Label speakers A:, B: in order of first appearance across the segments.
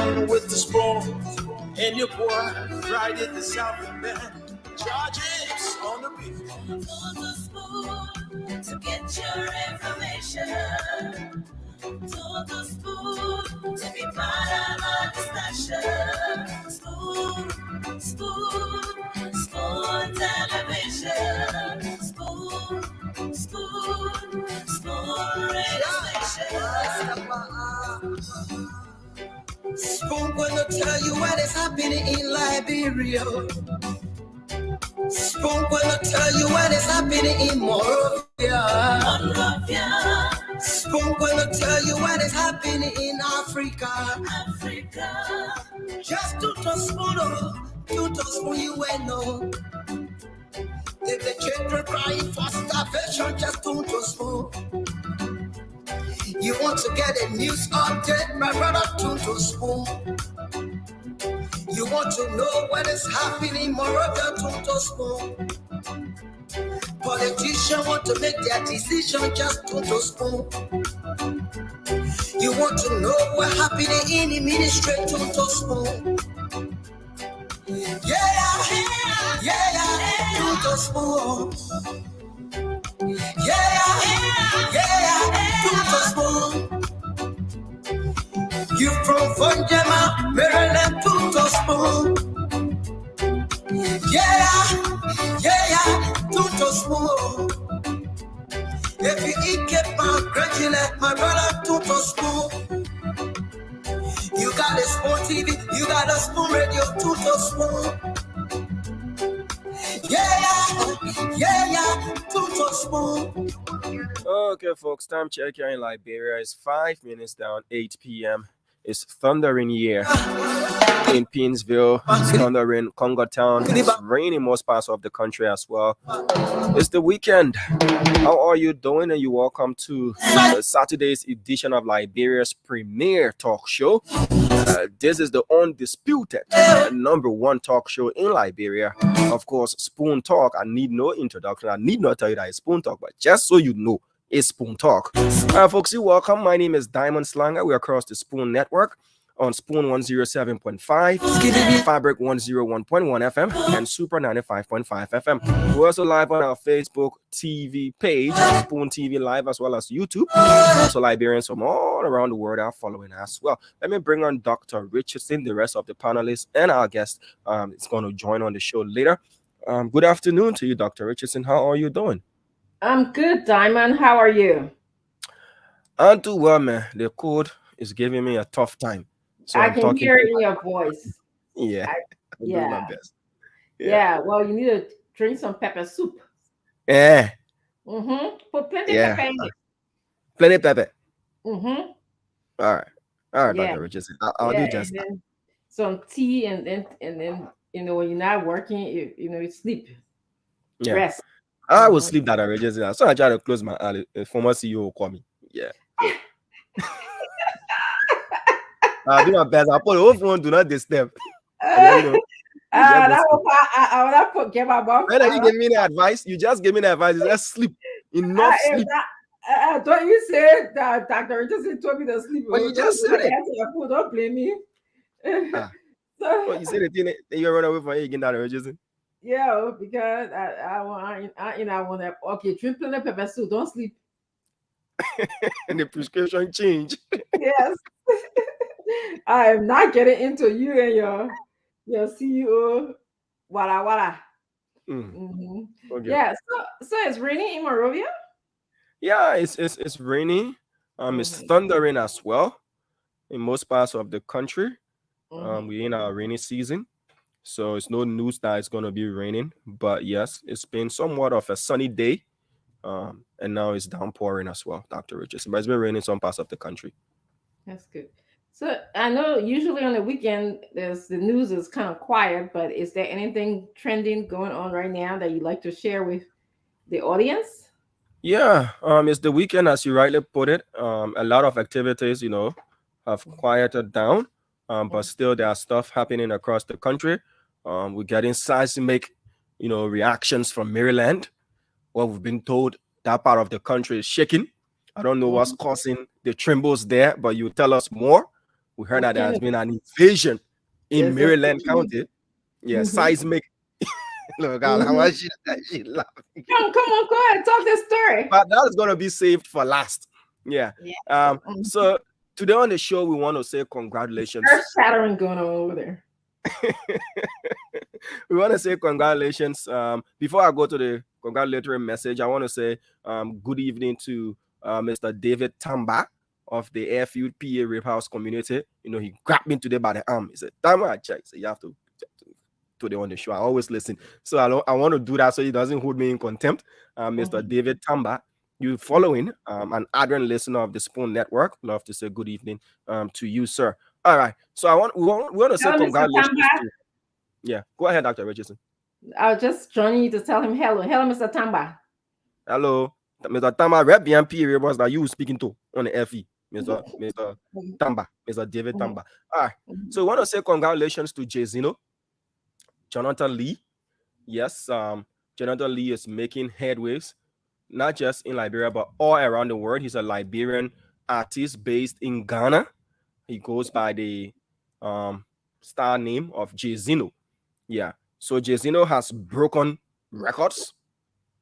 A: down with the spoon. And your boy, Friday the South Band. Charges on the beat.
B: For the spoon to get your information. To the spoon to be part of our discussion. Spoon television. Spoon radio station.
C: Spoon gonna tell you what is happening in Liberia. Spoon gonna tell you what is happening in Monrovia. Spoon gonna tell you what is happening in Africa. Just to spoon you will know. If the children crying for starvation, just to spoon. You want to get a news update, my brother, to spoon. You want to know what is happening, Moreover, to spoon. Politicians want to make their decision, just to spoon. You want to know what's happening in the ministry, to spoon. Yeah, to spoon. Yeah, to spoon. You from Funjama, Maryland, to spoon. Yeah, to spoon. If you eat kepa, congratulate my brother, to spoon. You got a Spoon TV, you got a Spoon Radio, to spoon. Yeah, to spoon.
D: Okay, folks, time check here in Liberia is 5 minutes down, 8 p.m. It's thundering here in Pinsville. It's thundering Congo Town. It's raining in most parts of the country as well. It's the weekend. How are you doing? And you're welcome to Saturday's edition of Liberia's premier talk show. This is the undisputed number one talk show in Liberia. Of course, Spoon Talk. I need no introduction. I need not tell you that it's Spoon Talk, but just so you know, it's Spoon Talk. Folks, you're welcome. My name is Diamond Slanger. We're across the Spoon Network on Spoon 107.5, Fabric 101.1 FM, and Super 95.5 FM. We're also live on our Facebook TV page, Spoon TV Live, as well as YouTube. Also, Liberians from all around the world are following as well. Let me bring on Dr. Richardson, the rest of the panelists, and our guest is going to join on the show later. Good afternoon to you, Dr. Richardson. How are you doing?
E: I'm good, Diamond. How are you?
D: I'm too well, man. The cold is giving me a tough time. So
E: I can hear it in your voice.
D: Yeah. I'm doing my best.
E: Yeah. Well, you need to drink some pepper soup.
D: Yeah.
E: Put plenty pepper in it.
D: Plenty pepper.
E: All
D: right, Dr. Richardson. I'll do just that.
E: Some tea and then when you're not working, you sleep.
D: Yeah.
E: Rest.
D: I will sleep, Dr. Richardson. So I try to close my eyes. The former CEO will call me. Yeah. I'll do my best. I'll put the whole phone, do not disturb.
E: I will not get my mouth.
D: When you give me the advice, you just give me the advice. Just sleep. Enough sleep.
E: Don't you say that Dr. Richardson told me to sleep?
D: But you just said it.
E: Don't blame me.
D: You say the thing that you run away from it again, Dr. Richardson?
E: Yeah, because I want to. Okay, drink plenty of pepper soup. Don't sleep.
D: And the prescription change.
E: Yes. I am not getting into you and your CEO. Wala. Okay. Yeah. So it's raining in Monrovia?
D: Yeah, it's raining. It's thundering as well in most parts of the country. We're in our rainy season. So it's no news that it's going to be raining. But yes, it's been somewhat of a sunny day. And now it's downpouring as well, Dr. Richardson. But it's been raining in some parts of the country.
E: That's good. So I know usually on the weekend, the news is kind of quiet. But is there anything trending going on right now that you'd like to share with the audience?
D: Yeah, it's the weekend, as you rightly put it. A lot of activities, have quieted down. But still there are stuff happening across the country. We're getting seismic, reactions from Maryland. What we've been told, that part of the country is shaking. I don't know what's causing the trembles there, but you tell us more. We heard that there has been an invasion in Maryland County. Yeah, seismic. Look, how much she laughing.
E: Come on, go ahead, talk this story.
D: But that is gonna be saved for last. Yeah. So today on the show, we want to say congratulations.
E: Earth shattering going on over there.
D: We want to say congratulations. Before I go to the congratulatory message, I want to say good evening to Mr. David Tamba of the Airfield PA Rape House community. You know, he grabbed me today by the arm. He said, Tamba, I checked. So you have to today on the show. I always listen. So I want to do that so he doesn't hold me in contempt. Mr. David Tamba, you following an ardent listener of the Spoon Network. Love to say good evening to you, sir. All right. So we want to say congratulations to, yeah. Go ahead, Dr. Richardson.
E: I was just joining you to tell him hello. Hello, Mr. Tamba.
D: Hello. Mr. Tamba, rep BMP was that you speaking to on the FE. Mr. Tamba, Mr. David Tamba. All right. So we want to say congratulations to Jay-Zino, Jonathan Lee. Yes, Jonathan Lee is making headways, not just in Liberia, but all around the world. He's a Liberian artist based in Ghana. He goes by the star name of Jay-Zino. Yeah. So Jay-Zino has broken records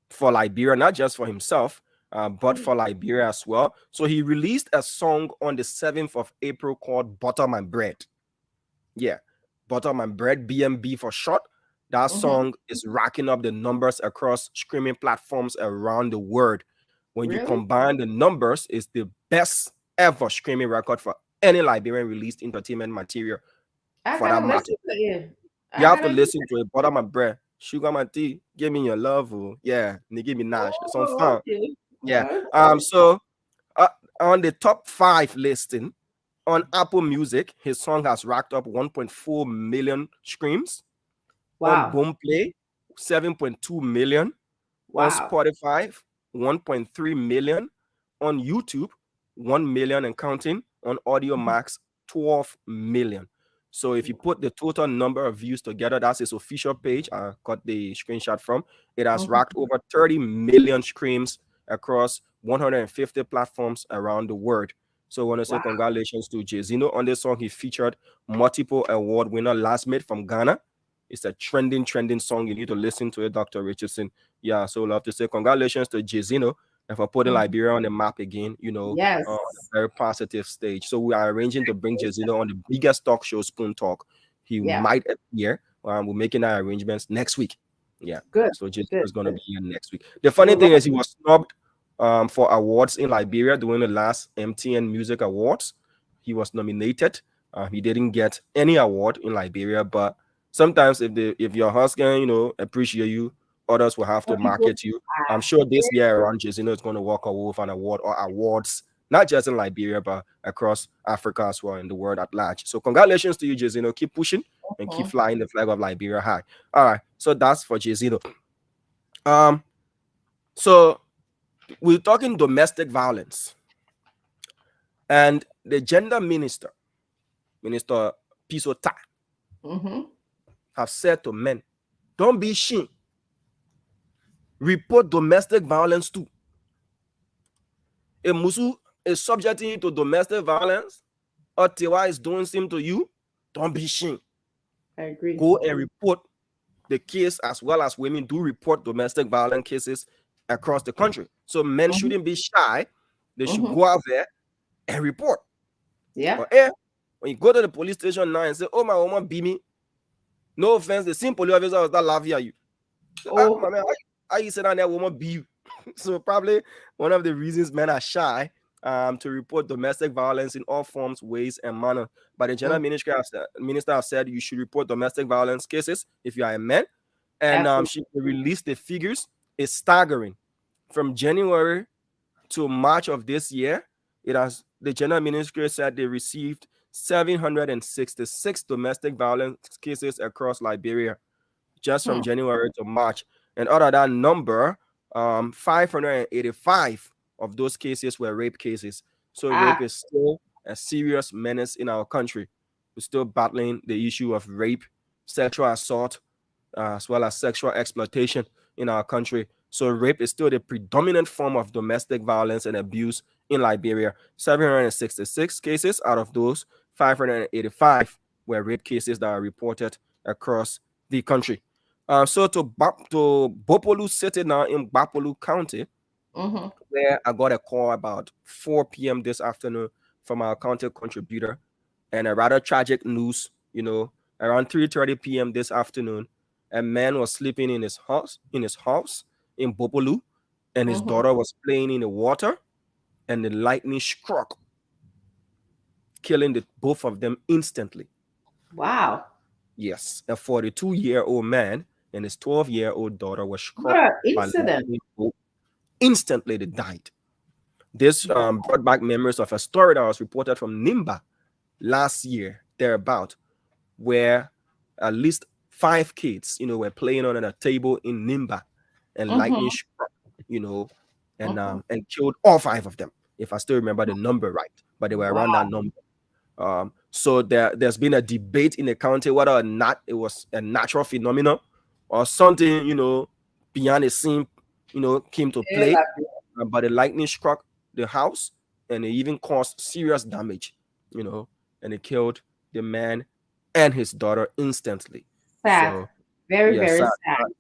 D: for Liberia, not just for himself, but for Liberia as well. So he released a song on the 7th of April called Butter My Bread. Yeah. Butter My Bread, BMB for short. That song is racking up the numbers across streaming platforms around the world. When you combine the numbers, it's the best ever streaming record for any Liberian released entertainment material. For that matter. You have to listen to it. Butter My Bread, Sugar My Tea, Give Me Your Love. Yeah, Nicki Minaj. It's on fun. Okay. Yeah. So on the top 5 listing on Apple Music, his song has racked up 1.4 million streams. Wow. On Boomplay, 7.2 million. Wow. On Spotify, 1.3 million. On YouTube, 1 million and counting. On Audio Max, 12 million. So if you put the total number of views together, that's his official page. I got the screenshot from. It has racked over 30 million streams across 150 platforms around the world. So I want to say congratulations to Jay-Zino on this song. He featured multiple award winner Lastmate from Ghana. It's a trending song. You need to listen to it, Dr. Richardson. Yeah, so love to say congratulations to Jay-Zino and for putting Liberia on the map again, you know, on a very positive stage. So we are arranging to bring Jay-Zino on the biggest talk show, Spoon Talk. He might appear. We're making our arrangements next week. Yeah, good. So Jay-Zino is going to be here next week. The funny thing is he was snubbed for awards in Liberia during the last MTN Music Awards. He was nominated. He didn't get any award in Liberia, but sometimes if your husband, you know, appreciate you, others will have to market you. I'm sure this year around Jay-Zino is going to walk away with an award or awards, not just in Liberia, but across Africa as well, in the world at large. So congratulations to you, Jay-Zino. Keep pushing and keep flying the flag of Liberia high. All right. So that's for Jay-Zino. So we're talking domestic violence. And the gender minister, Minister Pisota, have said to men, don't be ashamed. Report domestic violence too. If Musu is subjecting you to domestic violence, or Tiwa is doing something to you, don't be ashamed.
E: I agree.
D: Go and report the case, as well as women do report domestic violence cases across the country. So men shouldn't be shy. They should go out there and report.
E: Yeah.
D: But when you go to the police station now and say, oh, my woman beat me, no offense, the same police officer was that laughing at you. Oh, my man, how you say that woman beat you? So probably one of the reasons men are shy to report domestic violence in all forms, ways, and manner. But the general minister has said you should report domestic violence cases if you are a man. And she released the figures. It's staggering. From January to March of this year, the general minister said they received 766 domestic violence cases across Liberia just from January to March. And out of that number, 585 of those cases were rape cases. So rape is still a serious menace in our country. We're still battling the issue of rape, sexual assault, as well as sexual exploitation in our country. So rape is still the predominant form of domestic violence and abuse in Liberia. 766 cases. Out of those, 585 were rape cases that are reported across the country. So to Bopolu City now in Bapolu County, where I got a call about 4 p.m. this afternoon from our county contributor, and a rather tragic news. Around 3:30 p.m. this afternoon, a man was sleeping in his house in Bopolu, and his daughter was playing in the water, and the lightning struck, killing both of them instantly.
E: Wow.
D: Yes, a 42-year-old man and his 12-year-old daughter were struck by lightning. Instantly, they died. This brought back memories of a story that was reported from Nimba last year, thereabout, where at least 5 kids, were playing on a table in Nimba, and lightning struck, and killed all 5 of them, if I still remember the number right, but they were around that number. So there's been a debate in the county whether or not it was a natural phenomenon or something, beyond the scene, came to play. But the lightning struck the house, and it even caused serious damage, and it killed the man and his daughter instantly.
E: Sad. So, very sad.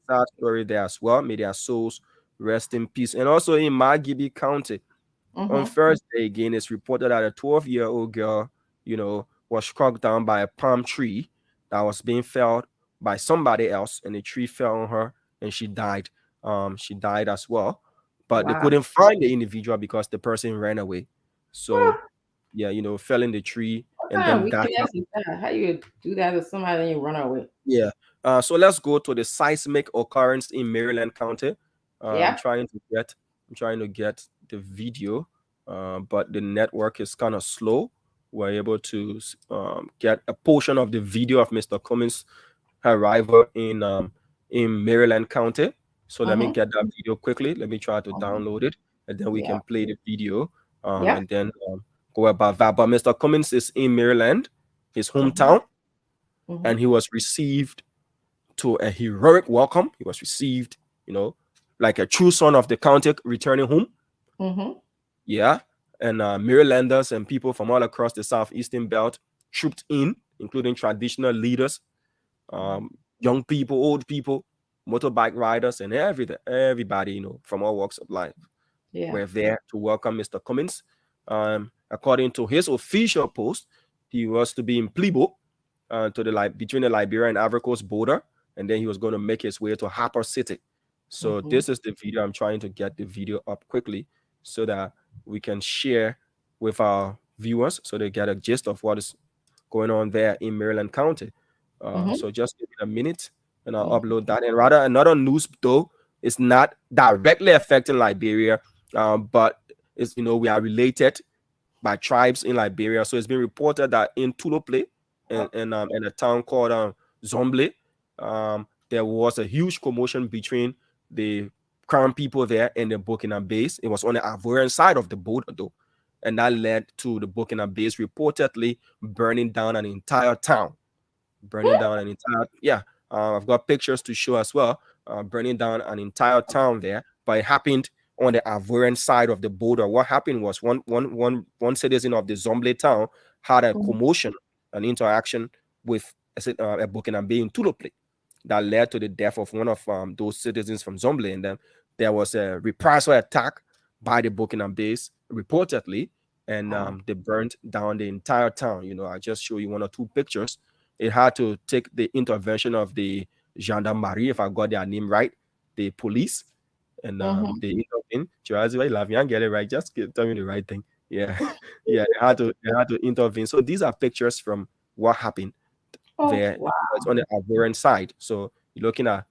D: Sad story there as well. May their souls rest in peace. And also in Margibi County, on Thursday again, it's reported that a 12-year-old girl, was struck down by a palm tree that was being felled by somebody else, and the tree fell on her, and she died. She died as well, but they couldn't find the individual because the person ran away. So, fell in the tree and then died.
E: How you do that to somebody and you run away?
D: Yeah. So let's go to the seismic occurrence in Maryland County. I'm trying to get the video, but the network is kind of slow. We're able to get a portion of the video of Mr. Cummins' arrival in Maryland County. So let me get that video quickly. Let me try to download it, and then we can play the video, and then go about that. But Mr. Cummins is in Maryland, his hometown, and he was received to a heroic welcome. He was received, like a true son of the county returning home. Yeah. And Marylanders and people from all across the southeastern belt trooped in, including traditional leaders, young people, old people, motorbike riders, and everybody, from all walks of life were there to welcome Mr. Cummins. According to his official post, he was to be in Plibo, between the Liberia and Ivory Coast border, and then he was going to make his way to Harper City. So this is the video. I'm trying to get the video up quickly so that we can share with our viewers so they get a gist of what is going on there in Maryland County. So just give me a minute and I'll upload that. And rather, another news, though, is not directly affecting Liberia, but it's, we are related by tribes in Liberia. So it's been reported that in Tulople, in a town called Zomble, there was a huge commotion between the Crown people there and the Burkina base. It was on the Ivorian side of the border, though, and that led to the Burkina base reportedly burning down an entire town. I've got pictures to show as well. Burning down an entire town there, but it happened on the Ivorian side of the border. What happened was one citizen of the Zomble town had a commotion, an interaction with a Burkina Faso in Tulople that led to the death of one of those citizens from Zomble, and then there was a reprisal attack by the Burkina Faso reportedly, and they burnt down the entire town. I just show you 1 or 2 pictures. It had to take the intervention of the gendarmerie, if I got their name right, the police, and they intervened. Get it right. Just tell me the right thing. Yeah, they had to intervene. So these are pictures from what happened there. Wow. It's on the Ivorian side. So you're looking at,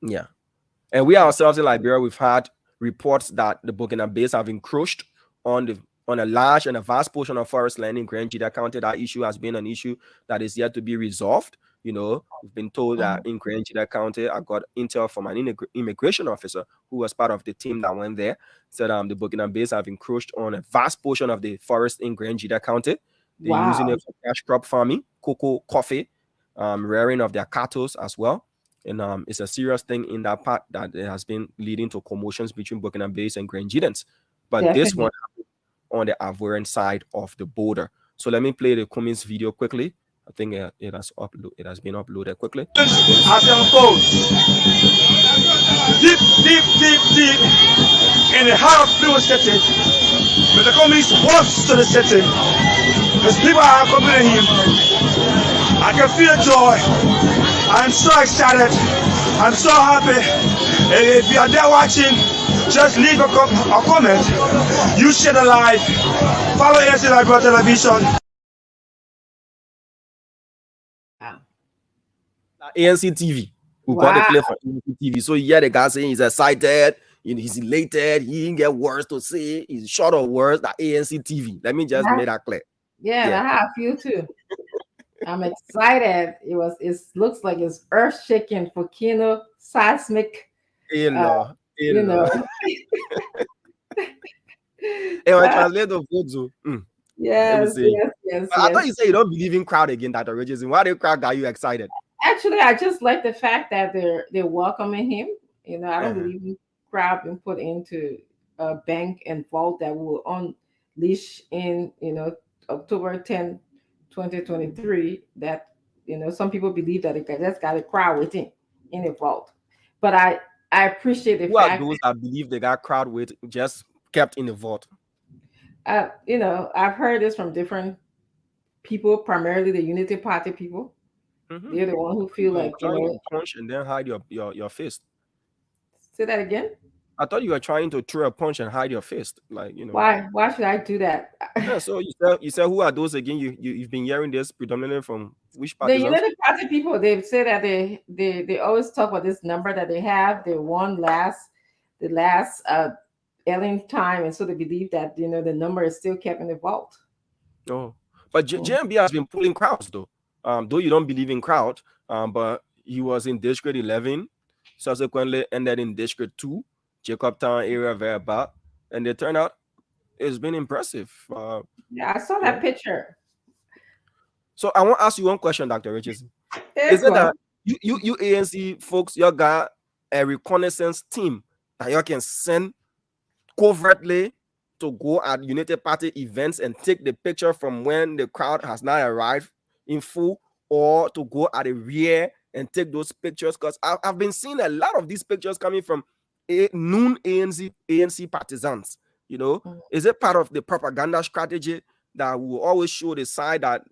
D: and we ourselves in Liberia, we've had reports that the Burkina Faso have encroached on a large and a vast portion of forest land in Grand Jida County. That issue has been an issue that is yet to be resolved. We've been told that in Grand Jida County, I got intel from an immigration officer who was part of the team that went there, said the Burkina Faso have encroached on a vast portion of the forest in Grand Jida County. They're using it for cash crop farming, cocoa, coffee, rearing of their cattle as well. And it's a serious thing in that part that it has been leading to commotions between Burkina Faso and Grand Jidans. But this one happened on the Ivorian side of the border. So let me play the Cummins video quickly. I think it has been uploaded quickly.
F: As unfolds, deep in the heart of Blue City, Mr. Cummins walks to the city. His people are accompanying him. I can feel joy. I'm so excited. I'm so happy. If you are there watching, just leave a comment. You share the live. Follow ANC Liberia Television.
D: ANC TV. We got to play for ANC TV. So yeah, the guy saying he's excited, he's elated, he didn't get words to say, he's short of words. That ANC TV. Let me just make that clear.
E: Yeah, that's how I feel too. I'm excited. It looks like it's earth shaking, volcano, seismic.
D: You know. Hey, I translate the photo.
E: Yes.
D: I thought you said you don't believe in crowd again, Dr. Richardson. Why the crowd got you excited?
E: Actually, I just like the fact that they're welcoming him. I don't believe in crowd being put into a bank and vault that will unleash in October 10, 2023. That some people believe that that's got a crowd within in a vault. But I appreciate the fact.
D: Who are those that believe they got crowd with just kept in the vault?
E: I've heard this from different people, primarily the Unity Party people. Mm-hmm. They're the one who feel like
D: punch and then hide your fist.
E: Say that again.
D: I thought you were trying to throw a punch and hide your fist,
E: Why should I do that?
D: Yeah, so you said who are those again? You've been hearing this predominantly from which party?
E: The United Party people. They say that they always talk about this number that they have. They won the last Ellen time, and so they believe that the number is still kept in the vault.
D: Oh, but JMB has been pulling crowds though. Though you don't believe in crowd, but he was in District 11, subsequently ended in District 2, Jacobtown area, very bad, and the turnout has been impressive.
E: Yeah, I saw that picture.
D: So I want to ask you one question, Dr. Richardson. Is it that you ANC folks, you got a reconnaissance team that you can send covertly to go at United Party events and take the picture from when the crowd has not arrived in full, or to go at the rear and take those pictures? Because I've been seeing a lot of these pictures coming from noon ANC partisans. Is it part of the propaganda strategy that will always show the side that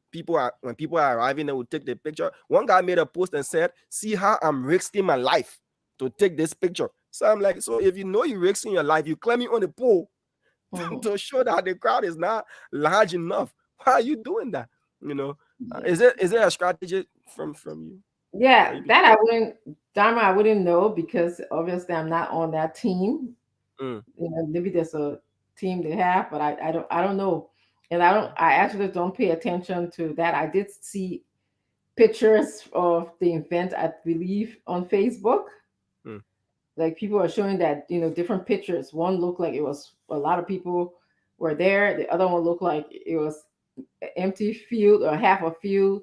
D: when people are arriving, they will take the picture? One guy made a post and said, "See how I'm risking my life to take this picture." So I'm like, so if you're risking your life, you climbing on the pole to show that the crowd is not large enough. Why are you doing that? Is it a strategy from you?
E: Yeah, that I wouldn't know, because obviously I'm not on that team. Maybe there's a team they have, but I don't know, and I actually don't pay attention to that. I did see pictures of the event, I believe, on Facebook. Like people are showing that different pictures. One looked like it was a lot of people were there. The other one looked like it was an empty field or half a field.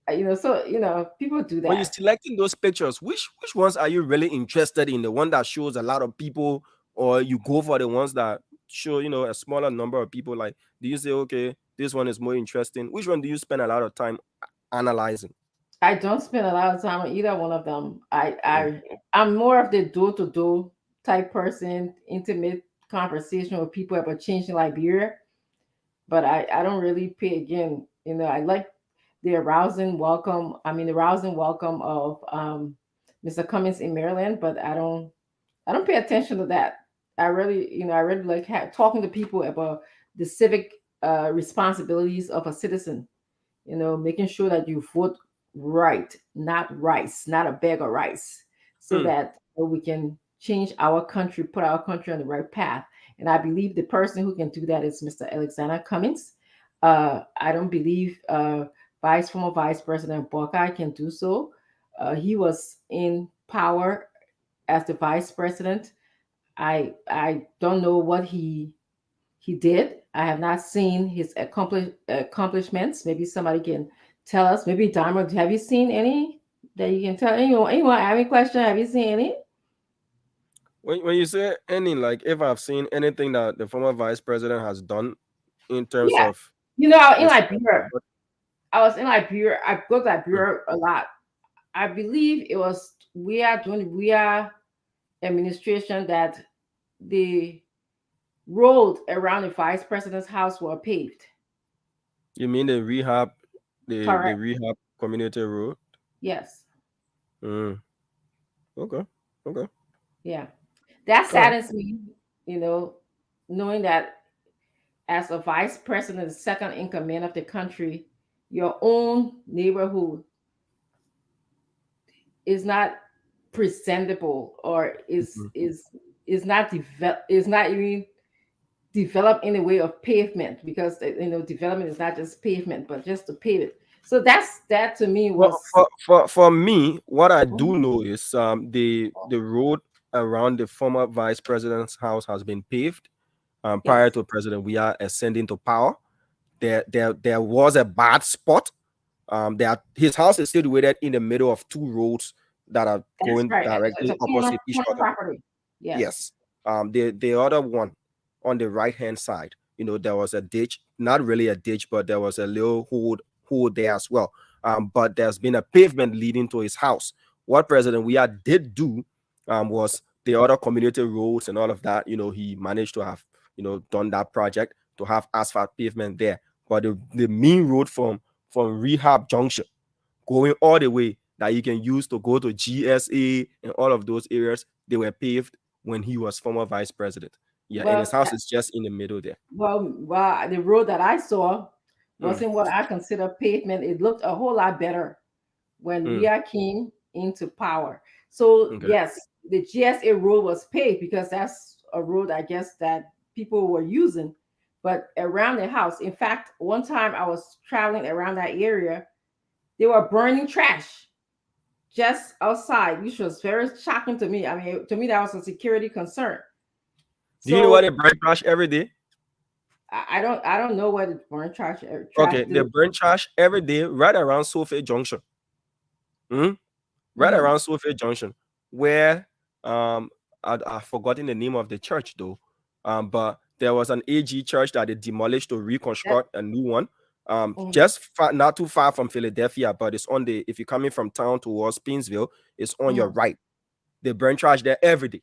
E: So people do that.
D: When you're selecting those pictures, which ones are you really interested in? The one that shows a lot of people, or you go for the ones that show a smaller number of people? Like, do you say, okay, this one is more interesting? Which one do you spend a lot of time analyzing?
E: I don't spend a lot of time on either one of them. I'm more of the door-to-door type person, intimate conversation with people about changing Liberia. But I don't really pay again. I like the rousing welcome of Mr. Cummins in Maryland, but I don't pay attention to that. I really like talking to people about the civic responsibilities of a citizen. Making sure that you vote right, not rice, not a bag of rice, so that we can change our country, put our country on the right path. And I believe the person who can do that is Mr. Alexander Cummins. I don't believe former Vice President Buckeye can do so. He was in power as the Vice President. I don't know what he did. I have not seen his accomplishments. Maybe somebody can tell us. Maybe Diamond, have you seen any that you can tell? Anyone have any question? Have you seen any?
D: When you say any, like if I've seen anything that the former vice president has done in terms of
E: You know, in
D: It's,
E: Liberia, I was in Liberia. I go to Liberia a lot. I believe it was during Weah administration that the road around the vice president's house were paved.
D: you mean the rehab, the
E: Correct.
D: rehab community road?
E: Yes.
D: Mm. Okay. Okay.
E: Yeah. That
D: All right.
E: saddens me, you know, knowing that as a vice president, second in command of the country, your own neighborhood is not presentable or
D: Mhm.
E: is not even developed in a way of pavement, because development is not just pavement but just to pave it. So that to me
D: Well,
E: was.
D: for me, what I do
E: Mhm.
D: know is the road around the former vice president's house has been paved. Prior
E: Yes,
D: to President we are ascending to power. There was a bad spot. His house is situated in the middle of two roads that are
E: that's
D: going
E: right. It's
D: directly
E: a
D: opposite each
E: corner
D: other.
E: property. Yes.
D: Yes. The other one on the right hand side, there was a ditch, not really a ditch, but there was a little hole there as well. But there's been a pavement leading to his house. What President Weah did do was the other community roads and all of that. He managed to have done that project to have asphalt pavement there. But the main road from Rehab Junction going all the way that you can use to go to GSA and all of those areas, they were paved when he was former vice president. Yeah, and his
E: Well,
D: house is just in the middle there.
E: the road that I saw
D: Mm,
E: wasn't what I consider pavement. It looked a whole lot better when
D: mm,
E: Weah came into power. So
D: okay.
E: yes, the GSA road was paved because that's a road I guess that people were using. But around the house, in fact, one time I was traveling around that area, they were burning trash just outside, which was very shocking to me. I mean, to me, that was a security concern.
D: Do you know what
E: So
D: they burn trash every day?
E: I don't know what the burn trash
D: Okay, they
E: do.
D: burn trash every day right around Sophie Junction. Mm? Right
E: Mhm.
D: around Sophie Junction, where I've forgotten the name of the church though. But there was an AG church that they demolished to
E: That,
D: reconstruct a new one.
E: mhm,
D: Just not too far from Philadelphia, but it's on the if you're coming from town towards Painesville, it's on your
E: mhm.
D: right. They burn trash there every day.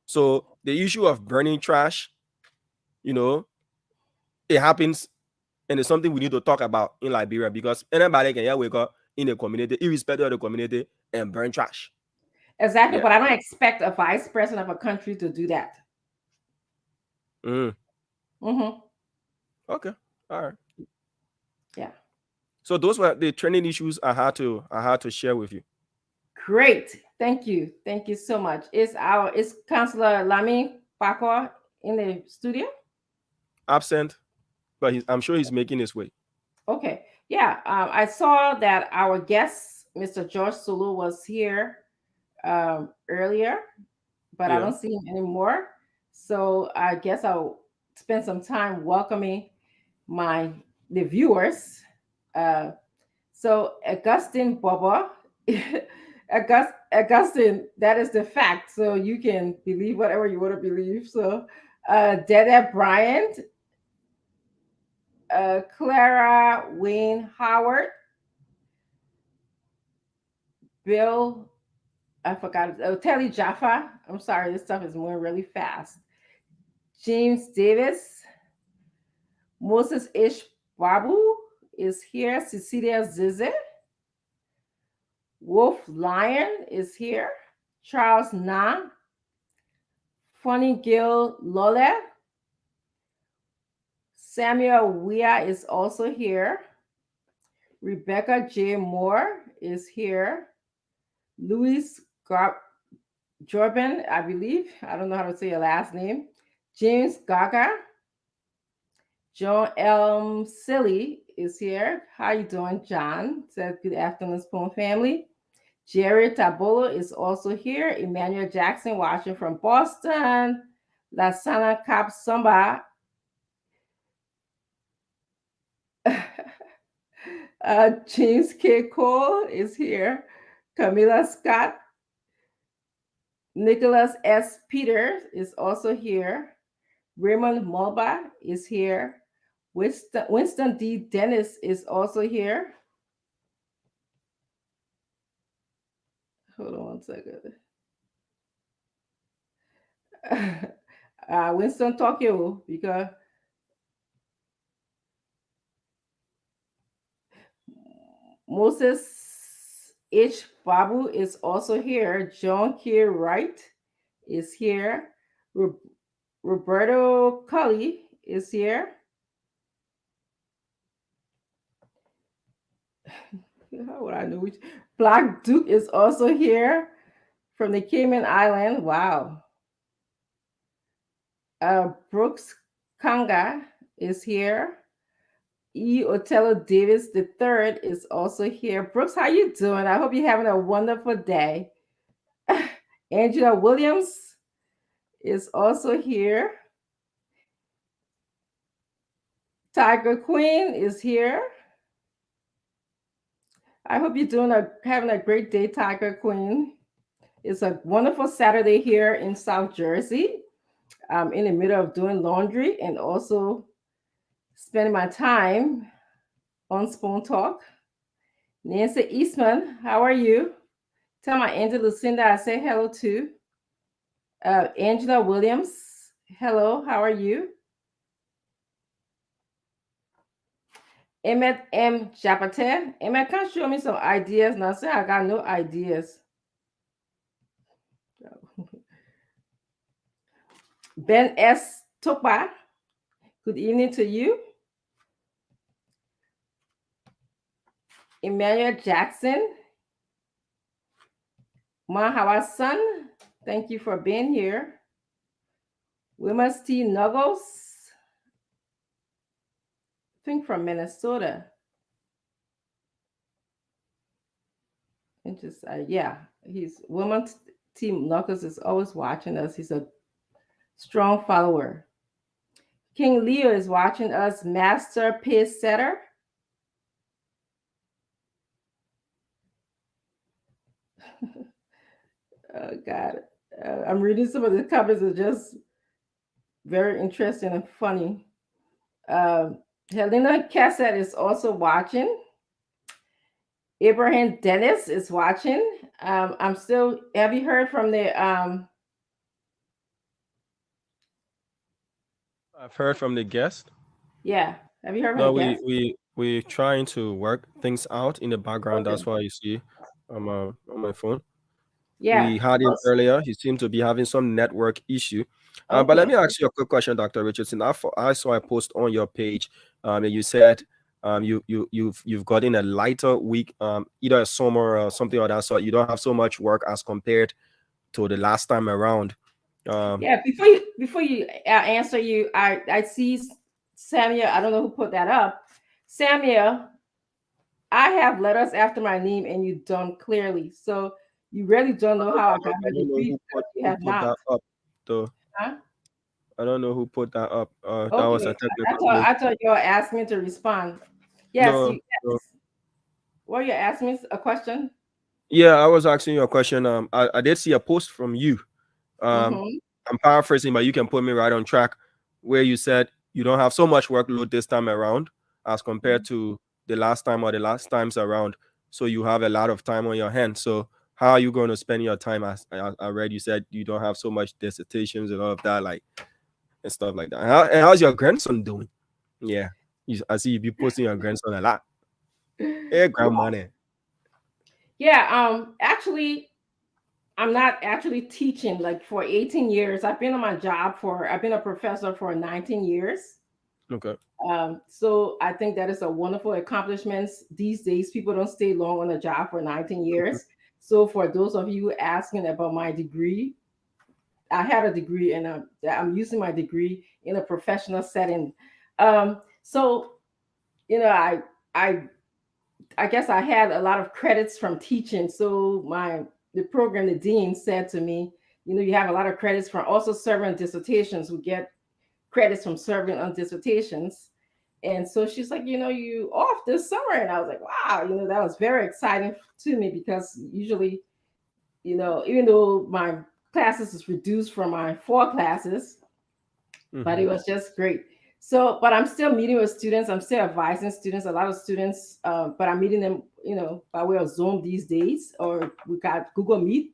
D: So the issue of burning trash, you know, it happens, and it's something we need to talk about in Liberia because anybody can wake up in a community, irrespective of the community, and burn trash.
E: Exactly,
D: Yeah.
E: but I don't expect a vice president of a country to do that.
D: Mm.
E: Hmm.
D: Okay. All right.
E: Yeah.
D: So those were the training issues I had to share with you.
E: Great. Thank you. Thank you so much. Is Councillor Lami Bakwa in the studio?
D: Absent, but I'm sure he's making his way.
E: Okay. Yeah. I saw that our guest, Mr. George Sulu, was here earlier, but I
D: Yeah.
E: don't see him anymore. So I guess I'll spend some time welcoming the viewers. Uh, so Augustine Boba, Augustine, that is the fact. So you can believe whatever you want to believe. So Dede Bryant, Clara Wayne Howard, Bill, I forgot, Telly Jaffa. I'm sorry, this stuff is moving really fast. James Davis, Moses Ish Babu is here. Cecilia Zize, Wolf Lion is here. Charles Na, Funny Gil Lole, Samuel Weah is also here. Rebecca J. Moore is here. Louis Jorban, I believe. I don't know how to say your last name. James Gaga. John L. Silly is here. How you doing, John? Says good afternoon, Spoon family. Jerry Tabolo is also here. Emmanuel Jackson watching from Boston. Lasana Cap Samba. James K. Cole is here. Camilla Scott. Nicholas S. Peters is also here. Raymond Mulba is here. Winston D. Dennis is also here. Hold on one second. Winston Tokyo, because Moses H. Babu is also here. John K. Wright is here. Roberto Cully is here. How would I know which? Black Duke is also here from the Cayman Island. Wow. Brooks Kanga is here. E. Otello Davis III is also here. Brooks, how you doing? I hope you're having a wonderful day. Angela Williams is also here. Tiger Queen is here. I hope you're having a great day, Tiger Queen. It's a wonderful Saturday here in South Jersey. I'm in the middle of doing laundry and also spending my time on Spoon Talk. Nancy Eastman, how are you? Tell my Auntie Lucinda I say hello to. Angela Williams, hello, how are you? Emmett M. Japate. Emmett, can you show me some ideas? Now say I got no ideas. Ben S. Topa, good evening to you. Emmanuel Jackson. Mahawa Sun, thank you for being here. Wilmas T. Nuggles, I think from Minnesota. Interesting. Yeah, Wilmas T. Nuggles is always watching us. He's a strong follower. King Leo is watching us. Master Pace Setter. Oh God, I'm reading some of the comments. Are just very interesting and funny. Helena Cassett is also watching. Abraham Dennis is watching. Have you heard from the
D: I've heard from the guest.
E: Yeah. Have you heard from the guest?
D: We're trying to work things out in the background. Okay. That's why you see on my phone. Yeah. We had him earlier. He seemed to be having some network issue. Okay. But let me ask you a quick question, Dr. Richardson. I saw a post on your page. And you said you've gotten a lighter week, either a summer or something like that. So you don't have so much work as compared to the last time around.
E: Yeah. Before you answer you, I see Samuel. I don't know who put that up. Samuel, I have letters after my name, and you don't clearly. So you really don't know how I got my degree. You have not.
D: That up, though.
E: Huh?
D: I don't know who put that up.
E: Okay.
D: That was a technical.
E: I thought you were asking me to respond. Yes. No. Well, you're asking me a question.
D: Yeah, I was asking you a question. I did see a post from you. I'm paraphrasing, but you can put me right on track, where you said you don't have so much workload this time around as compared to the last time or the last times around. So you have a lot of time on your hands. So how are you going to spend your time? As I read, you said you don't have so much dissertations and all of that, and stuff like that. And how's your grandson doing? Yeah, I see you be posting your grandson a lot. Hey, grandma.
E: Yeah. Actually, I'm not actually teaching for 18 years. I've been on my job I've been a professor for 19 years.
D: Okay.
E: So I think that is a wonderful accomplishment. These days, people don't stay long on a job for 19 years. So for those of you asking about my degree, I had a degree, and I'm using my degree in a professional setting. So, I guess I had a lot of credits from teaching. So the program, the dean said to me, you have a lot of credits from also serving on dissertations. We get credits from serving on dissertations. And so she's like, you off this summer. And I was like, wow, that was very exciting to me, because usually, even though my classes is reduced from my 4 classes, but it was just great. So, but I'm still meeting with students. I'm still advising students. A lot of students, but I'm meeting them, by way of Zoom these days, or we got Google Meet.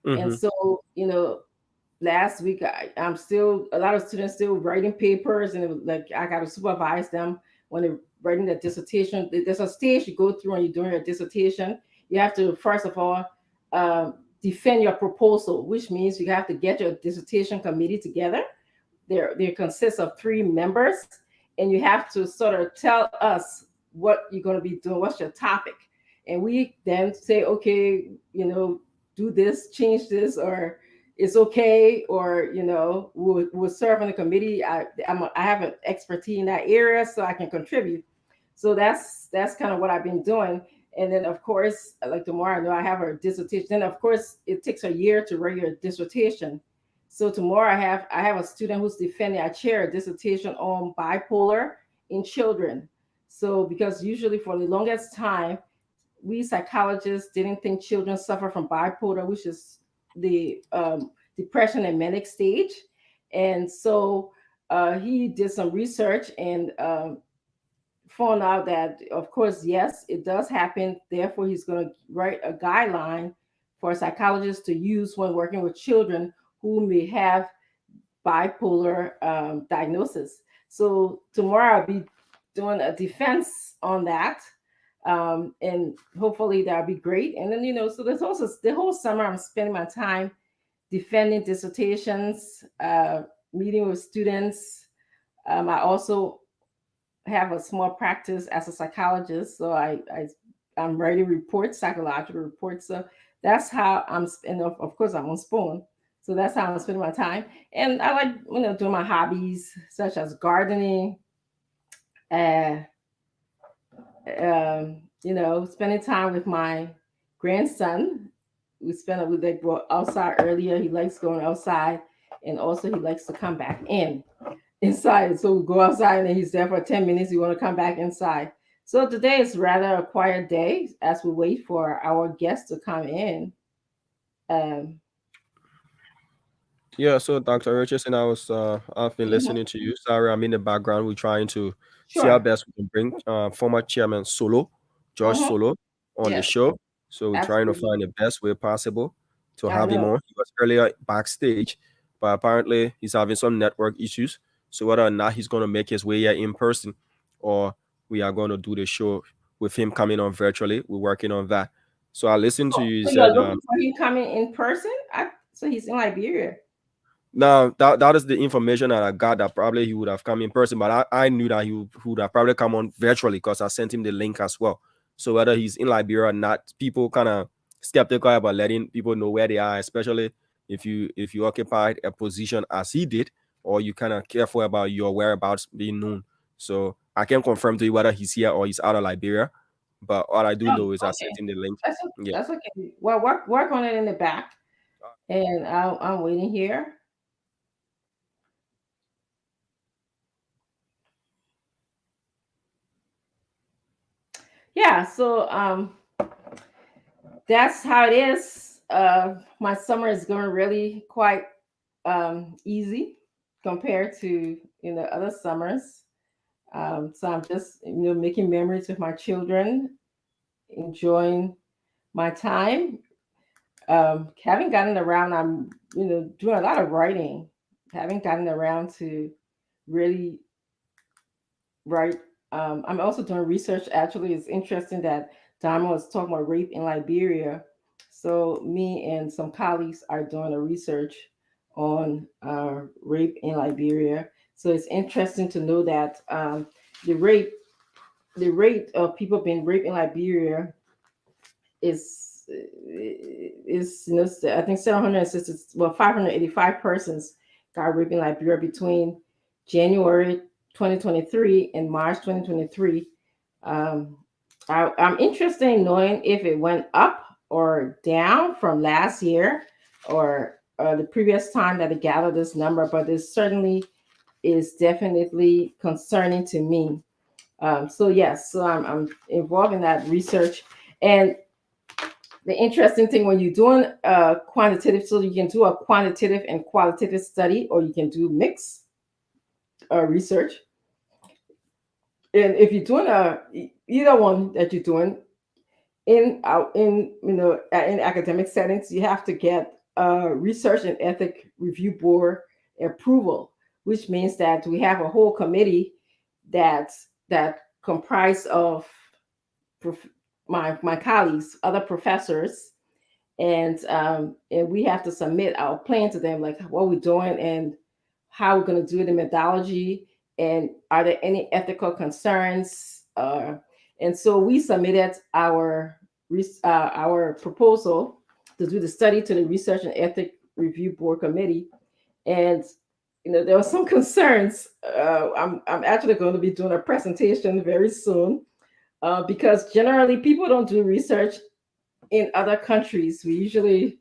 E: And so, last week I'm still, a lot of students still writing papers, and I got to supervise them when they're writing their dissertation. There's a stage you go through when you're doing your dissertation. You have to, first of all, defend your proposal, which means you have to get your dissertation committee together. There consists of 3 members, and you have to sort of tell us what you're going to be doing, what's your topic. And we then say, okay, do this, change this, or it's okay, or we'll serve on the committee. I have an expertise in that area, so I can contribute. So that's kind of what I've been doing. And then, of course, like tomorrow, I know I have a dissertation. Then, of course, it takes a year to write your dissertation. So tomorrow I have a student who's defending. I chair a dissertation on bipolar in children. So because usually for the longest time, we psychologists didn't think children suffer from bipolar, which is the depression and manic stage. And so he did some research and found out that, of course, yes, it does happen. Therefore, he's going to write a guideline for psychologists to use when working with children who may have bipolar diagnosis. So tomorrow I'll be doing a defense on that. And hopefully that'll be great. And then, so there's also the whole summer I'm spending my time defending dissertations, meeting with students. I also have a small practice as a psychologist. So I'm writing reports, psychological reports. So that's how and of course I'm on Spoon. So that's how I'm spending my time. And I like, doing my hobbies such as gardening, spending time with my grandson. We go outside earlier. He likes going outside, and also he likes to come back inside. So we go outside, and he's there for 10 minutes. We want to come back inside. So today is rather a quiet day as we wait for our guests to come in.
D: Yeah, so Dr. Richardson, I've been listening to you. Sorry, I'm in the background. We're trying to see how best we can bring former chairman George Solo, on the show. So we're trying to find the best way possible to have him on. He was earlier backstage, but apparently he's having some network issues. So whether or not he's going to make his way here in person, or we are going to do the show with him coming on virtually, we're working on that. So I listened to you.
E: So you're looking for him coming in person? So he's in Liberia.
D: No, that is the information that I got, that probably he would have come in person, but I knew that he would have probably come on virtually because I sent him the link as well. So whether he's in Liberia or not, people kind of skeptical about letting people know where they are, especially if you occupied a position as he did, or you kind of careful about your whereabouts being known. So I can't confirm to you whether he's here or he's out of Liberia, but all I do know is I sent him the link.
E: That's okay. Well, work on it in the back, and I'm waiting here. Yeah, so that's how it is. My summer is going really quite easy compared to other summers. So I'm just making memories with my children, enjoying my time. Haven't gotten around. I'm doing a lot of writing. Haven't gotten around to really write. I'm also doing research. Actually, it's interesting that Diamond was talking about rape in Liberia. So me and some colleagues are doing a research on rape in Liberia. So it's interesting to know that the rate of people being raped in Liberia is I think 585 persons got raped in Liberia between January 2023 and March 2023. I'm interested in knowing if it went up or down from last year or the previous time that it gathered this number, but it certainly is definitely concerning to me. So I'm involved in that research. And the interesting thing when you're doing quantitative, so you can do a quantitative and qualitative study, or you can do mixed research. And if you're doing either one that you're doing in academic settings, you have to get a research and ethic review board approval, which means that we have a whole committee that comprised of my colleagues, other professors, and we have to submit our plan to them, like what we're doing and how we're going to do the methodology, and are there any ethical concerns. And so we submitted our proposal to do the study to the Research and Ethic Review Board Committee, and there were some concerns. I'm actually going to be doing a presentation very soon, because generally people don't do research in other countries. We usually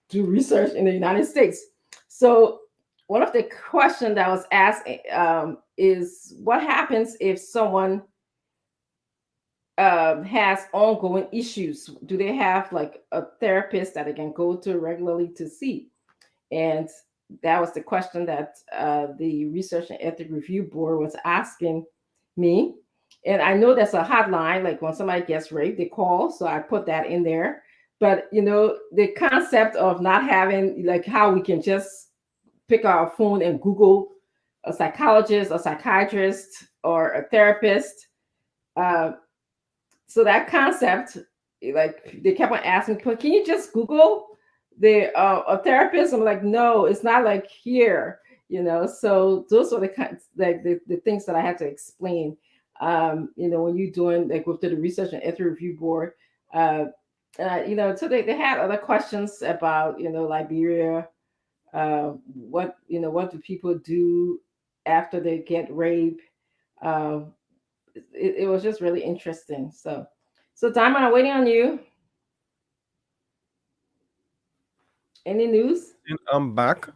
E: do research in the United States. So one of the questions that was asked is, what happens if someone has ongoing issues? Do they have like a therapist that they can go to regularly to see? And that was the question that the Research and Ethic Review Board was asking me. And I know there's a hotline, like when somebody gets raped, they call. So I put that in there. But, the concept of not having, like, how we can just pick our phone and Google a psychologist, a psychiatrist, or a therapist. So that concept, like, they kept on asking, can you just Google a therapist? I'm like, no, it's not like here, So those are the kinds, like the things that I had to explain. When you're doing, like, with the Research and Ethics Review Board, so they had other questions about, Liberia, what do people do after they get raped. It was just really interesting. So Diamond, I'm waiting on you. Any news?
D: I'm back.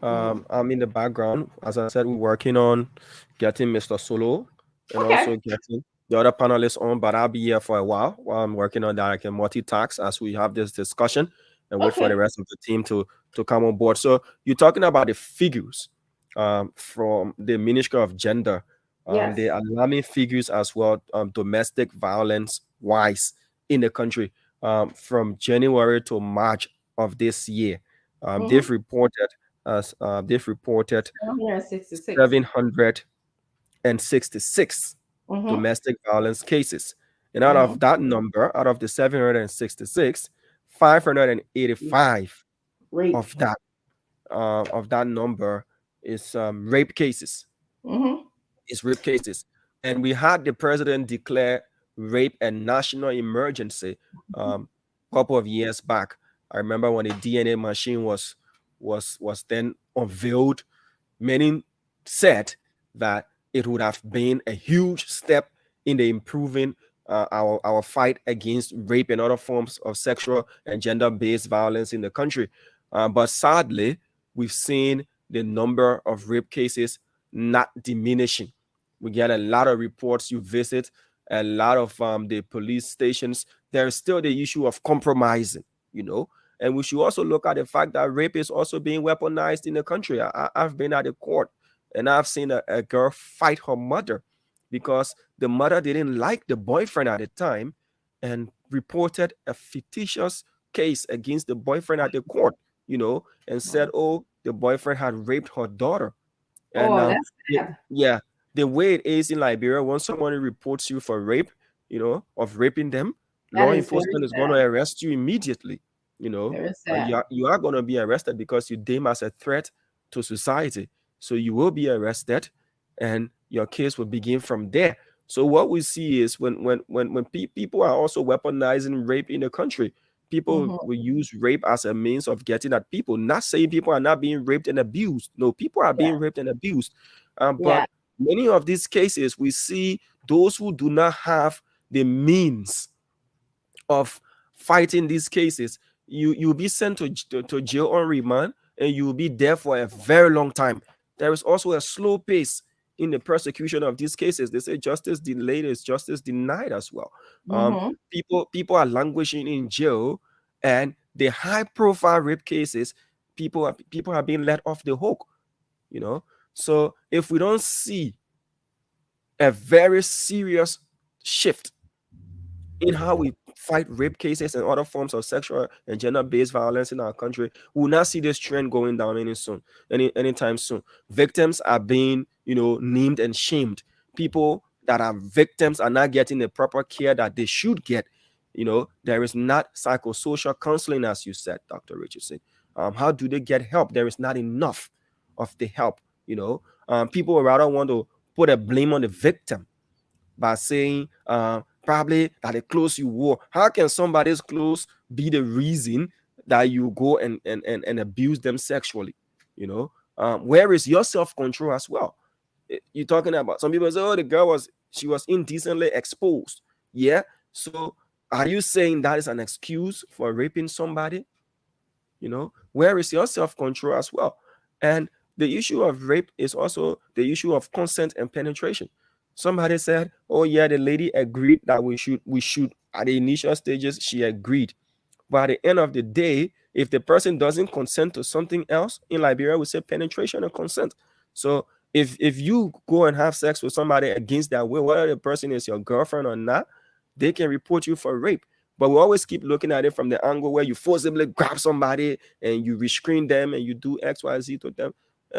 D: I'm in the background. As I said, we're working on getting Mr. Solo and also getting the other panelists on, but I'll be here for a while I'm working on that. I can multitask as we have this discussion and wait for the rest of the team to come on board. So you're talking about the figures from the Ministry of Gender, the alarming figures as well, domestic violence wise in the country from January to March of this year. They've reported 766 domestic violence cases, and out of that number, out of the 766, 585 of that number is rape cases. It's rape cases, and we had the president declare rape a national emergency a couple of years back. I remember when the DNA machine was then unveiled, many said that it would have been a huge step in the improving our fight against rape and other forms of sexual and gender-based violence in the country. But sadly, we've seen the number of rape cases not diminishing. We get a lot of reports. You visit a lot of the police stations. There's still the issue of compromising, and we should also look at the fact that rape is also being weaponized in the country. I've been at the court and I've seen a girl fight her mother because the mother didn't like the boyfriend at the time and reported a fictitious case against the boyfriend at the court, and said, the boyfriend had raped her daughter. And the way it is in Liberia, when someone reports you for rape, of raping them, law enforcement is going to arrest you immediately. You are going to be arrested because you deem as a threat to society. So you will be arrested and your case will begin from there. So what we see is when people are also weaponizing rape in the country, people will use rape as a means of getting at people. Not saying people are not being raped and abused. No, people are being raped and abused. But many of these cases, we see those who do not have the means of fighting these cases, you'll be sent to jail on remand, and you will be there for a very long time. There is also a slow pace in the prosecution of these cases. They say justice delayed is justice denied as well. People are languishing in jail, and the high-profile rape cases, people are being let off the hook. So if we don't see a very serious shift in how we fight rape cases and other forms of sexual and gender-based violence in our country. We will not see this trend going down anytime soon. Victims are being, named and shamed. People that are victims are not getting the proper care that they should get. There is not psychosocial counseling, as you said, Dr. Richardson. How do they get help? There is not enough of the help. People rather want to put a blame on the victim by saying probably that the clothes you wore. How can somebody's clothes be the reason that you go and abuse them sexually? Where is your self-control as well? You're talking about, some people say, oh, the girl was indecently exposed. Yeah. So are you saying that is an excuse for raping somebody? Where is your self-control as well? And the issue of rape is also the issue of consent and penetration. Somebody said, oh yeah, the lady agreed that we should at the initial stages, she agreed. But at the end of the day, if the person doesn't consent to something else, in Liberia we say penetration and consent. So if you go and have sex with somebody against their will, whether the person is your girlfriend or not, they can report you for rape. But we always keep looking at it from the angle where you forcibly grab somebody and you restrain them and you do X, Y, Z to them.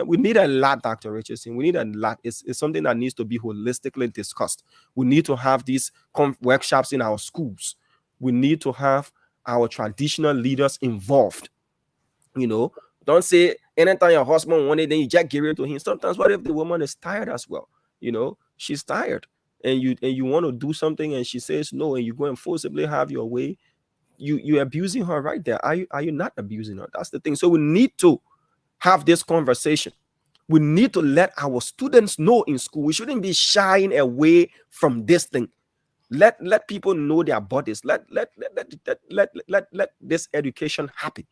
D: We need a lot, Dr. Richardson. We need a lot. It's something that needs to be holistically discussed. We need to have these workshops in our schools. We need to have our traditional leaders involved. Don't say anytime your husband wanted, then you just give it to him. Sometimes what if the woman is tired as well? She's tired. And you want to do something and she says no, and you go and forcibly have your way, you're abusing her right there. Are you not abusing her? That's the thing. So we need to have this conversation. We need to let our students know in school. We shouldn't be shying away from this thing. Let people know their bodies. Let this education happen.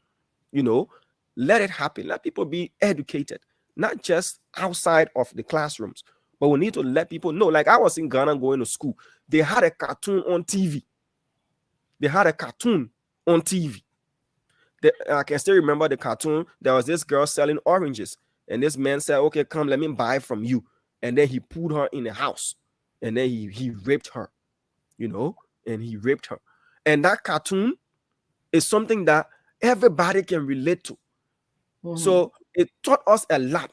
D: Let it happen. Let people be educated, not just outside of the classrooms. But we need to let people know. Like I was in Ghana going to school. They had a cartoon on TV. I can still remember the cartoon. There was this girl selling oranges. And this man said, okay, come, let me buy from you. And then he put her in the house. And then he raped her. And he raped her. And that cartoon is something that everybody can relate to. Mm-hmm. So it taught us a lot.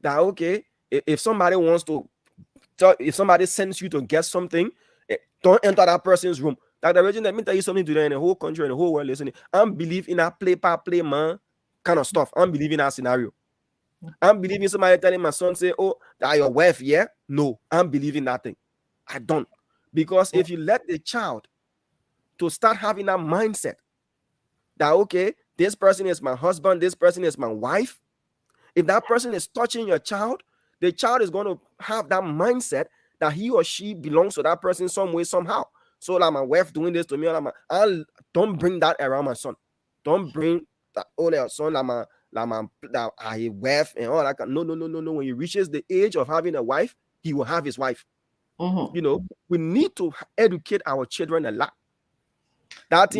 D: That, okay, if somebody sends you to get something, don't enter that person's room. Dr. Regine, let me tell you something today in the whole country and the whole world listening. I'm believing in that play man kind of stuff. I'm believing in that scenario. I'm believing somebody telling my son, say, oh, that your wife, yeah? No, I'm believing that thing. I don't. Because if you let the child to start having that mindset that, okay, this person is my husband, this person is my wife. If that person is touching your child, the child is going to have that mindset that he or she belongs to that person some way, somehow. So like my wife doing this to me, don't bring that around my son. Don't bring that older son like my wife and all that. No. When he reaches the age of having a wife, he will have his wife. Mm-hmm. We need to educate our children a lot. That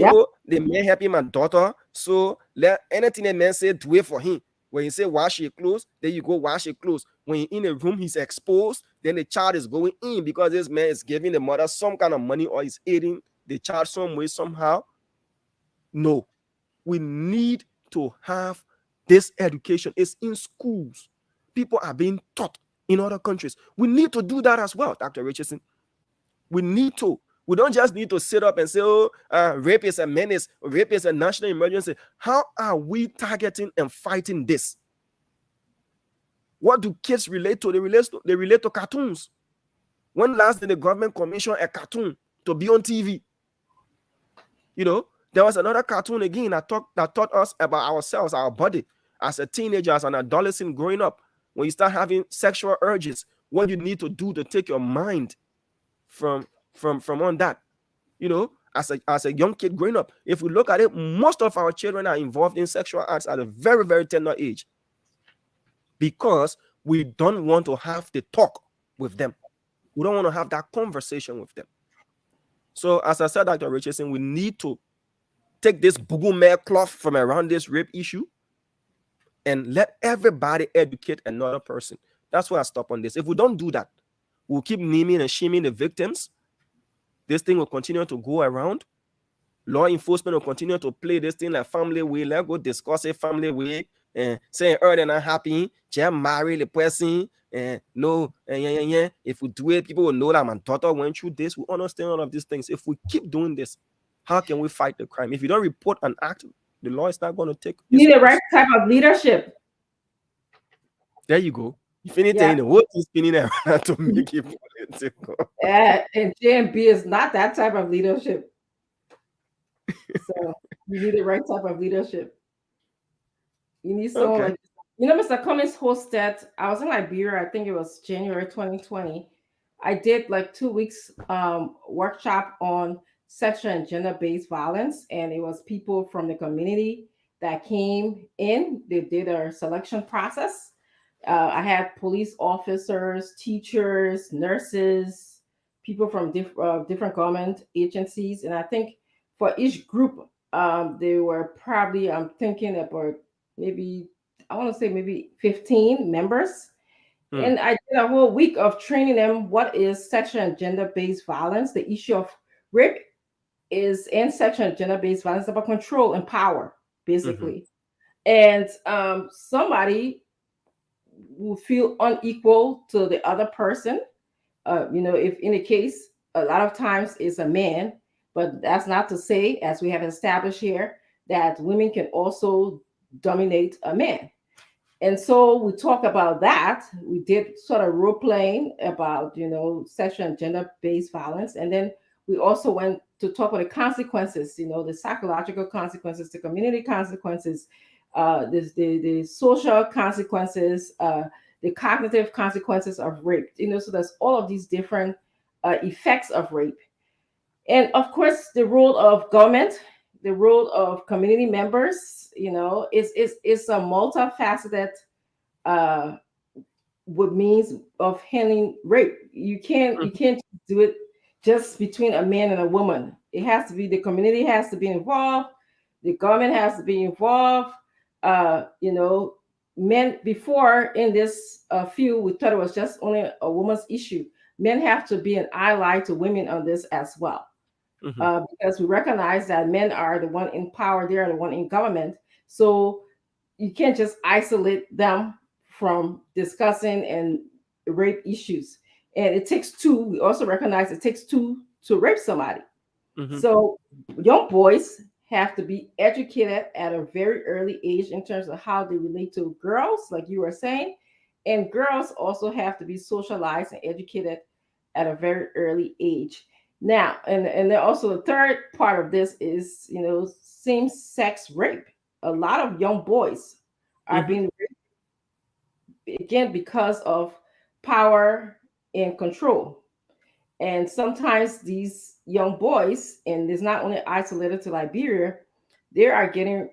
D: they may help him and daughter. So let anything the man say, do it for him. When you say wash your clothes, then you go wash your clothes. When you're in a room, he's exposed, then the child is going in because this man is giving the mother some kind of money or is aiding the child some way, somehow. No. We need to have this education. It's in schools. People are being taught in other countries. We need to do that as well, Dr. Richardson. We need to. We don't just need to sit up and say, oh, rape is a menace, rape is a national emergency. How are we targeting and fighting this? What do kids relate to? They relate to cartoons. When last did the government commission a cartoon to be on TV? There was another cartoon again that taught us about ourselves, our body, as a teenager, as an adolescent growing up. When you start having sexual urges, what you need to do to take your mind from on that, as a young kid growing up. If we look at it, most of our children are involved in sexual acts at a very, very tender age because we don't want to have the talk with them. We don't want to have that conversation with them. So as I said, Dr. Richardson, we need to take this bugumere cloth from around this rape issue and let everybody educate another person. That's why I stop on this. If we don't do that, We'll keep naming and shaming the victims. This thing will continue to go around. Law enforcement will continue to play this thing like family way. Let's go discuss it family way. And saying they're not happy, just marry the person. And no, yeah. If we do it, people will know that my daughter went through this. We understand all of these things. If we keep doing this, how can we fight the crime? If you don't report an act, the law is not going to take.
E: You need the right type of leadership.
D: There you go. If anything, the world is spinning around to make it political.
E: And JMB is not that type of leadership. So you need the right type of leadership. You need someone like, Mr. Cummins hosted, I was in Liberia, I think it was January 2020. I did like 2 weeks workshop on sexual and gender-based violence, and it was people from the community that came in. They did a selection process. I had police officers, teachers, nurses, people from different government agencies, and I think for each group, they were probably, I'm thinking about maybe 15 members. And I did a whole week of training them what is sexual and gender-based violence. The issue of rape and sexual and gender-based violence about control and power, basically. And somebody will feel unequal to the other person. If in a case, a lot of times it's a man, but that's not to say, as we have established here, that women can also dominate a man. And so we talk about that. We did sort of role playing about, sexual and gender-based violence. And then we also went to talk about the consequences, the psychological consequences, the community consequences, the social consequences, the cognitive consequences of rape. So there's all of these different effects of rape. And of course, the role of government, the role of community members, it's a multifaceted what means of handling rape. You can't do it just between a man and a woman. It has to be, the community has to be involved, the government has to be involved. Men before in this field, we thought it was just only a woman's issue. Men have to be an ally to women on this as well. Because we recognize that men are the one in power, they are the one in government. So you can't just isolate them from discussing and rape issues. And it takes two. We also recognize it takes two to rape somebody. So young boys have to be educated at a very early age in terms of how they relate to girls, like you were saying. And girls also have to be socialized and educated at a very early age. Now, and then also the third part of this is, same-sex rape. A lot of young boys are being raped, again, because of power and control. And sometimes these young boys, and it's not only isolated to Liberia, they are getting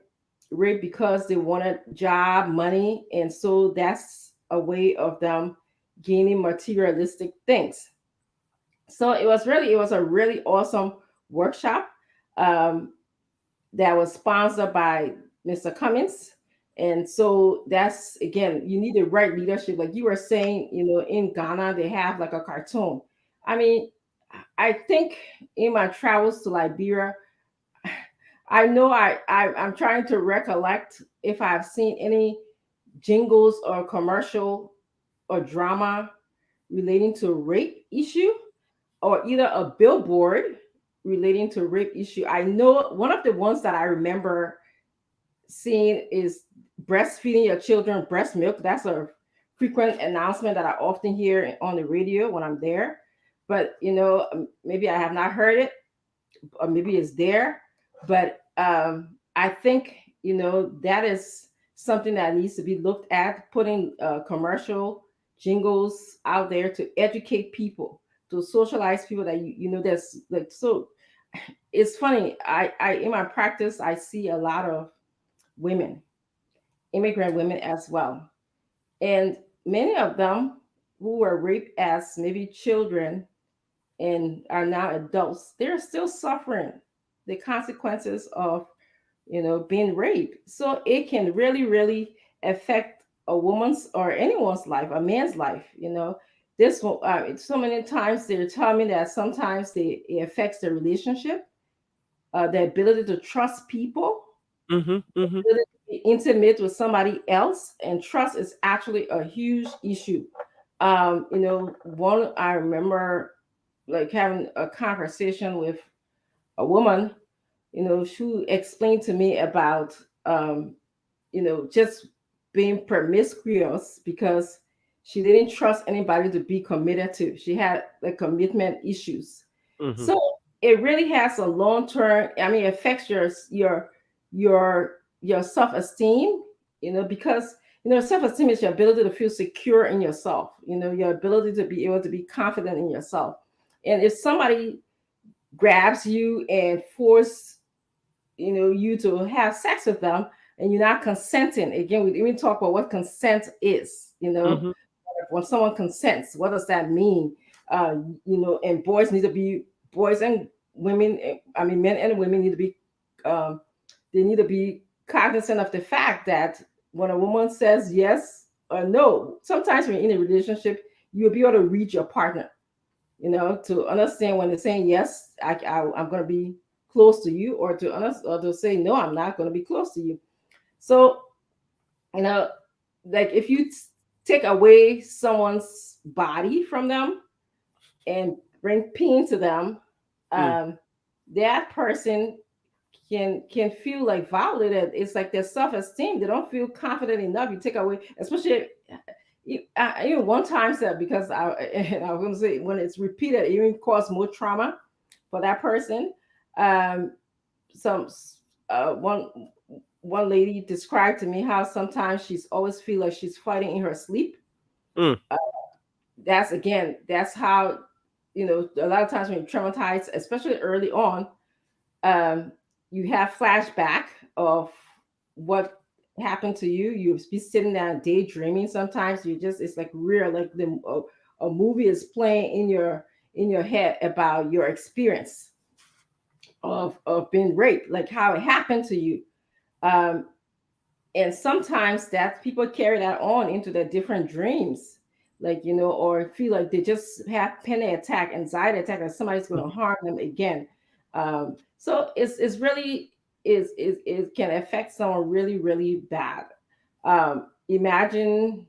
E: raped because they wanted job, money. And so that's a way of them gaining materialistic things. So it was a really awesome workshop that was sponsored by Mr. Cummins. And so that's, again, you need the right leadership. Like you were saying, in Ghana, they have like a cartoon. I mean, I think in my travels to Liberia, I know I'm trying to recollect if I've seen any jingles or commercial or drama relating to rape issue, or either a billboard relating to rape issue. I know one of the ones that I remember seeing is breastfeeding your children breast milk. That's a frequent announcement that I often hear on the radio when I'm there. But, maybe I have not heard it, or maybe it's there. But I think, that is something that needs to be looked at, putting commercial jingles out there to educate people, to socialize people that, there's like, so it's funny. I in my practice, I see a lot of women, immigrant women as well. And many of them who were raped as maybe children and are now adults, they're still suffering the consequences of, being raped. So it can really, really affect a woman's or anyone's life, a man's life. this one, so many times they're telling me that sometimes it affects the relationship, the ability to trust people, ability to be intimate with somebody else, and trust is actually a huge issue. One I remember like having a conversation with a woman, who explained to me about just being promiscuous because she didn't trust anybody to be committed to. She had like commitment issues. So it really has a long term. I mean, it affects your self-esteem. Because self-esteem is your ability to feel secure in yourself. Your ability to be able to be confident in yourself. And if somebody grabs you and force you to have sex with them, and you're not consenting, again, we even talk about what consent is. When someone consents, what does that mean? And boys and women, I mean, men and women need to be, they need to be cognizant of the fact that when a woman says yes or no, sometimes when you're in a relationship, you'll be able to read your partner, to understand when they're saying yes, I'm going to be close to you, or to say no, I'm not going to be close to you. So, like if you take away someone's body from them and bring pain to them, that person can feel like violated. It's like their self-esteem. They don't feel confident enough. You take away, especially even one time said, because I was going to say, when it's repeated, it even cause more trauma for that person. One lady described to me how sometimes she's always feel like she's fighting in her sleep. That's how, a lot of times when you're traumatized, especially early on, you have flashback of what happened to you. You'll be sitting there daydreaming. Sometimes it's like real, like a movie is playing in your head about your experience of being raped, like how it happened to you. And sometimes that people carry that on into their different dreams, like, or feel like they just have panic attack, anxiety attack, that somebody's going to harm them again. So it's really, it can affect someone really, really bad. Imagine,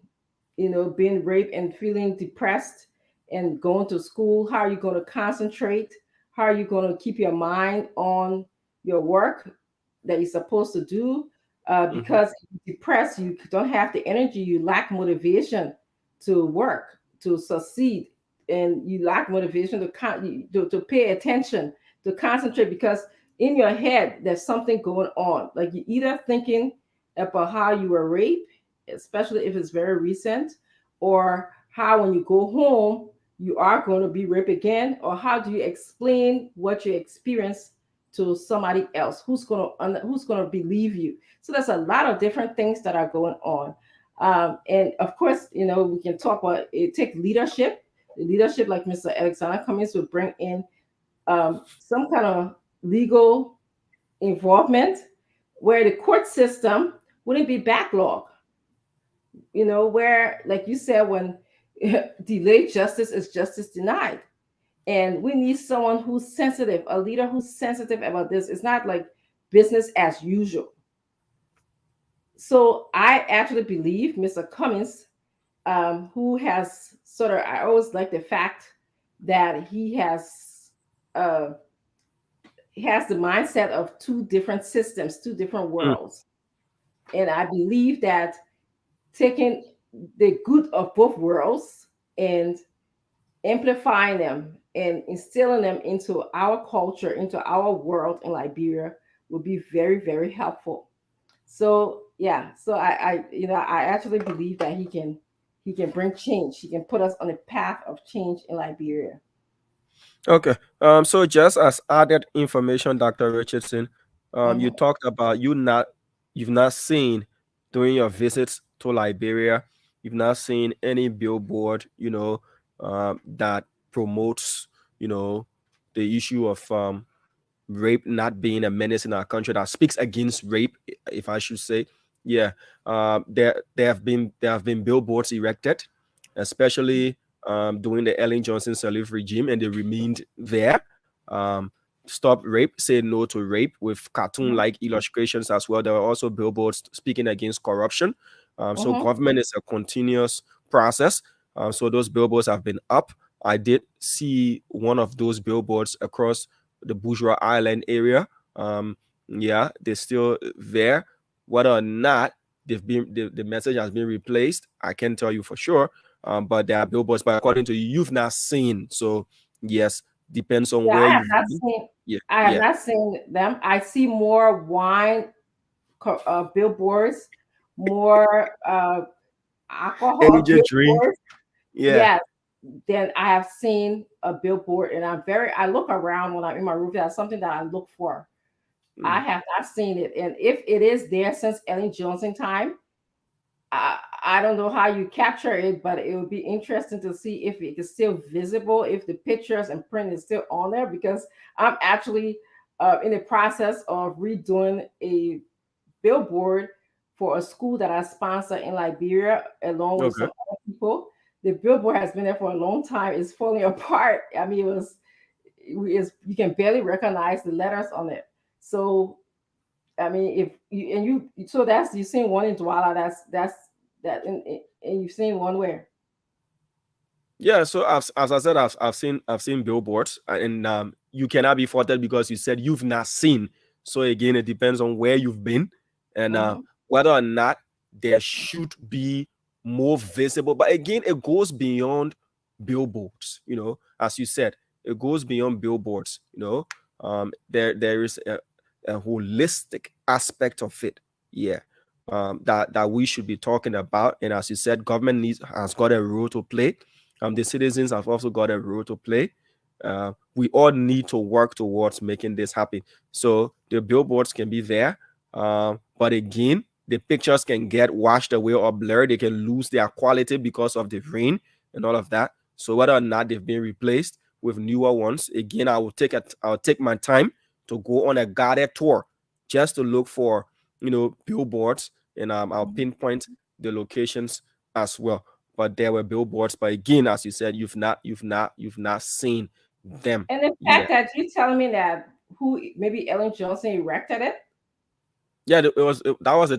E: being raped and feeling depressed and going to school. How are you going to concentrate? How are you going to keep your mind on your work that you're supposed to do? Because if you're depressed, you don't have the energy, you lack motivation to work, to succeed, and you lack motivation to pay attention, to concentrate, because in your head there's something going on. Like you're either thinking about how you were raped, especially if it's very recent, or how when you go home you are going to be raped again, or how do you explain what you experienced to somebody else who's going to believe you. So there's a lot of different things that are going on. And of course, we can talk about it. Take leadership. The leadership, like Mr. Alexander Cummings, would bring in some kind of legal involvement where the court system wouldn't be backlogged. Where, like you said, when delayed justice is justice denied. And we need someone who's sensitive, a leader who's sensitive about this. It's not like business as usual. So I actually believe Mr. Cummings, who has I always like the fact that he has the mindset of two different systems, two different worlds. And I believe that taking the good of both worlds and amplifying them and instilling them into our culture, into our world in Liberia would be very, very helpful. So yeah, so I actually believe that he can bring change. He can put us on a path of change in Liberia.
D: Okay. So just as added information, Dr. Richardson, you talked about you've not seen during your visits to Liberia, you've not seen any billboard, that promotes, the issue of rape not being a menace in our country, that speaks against rape, if I should say. Yeah. There have been billboards erected, especially during the Ellen Johnson Sirleaf regime, and they remained there. Stop rape, say no to rape, with cartoon-like illustrations as well. There were also billboards speaking against corruption. So government is a continuous process. So those billboards have been up. I did see one of those billboards across the Bourgeois Island area. Yeah, they're still there. Whether or not the message has been replaced, I can't tell you for sure. But there are billboards, but according to you, you've not seen. So yes, depends on where you've been.
E: I have not seen them. I see more wine billboards, more alcohol
D: energy drink.
E: Yes, then I have seen a billboard, and I look around when I'm in Monrovia. That's something that I look for. I have not seen it, and if it is there since Ellen Johnson time, I don't know how you capture it, but it would be interesting to see if it is still visible, if the pictures and print is still on there, because I'm actually in the process of redoing a billboard for a school that I sponsor in Liberia, along with some other people. The billboard has been there for a long time. It's falling apart. I mean, you can barely recognize the letters on it. So, I mean, you've seen one in Douala. And you've seen one where?
D: Yeah, so as I said, I've seen billboards, and you cannot be faulted because you said you've not seen. So again, it depends on where you've been, and whether or not there should be more visible. But again, it goes beyond billboards. You know, as you said, it goes beyond billboards. You know, there is a holistic aspect of it. Yeah. That we should be talking about. And as you said, government has got a role to play. The citizens have also got a role to play. We all need to work towards making this happen. So the billboards can be there, but again, the pictures can get washed away or blurred. They can lose their quality because of the rain and all of that. So whether or not they've been replaced with newer ones, again, I'll take my time to go on a guided tour just to look for billboards, and I'll pinpoint the locations as well. But there were billboards, but again, as you said, you've not seen them.
E: And the fact that you're telling me that maybe Ellen Johnson erected it.
D: Yeah, that was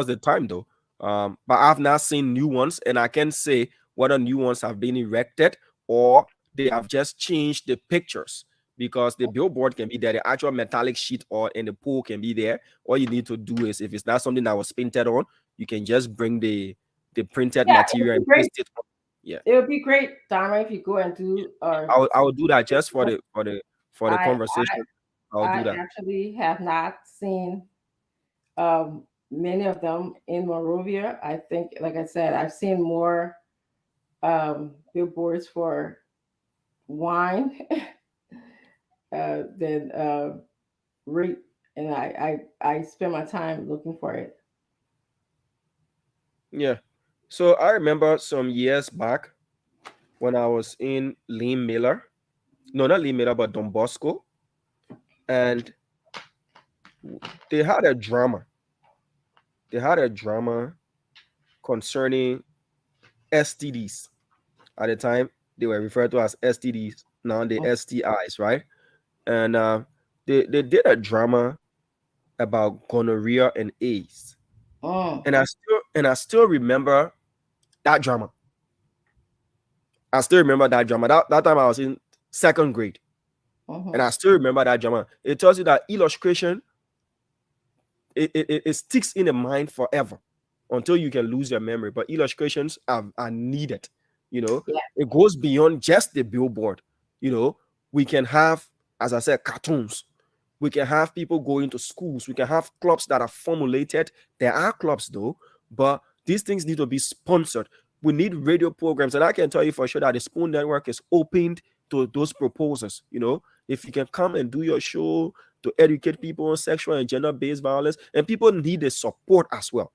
D: the time though. But I've not seen new ones, and I can't say whether new ones have been erected or they have just changed the pictures. Because the billboard can be there, the actual metallic sheet in the pole can be there. All you need to do is, if it's not something that was painted on, you can just bring the printed material and paste it on. Yeah,
E: it would be great, Dharma, if you go and do.
D: I will do that just for the conversation. I'll do that.
E: I actually have not seen many of them in Monrovia. I think, like I said, I've seen more billboards for wine than rape, and I spend my time looking for it.
D: Yeah, so I remember some years back when I was in Lee Miller, no, not Lee Miller, but Don Bosco, and they had a drama. They had a drama concerning STDs. At the time, they were referred to as STDs. Now the STIs, right? And they did a drama about gonorrhea and AIDS. And I still remember that drama. I still remember that drama. That time I was in second grade. And I still remember that drama. It tells you that illustration, it sticks in the mind forever until you can lose your memory. But illustrations are needed. It goes beyond just the billboard. We can have, as I said, cartoons. We can have people going to schools. We can have clubs that are formulated. There are clubs though, but these things need to be sponsored. We need radio programs, and I can tell you for sure that the Spoon Network is opened to those proposals. If you can come and do your show to educate people on sexual and gender-based violence, and people need the support as well.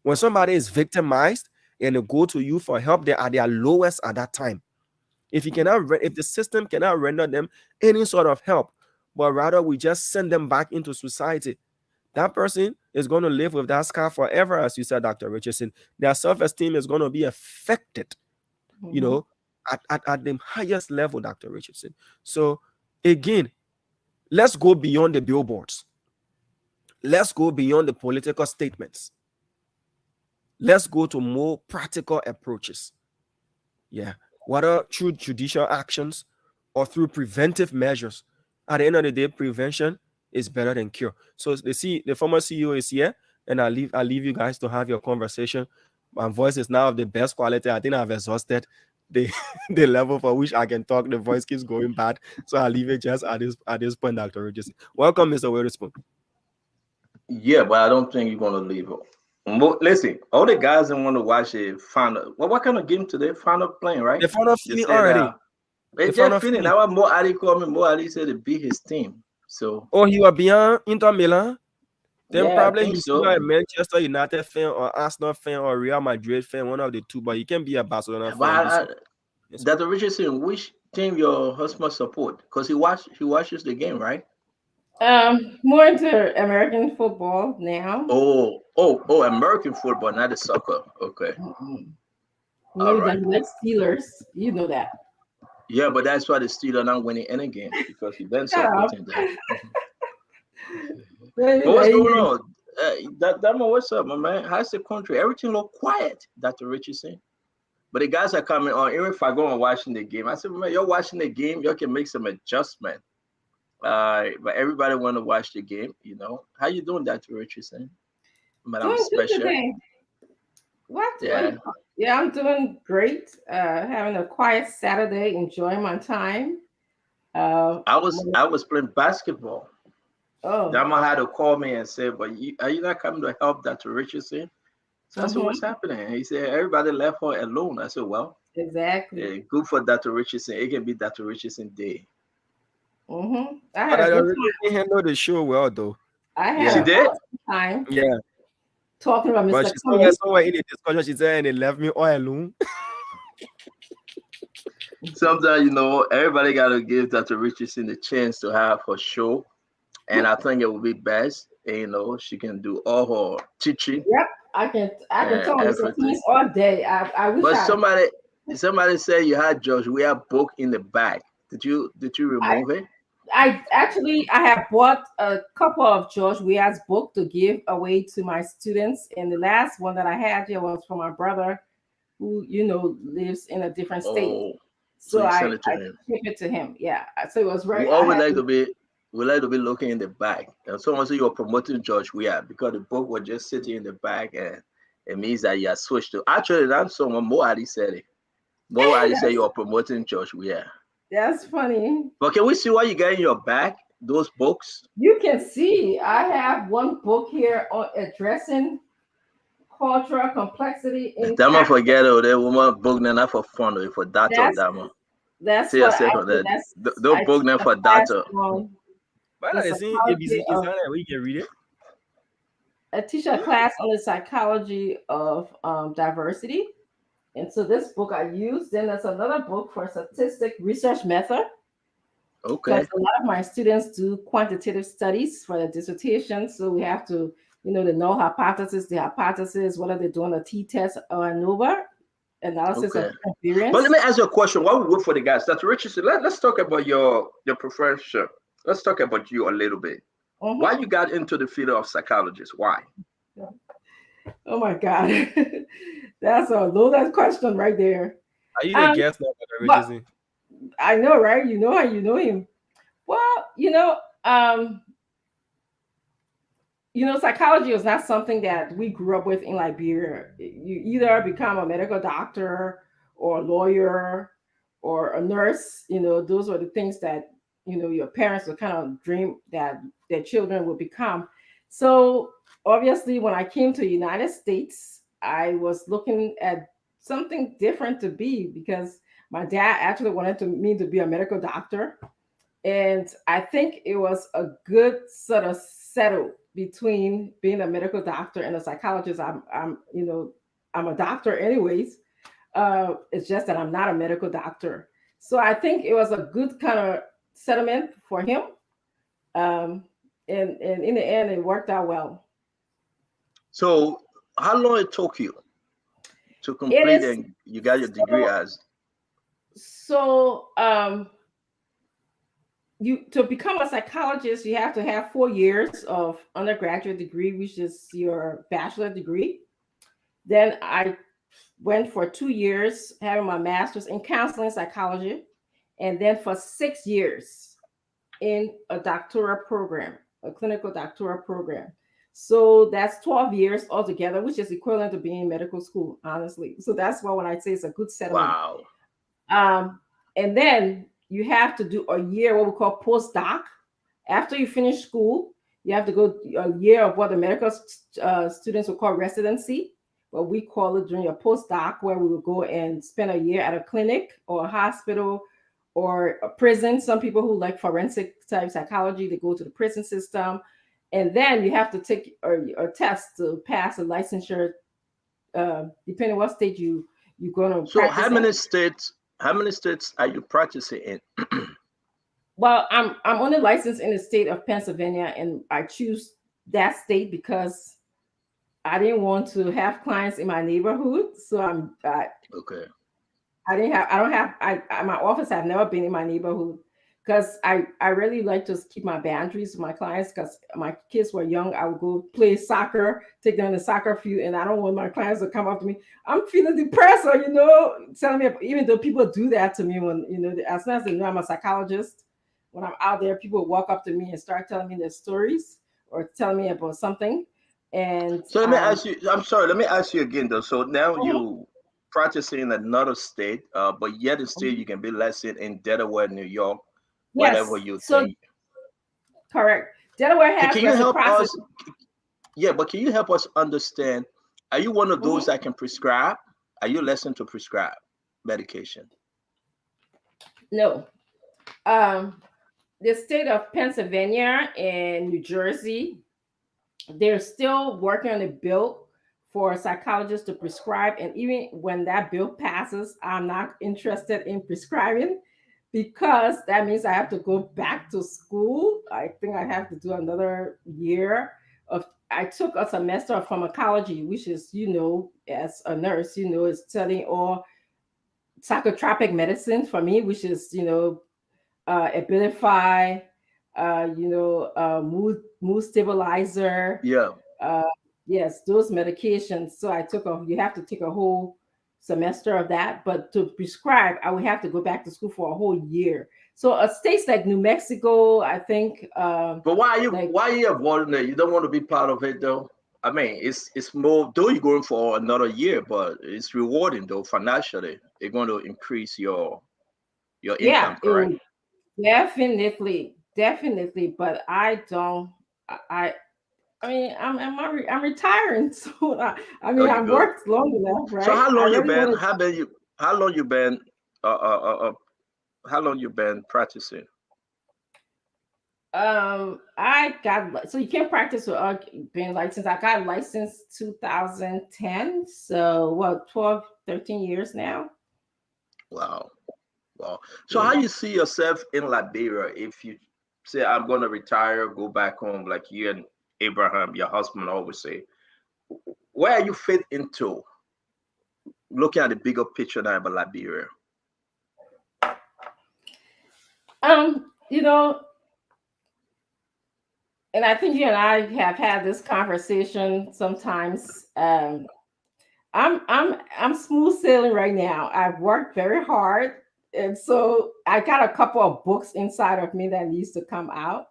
D: When somebody is victimized and they go to you for help, they are their lowest at that time. If the system cannot render them any sort of help, but rather we just send them back into society, that person is going to live with that scar forever, as you said, Dr. Richardson. Their self-esteem is going to be affected. at the highest level, Dr. Richardson. So again, let's go beyond the billboards. Let's go beyond the political statements. Let's go to more practical approaches. Yeah. Whether through judicial actions or through preventive measures. At the end of the day, prevention is better than cure. So the former CEO is here, and I'll leave you guys to have your conversation. My voice is now of the best quality. I think I've exhausted the level for which I can talk. The voice keeps going bad. So I'll leave it just at this point, Dr. Richardson. Welcome, Mr. Witherspoon.
G: Yeah, but I don't think you're gonna leave it. Listen, all the guys that want to watch it final. Well, what kind of game today? Final playing, right?
D: The final feeling already.
G: They just feeling. Now Mo Ali called me. Mo Ali said to beat his team. So
D: he was beyond Inter Milan. Then
G: yeah,
D: probably he's a Manchester United fan or Arsenal fan or Real Madrid fan, one of the two, but he can be a Barcelona fan.
G: Dr. Richardson, which team your husband support? Because he watches the game, right?
E: More into American football now.
G: Oh, American football, not the soccer. Okay.
E: Maybe the Steelers. You know that.
G: Yeah, but that's why the Steelers not winning any game because he been supporting them. But what's going on? Damo, what's up, my man? How's the country? Everything look quiet, Dr. Richardson. But the guys are coming on. Even if I go and watching the game, I said, man, you're watching the game, you can make some adjustment. But everybody want to watch the game, you know. How you doing, Dr. Richardson? Madam Special.
E: What? Yeah, I'm doing great. Having a quiet Saturday, enjoying my time.
G: I was playing basketball.
E: Oh.
G: Dama had to call me and say, but are you not coming to help Dr. Richardson? So I said, what's happening? He said, everybody left her alone. I said, well,
E: exactly.
G: Good for Dr. Richardson. It can be Dr. Richardson Day.
E: I
D: handled the show well, though.
E: I had
G: she did?
E: Time.
D: Yeah.
E: Talking about Mr.
D: But she's somewhere in the discussion, she said, and they left me all alone.
G: Sometimes, you know, everybody got to give Dr. Richardson the chance to have her show. And I think it would be best, you know, she can do all her teaching.
E: Yep, I can talk Mr. all day. I wish.
G: But somebody said you had George Weah book in the back. Did you remove it?
E: I have bought a couple of George Weah's book to give away to my students, and the last one that I had here was from my brother, who lives in a different state. So I gave it to him. Yeah, so it was very.
G: We like to be looking in the back. And someone said you're promoting George Weah because the book was just sitting in the back, and it means that you are switched to. Actually, that's someone Mo Ali said it. Mo Ali said you're promoting George Weah.
E: That's funny.
G: But can we see what you got in your back? Those books?
E: You can see I have one book here on addressing cultural complexity in.
G: Dama forget it. That woman book not for fun, for data. Dama.
E: That's what
G: Don't book not for data.
D: But I see ABC where you can read it.
E: I teach a class on the psychology of diversity. And so this book I use. Then there's another book for statistic research method.
G: Okay.
E: Because a lot of my students do quantitative studies for their dissertation. So we have to, the null hypothesis, the hypothesis, what are they doing, a t-test or ANOVA, analysis of variance.
G: But let me ask you a question. While we wait for the guys, Dr. Richardson, let's talk about your profession. Let's talk about you a little bit. Why you got into the field of psychologist? Why?
E: Oh my God. That's a loaded question right there.
D: Are you the guest now, Dr. Richardson?
E: I know, right? You know how you know him. Well, psychology is not something that we grew up with in Liberia. You either become a medical doctor or a lawyer or a nurse. Those are the things that your parents would kind of dream that their children would become. So obviously, when I came to the United States, I was looking at something different to be, because my dad actually wanted me to be a medical doctor. And I think it was a good sort of settle between being a medical doctor and a psychologist. I'm a doctor anyways. It's just that I'm not a medical doctor. So I think it was a good kind of settlement for him. And in the end, it worked out well.
G: So how long it took you to complete and you got your degree as?
E: So you to become a psychologist, you have to have 4 years of undergraduate degree, which is your bachelor degree. Then I went for 2 years having my master's in counseling psychology, and then for 6 years in a doctoral program, a clinical doctoral program. So that's 12 years altogether, which is equivalent to being in medical school, honestly. So that's why when I say it's a good settlement.
G: Wow.
E: And then you have to do a year, what we call postdoc. After you finish school, you have to go a year of what the medical students will call residency, what we call it during your postdoc, where we will go and spend a year at a clinic or a hospital or a prison. Some people who like forensic type psychology, they go to the prison system. And then you have to take a test to pass a licensure, depending on what state you're going to.
G: So how many states are you practicing in?
E: Well, I'm only licensed in the state of Pennsylvania, and I choose that state because I didn't want to have clients in my neighborhood. So
G: okay.
E: My office have never been in my neighborhood because I really like to keep my boundaries with my clients because my kids were young. I would go play soccer, take them to the soccer field, and I don't want my clients to come up to me. I'm feeling depressed, or telling me, even though people do that to me when as soon as they know I'm a psychologist, when I'm out there, people walk up to me and start telling me their stories or telling me about something. And
G: so let me ask you. I'm sorry. Let me ask you again, though. So now you practicing in another state, but yet and still you can be licensed in Delaware, New York, whatever you think.
E: Correct. Delaware has.
G: Can you help us? Yeah, but can you help us understand? Are you one of those that can prescribe? Are you licensed to prescribe medication?
E: No. The state of Pennsylvania and New Jersey, they're still working on a bill for psychologists to prescribe. And even when that bill passes, I'm not interested in prescribing because that means I have to go back to school. I think I have to do another year of. I took a semester of pharmacology, which is, as a nurse, is studying all psychotropic medicine for me, which is, Abilify, mood stabilizer.
G: Yeah.
E: Yes, those medications. So you have to take a whole semester of that. But to prescribe, I would have to go back to school for a whole year. So states like New Mexico, I think.
G: But why are you avoiding it? You don't want to be part of it, though. I mean, it's more, though you're going for another year, but it's rewarding, though, financially. It's going to increase your income, correct?
E: Definitely. But I don't. I mean, I'm retiring soon. I've worked long enough, right?
G: So how long you been practicing?
E: So you can't practice without being licensed. I got licensed 2010. So 12, 13 years now.
G: Wow. So how you see yourself in Liberia if you say, I'm going to retire, go back home, like you and Abraham, your husband, always say? Where you fit into looking at the bigger picture now about Liberia?
E: And I think you and I have had this conversation sometimes. I'm smooth sailing right now. I've worked very hard, and so I got a couple of books inside of me that needs to come out.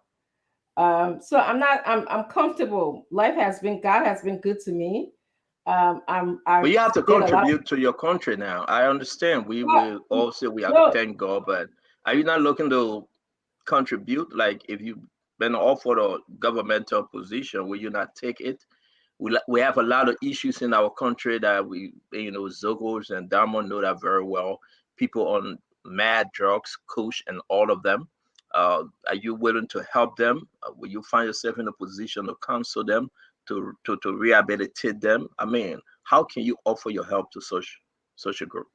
E: So I'm comfortable. God has been good to me.
G: But you have to contribute to your country now. I understand. We have to thank God, but are you not looking to contribute? Like, if you've been offered a governmental position, will you not take it? We have a lot of issues in our country that Zogos and Diamond know that very well. People on mad drugs, kush, and all of them. Are you willing to help them? Will you find yourself in a position to counsel them, to rehabilitate them? I mean, how can you offer your help to such a group?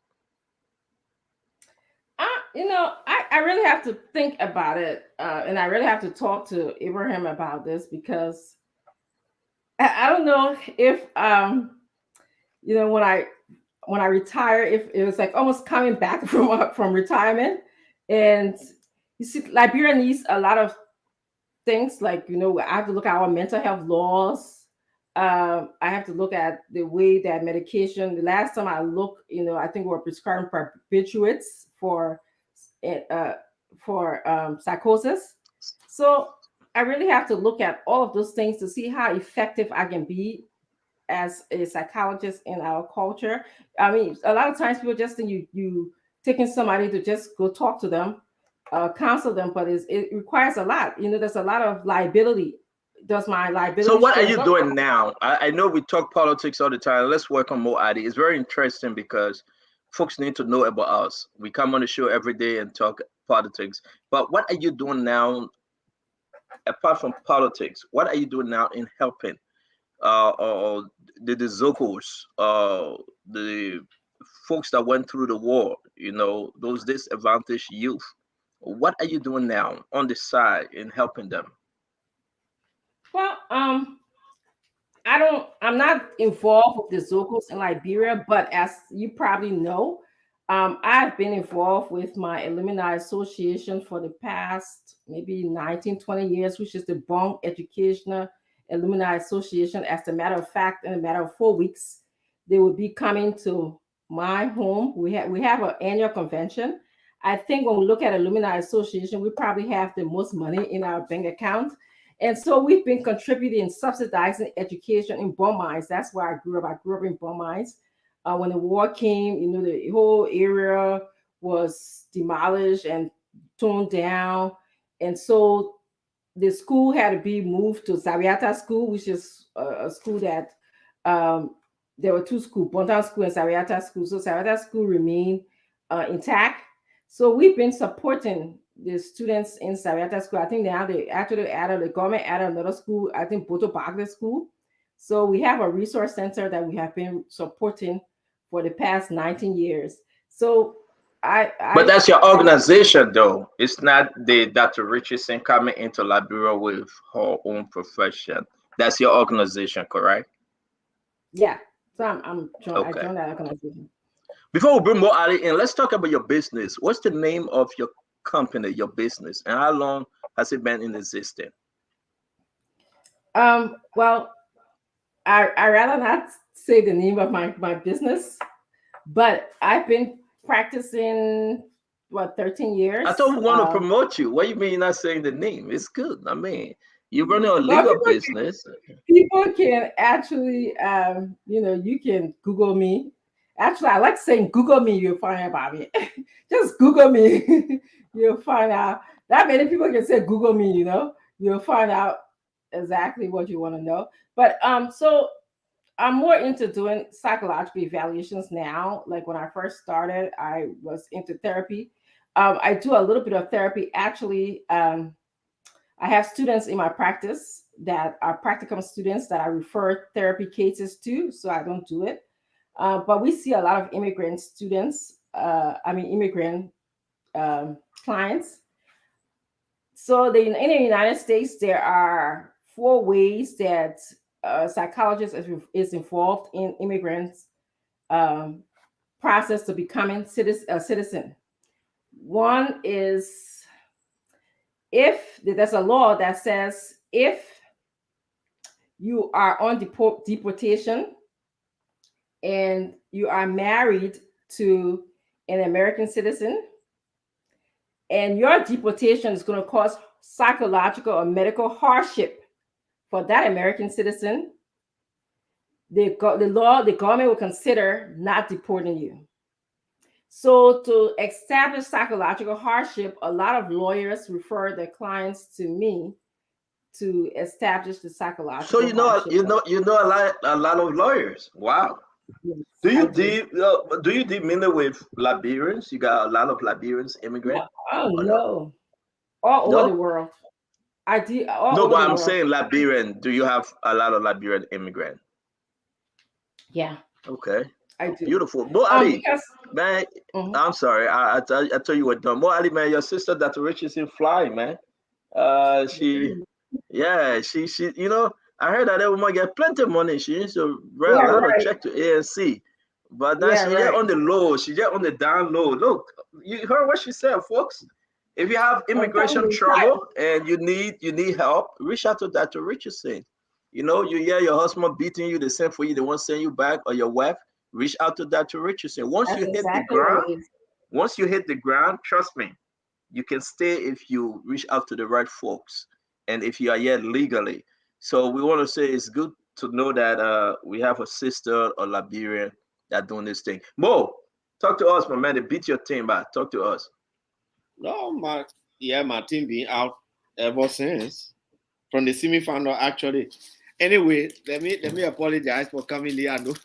E: I really have to think about it, and I really have to talk to Abraham about this because I don't know if when when I retired, if it was like almost coming back from retirement. And you see, Liberia needs a lot of things, like, you know, I have to look at our mental health laws. I have to look at the way that medication. The last time I looked, you know, I think we were prescribing barbiturates for psychosis. So I really have to look at all of those things to see how effective I can be as a psychologist in our culture. I mean, a lot of times people just think you taking somebody to just go talk to them, counsel them, but it requires a lot. You know, there's a lot of liability. Does my liability?
G: So what are you doing now? I know we talk politics all the time. Let's work on Mo Adi. It's very interesting because folks need to know about us. We come on the show every day and talk politics. But what are you doing now, apart from politics? What are you doing now in helping or the Zokos, the folks that went through the war, you know, those disadvantaged youth? What are you doing now on the side in helping them?
E: Well, I'm not involved with the Zokos in Liberia, but as you probably know, I've been involved with my alumni association for the past maybe 19, 20 years, which is the Bong Educational Alumni Association. As a matter of fact, in a matter of 4 weeks, they will be coming to my home. We have an annual convention. I think when we look at Alumni Association, we probably have the most money in our bank account. And so we've been contributing, subsidizing education in Bon Mines. That's where I grew up. I grew up in Bon Mines. When the war came, you know, the whole area was demolished and torn down. And so the school had to be moved to Zawiata School, which is a school that there were two schools, Bontown School and Zawiata School. So Zawiata School remained intact. So we've been supporting the students in Zawiata School. I think now the government added another school, I think Boto Bagre School. So we have a resource center that we have been supporting for the past 19 years. So
G: but that's your organization, though. It's not the Dr. Richardson coming into Liberia with her own profession. That's your organization, correct?
E: Yeah. So I joined that organization.
G: Before we bring Mo Adi in, let's talk about your business. What's the name of your company, your business, and how long has it been in existence?
E: Well, I rather not say the name of my business, but I've been practicing 13 years.
G: I thought we want to promote you. What do you mean you're not saying the name? It's good. I mean, you're running a legal business.
E: People can actually, you know, you can Google me. Actually, I like saying Google me, you'll find out about me. Just Google me, you'll find out. That many people can say Google me, you know, you'll find out exactly what you want to know. But so I'm more into doing psychological evaluations now. Like when I first started, I was into therapy. I do a little bit of therapy. Actually, I have students in my practice that are practicum students that I refer therapy cases to, so I don't do it. But we see a lot of immigrant students, immigrant clients. So in the United States, there are 4 ways that a psychologist is involved in immigrants' process to becoming a citizen. One is if there's a law that says if you are on deportation and you are married to an American citizen, and your deportation is going to cause psychological or medical hardship for that American citizen, the government will consider not deporting you. So to establish psychological hardship, a lot of lawyers refer their clients to me to establish the psychological.
G: So you know a lot of lawyers. Wow.
E: Yes,
G: do you deal mainly with Liberians? You got a lot of Liberians immigrants?
E: Oh no, all over the world. I do.
G: No, but I'm saying Liberian. Do you have a lot of Liberian immigrants?
E: Yeah.
G: Okay.
E: I do.
G: Beautiful. Mo Ali, man. I'm sorry. I tell you what, Mo Ali, man. Your sister, Dr. Richardson, flying, man. She. You know, I heard that woman get plenty of money. She used to write a lot of check to ANC. But now she get on the low, she get on the down low. Look, you heard what she said, folks. If you have immigration trouble and you need help, reach out to Dr. Richardson. You know, you hear your husband beating you, the same for you, they won't send you back, or your wife, reach out to Dr. Richardson. Once you hit the ground, trust me, you can stay if you reach out to the right folks and if you are yet legally. So we want to say it's good to know that we have a sister or Liberian that doing this thing. Mo, talk to us, my man. They beat your team back. Talk to us.
H: No, my team been out ever since from the semi-final actually. Anyway, let me apologize for coming here. I know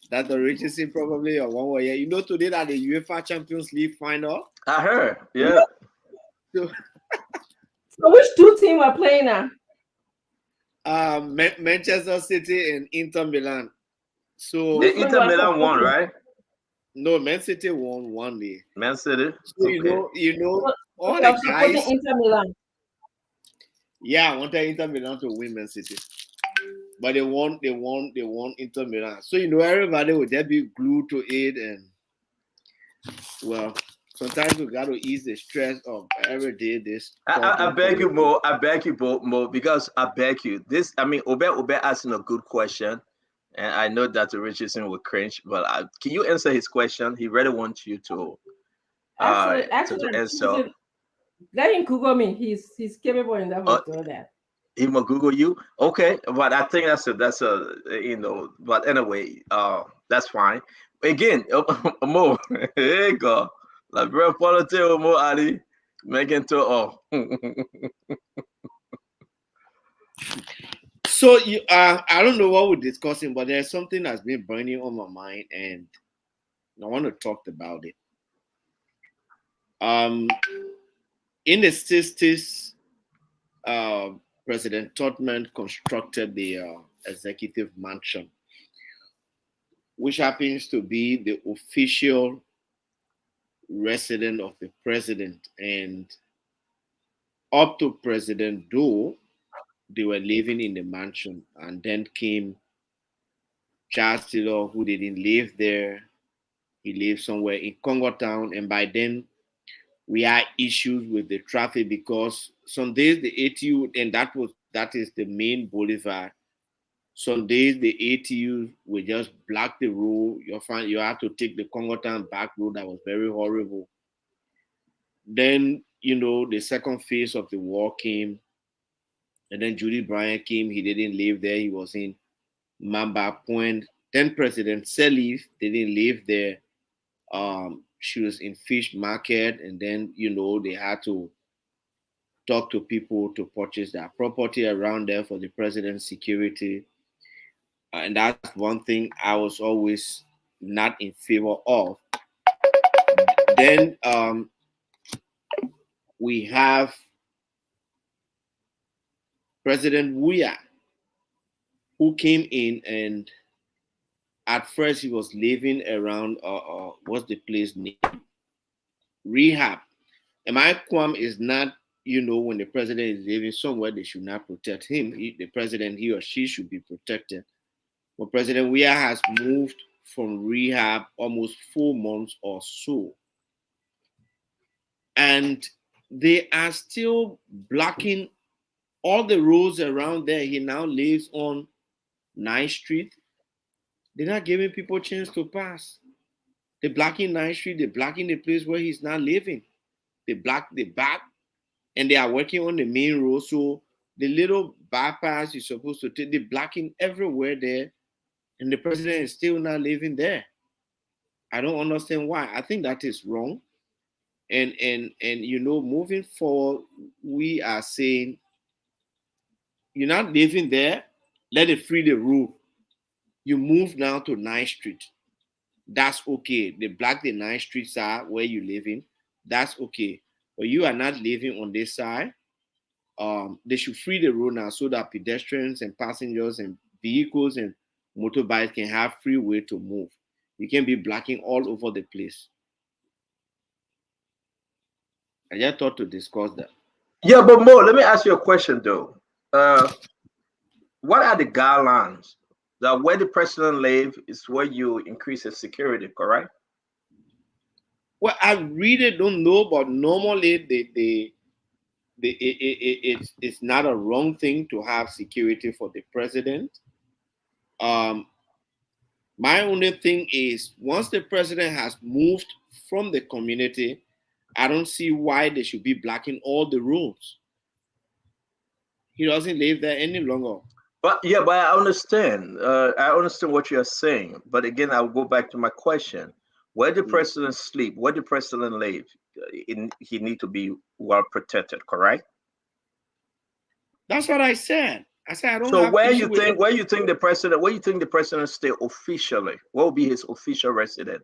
H: that the Richardson probably a 1 year. You know today that the UEFA Champions League final.
G: I heard, yeah.
E: So which two teams are playing now?
H: Manchester City and Inter Milan. So
G: the Inter Milan won, right?
H: No, Man City won 1 day.
G: Man City.
H: So
G: okay.
H: you know all the guys.
E: Inter Milan.
H: Yeah, I wanted Inter Milan to win Man City, but they won Inter Milan. So everybody would just be glued to it, and well, sometimes we got to ease the stress of every day. This
G: I beg you, Mo. I beg you, Mo, because I beg you. This, I mean, Obe asking a good question. And I know that Richardson will cringe, but can you answer his question? He really wants you to
E: actually
G: to answer.
E: Let him Google me. He's capable enough of doing that.
G: He will Google you, okay? But I think that's a But anyway, that's fine. Again, Mo, here you go. Like bro, politics, Mo Ali, making to
H: So I don't know what we're discussing, but there's something that's been burning on my mind, and I want to talk about it. In the 60s, President Tubman constructed the executive mansion, which happens to be the official residence of the president. And up to President Doe, they were living in the mansion. And then came Charles Taylor, who didn't live there. He lived somewhere in Congo Town. And by then, we had issues with the traffic because some days the ATU, and that is the main boulevard. Some days the ATU will just block the road. You have to take the Congo Town back road. That was very horrible. Then, the second phase of the war came. And then Judy Bryant came. He didn't live there. He was in Mamba Point. Then President Sirleaf didn't live there. She was in Fish Market. And then, they had to talk to people to purchase their property around there for the president's security. And that's one thing I was always not in favor of. Then we have President Weah, who came in, and at first he was living around, what's the place name? Rehab. And my qualm is not, when the president is living somewhere, they should not protect him. The president, he or she should be protected. But President Weah has moved from rehab almost 4 months or so. And they are still blocking all the roads around there. He now lives on 9th Street. They're not giving people a chance to pass. They're blocking 9th Street. They're blocking the place where he's not living. They block the back, and they are working on the main road. So the little bypass you're supposed to take, they're blocking everywhere there, and the president is still not living there. I don't understand why. I think that is wrong. And moving forward, we are saying, you're not living there, let it free the road. You move now to 9th Street. That's okay. They block the 9th Street side where you live in. That's okay. But you are not living on this side. They should free the road now so that pedestrians and passengers and vehicles and motorbikes can have free way to move. You can be blocking all over the place. I just thought to discuss that.
G: Yeah, but Mo, let me ask you a question though. What are the guidelines that where the president lives is where you increase his security, correct?
H: Well, I really don't know, but normally it's not a wrong thing to have security for the president. My only thing is, once the president has moved from the community, I don't see why they should be blocking all the roads. He doesn't live there any longer.
G: But I understand. I understand what you're saying. But again, I'll go back to my question. Where the president sleep, where the president live, he need to be well protected, correct?
H: That's what I said. I said I don't.
G: So where you think the president stay officially? What will be his official residence?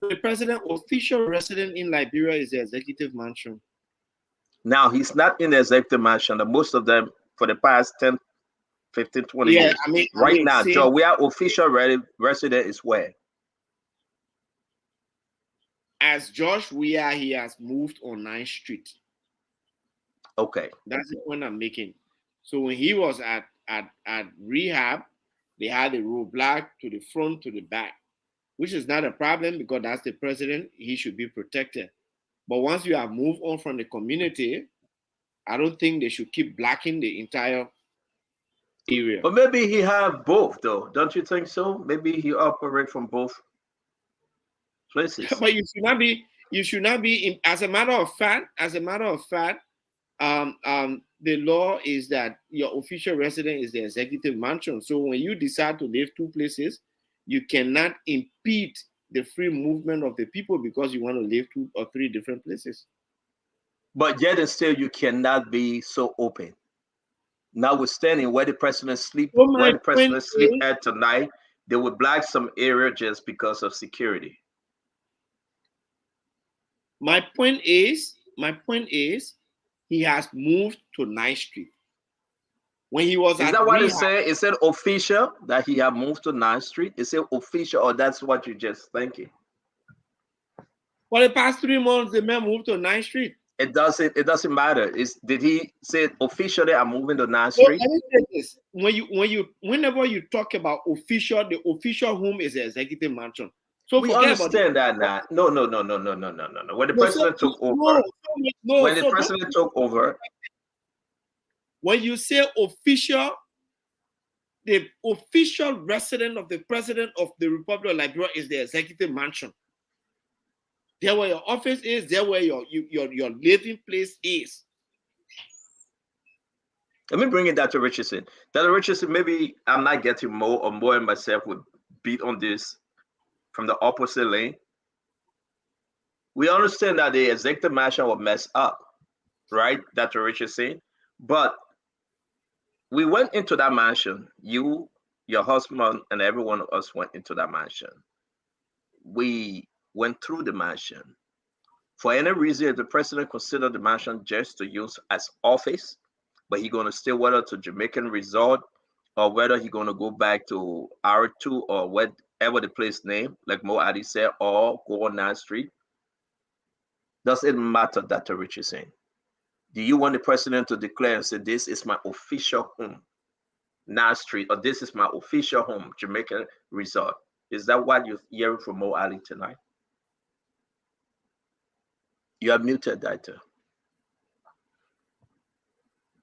H: The president official residence in Liberia is the executive mansion.
G: Now he's not in the executive mansion. Most of them for the past 10, 15, 20 years. Right now, Joe, we are official resident is where?
H: As Josh Weah, he has moved on 9th Street.
G: Okay.
H: That's the point I'm making. So when he was at rehab, they had a roadblock to the front, to the back, which is not a problem because that's the president. He should be protected. But once you have moved on from the community, I don't think they should keep blocking the entire area.
G: But maybe he have both, though. Don't you think so? Maybe he operate from both places.
H: But you should not be in, as a matter of fact, the law is that your official residence is the executive mansion. So when you decide to live two places, you cannot impede the free movement of the people because you want to live 2 or 3 different places.
G: But yet and still, you cannot be so open. Notwithstanding where the president sleep, at tonight, they would block some area just because of security.
H: My point is, he has moved to 9th Street. When he was
G: is that what it said? It said official that he had moved to 9th Street. It said official, or that's what you're just thinking?
H: For the past 3 months, the man moved to 9th Street.
G: It doesn't matter. Did he say officially I'm moving to 9th Street?
H: Whenever you talk about official, the official home is the executive mansion. So
G: we understand that now. No. When the president took over,
H: when you say official, the official residence of the president of the Republic of Liberia is the executive mansion. There where your office is, there where your living place is.
G: Let me bring in Dr. Richardson. Dr. Richardson, maybe I'm not getting more and myself would beat on this from the opposite lane. We understand that the executive mansion will mess up, right, Dr. Richardson? But we went into that mansion. You, your husband, and every one of us went into that mansion. We went through the mansion. For any reason, if the president considered the mansion just to use as office, but he's going to stay whether to Jamaican Resort or whether he's going to go back to R2 or whatever the place name, like Mo Adi said, or go on 9th Street, doesn't matter, Dr. Richardson. Do you want the president to declare and say, this is my official home, 9th Street, or this is my official home, Jamaican Resort? Is that what you're hearing from Mo Ali tonight? You are muted, Doctor.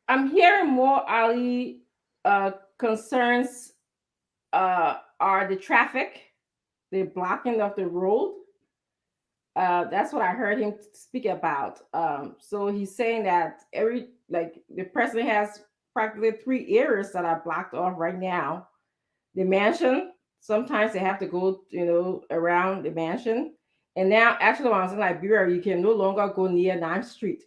E: I'm hearing Mo Ali concerns are the traffic, the blocking of the road. That's what I heard him speak about. So he's saying that the president has practically 3 areas that are blocked off right now. The mansion, sometimes they have to go, around the mansion. And now, actually, when I was in Liberia, you can no longer go near 9th Street.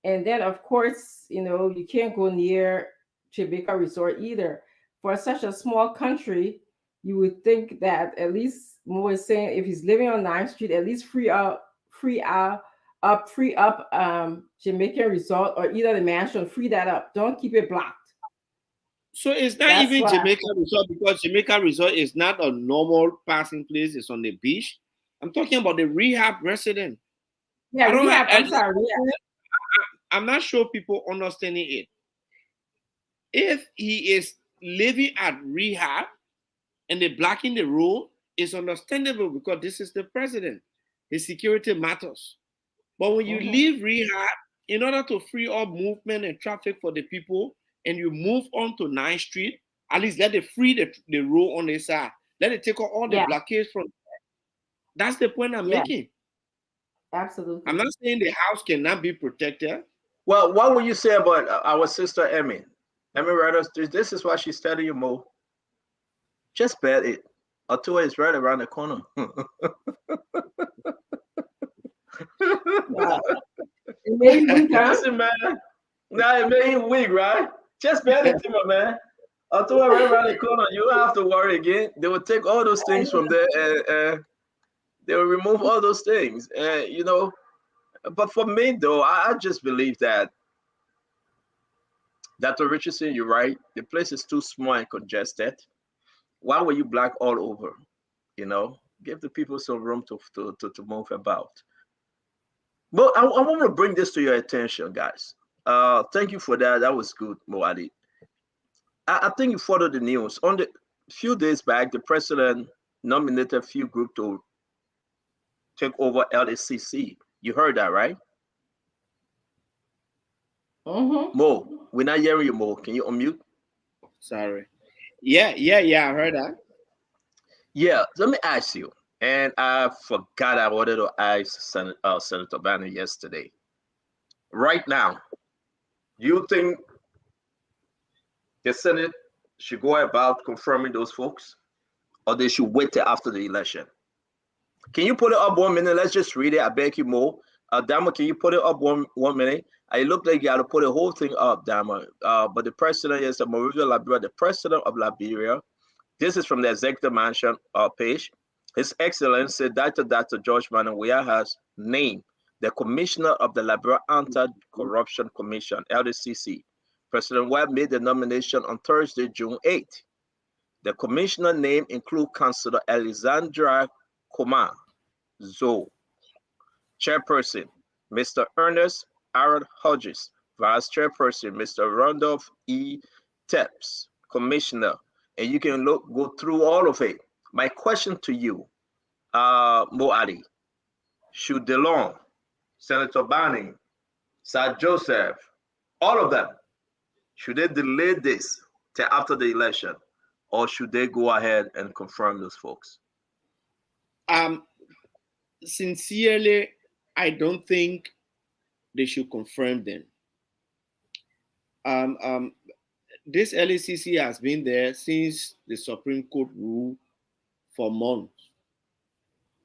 E: And then, of course, you can't go near Jamaica Resort either. For such a small country, you would think that at least Mo is saying if he's living on 9th Street, at least free up Jamaican Resort or either the mansion, free that up. Don't keep it blocked.
H: So it's not even Jamaica Resort, because Jamaica Resort is not a normal passing place. It's on the beach. I'm talking about the rehab resident.
E: Yeah,
H: I'm not sure people understanding it. If he is living at rehab, and they blocking the road, it's understandable because this is the president. His security matters. But when you leave rehab, in order to free up movement and traffic for the people, and you move on to 9th Street, at least let it free the road on the side. Let it take out all the blockades from there. That's the point I'm making.
E: Absolutely.
H: I'm not saying the house cannot be protected.
G: Well, what would you say about our sister Emmy? Emmy Reuters, this is why she's telling you, Mo. Just bet it. Ottawa is right around the corner.
E: It made me weak, huh?
G: Listen, man. Now it made him weak, right? Just bet it to me, man. Ottawa right around the corner. You don't have to worry again. They will take all those things from there and they will remove all those things. You know, but for me, though, I just believe that Dr. Richardson, you're right. The place is too small and congested. Why were you black all over? You know, give the people some room to move about. But I want to bring this to your attention, guys. Thank you for that. That was good, Moadi. I think you followed the news. On the few days back, the president nominated a few groups to take over LACC. You heard that, right? Mo, we're not hearing you, Mo. Can you unmute?
H: Sorry. Yeah, I heard that.
G: Yeah, let me ask you, and I forgot I wanted to ask Senator Banner yesterday. Right now, do you think the Senate should go about confirming those folks, or they should wait till after the election? Can you put it up 1 minute? Let's just read it. I beg you, Mo. Dama, can you put it up one minute? I look like you got to put the whole thing up, Dama. But the president is Mauricio Liberia, the president of Liberia. This is from the executive mansion page. His Excellency Dr. George Manawea has named the commissioner of the Liberia Anti-Corruption Commission, LDCC. President Webb made the nomination on Thursday, June 8th. The commissioner name include Councillor Alexandra Koma Zoe, Chairperson, Mr. Ernest Aaron Hodges, Vice Chairperson, Mr. Randolph E. Tepps, Commissioner, and you can go through all of it. My question to you, Mo Ali, should DeLong, Senator Banning, Sir Joseph, all of them, should they delay this till after the election, or should they go ahead and confirm those folks?
H: Sincerely, I don't think they should confirm them. This LACC has been there since the Supreme Court ruled for months,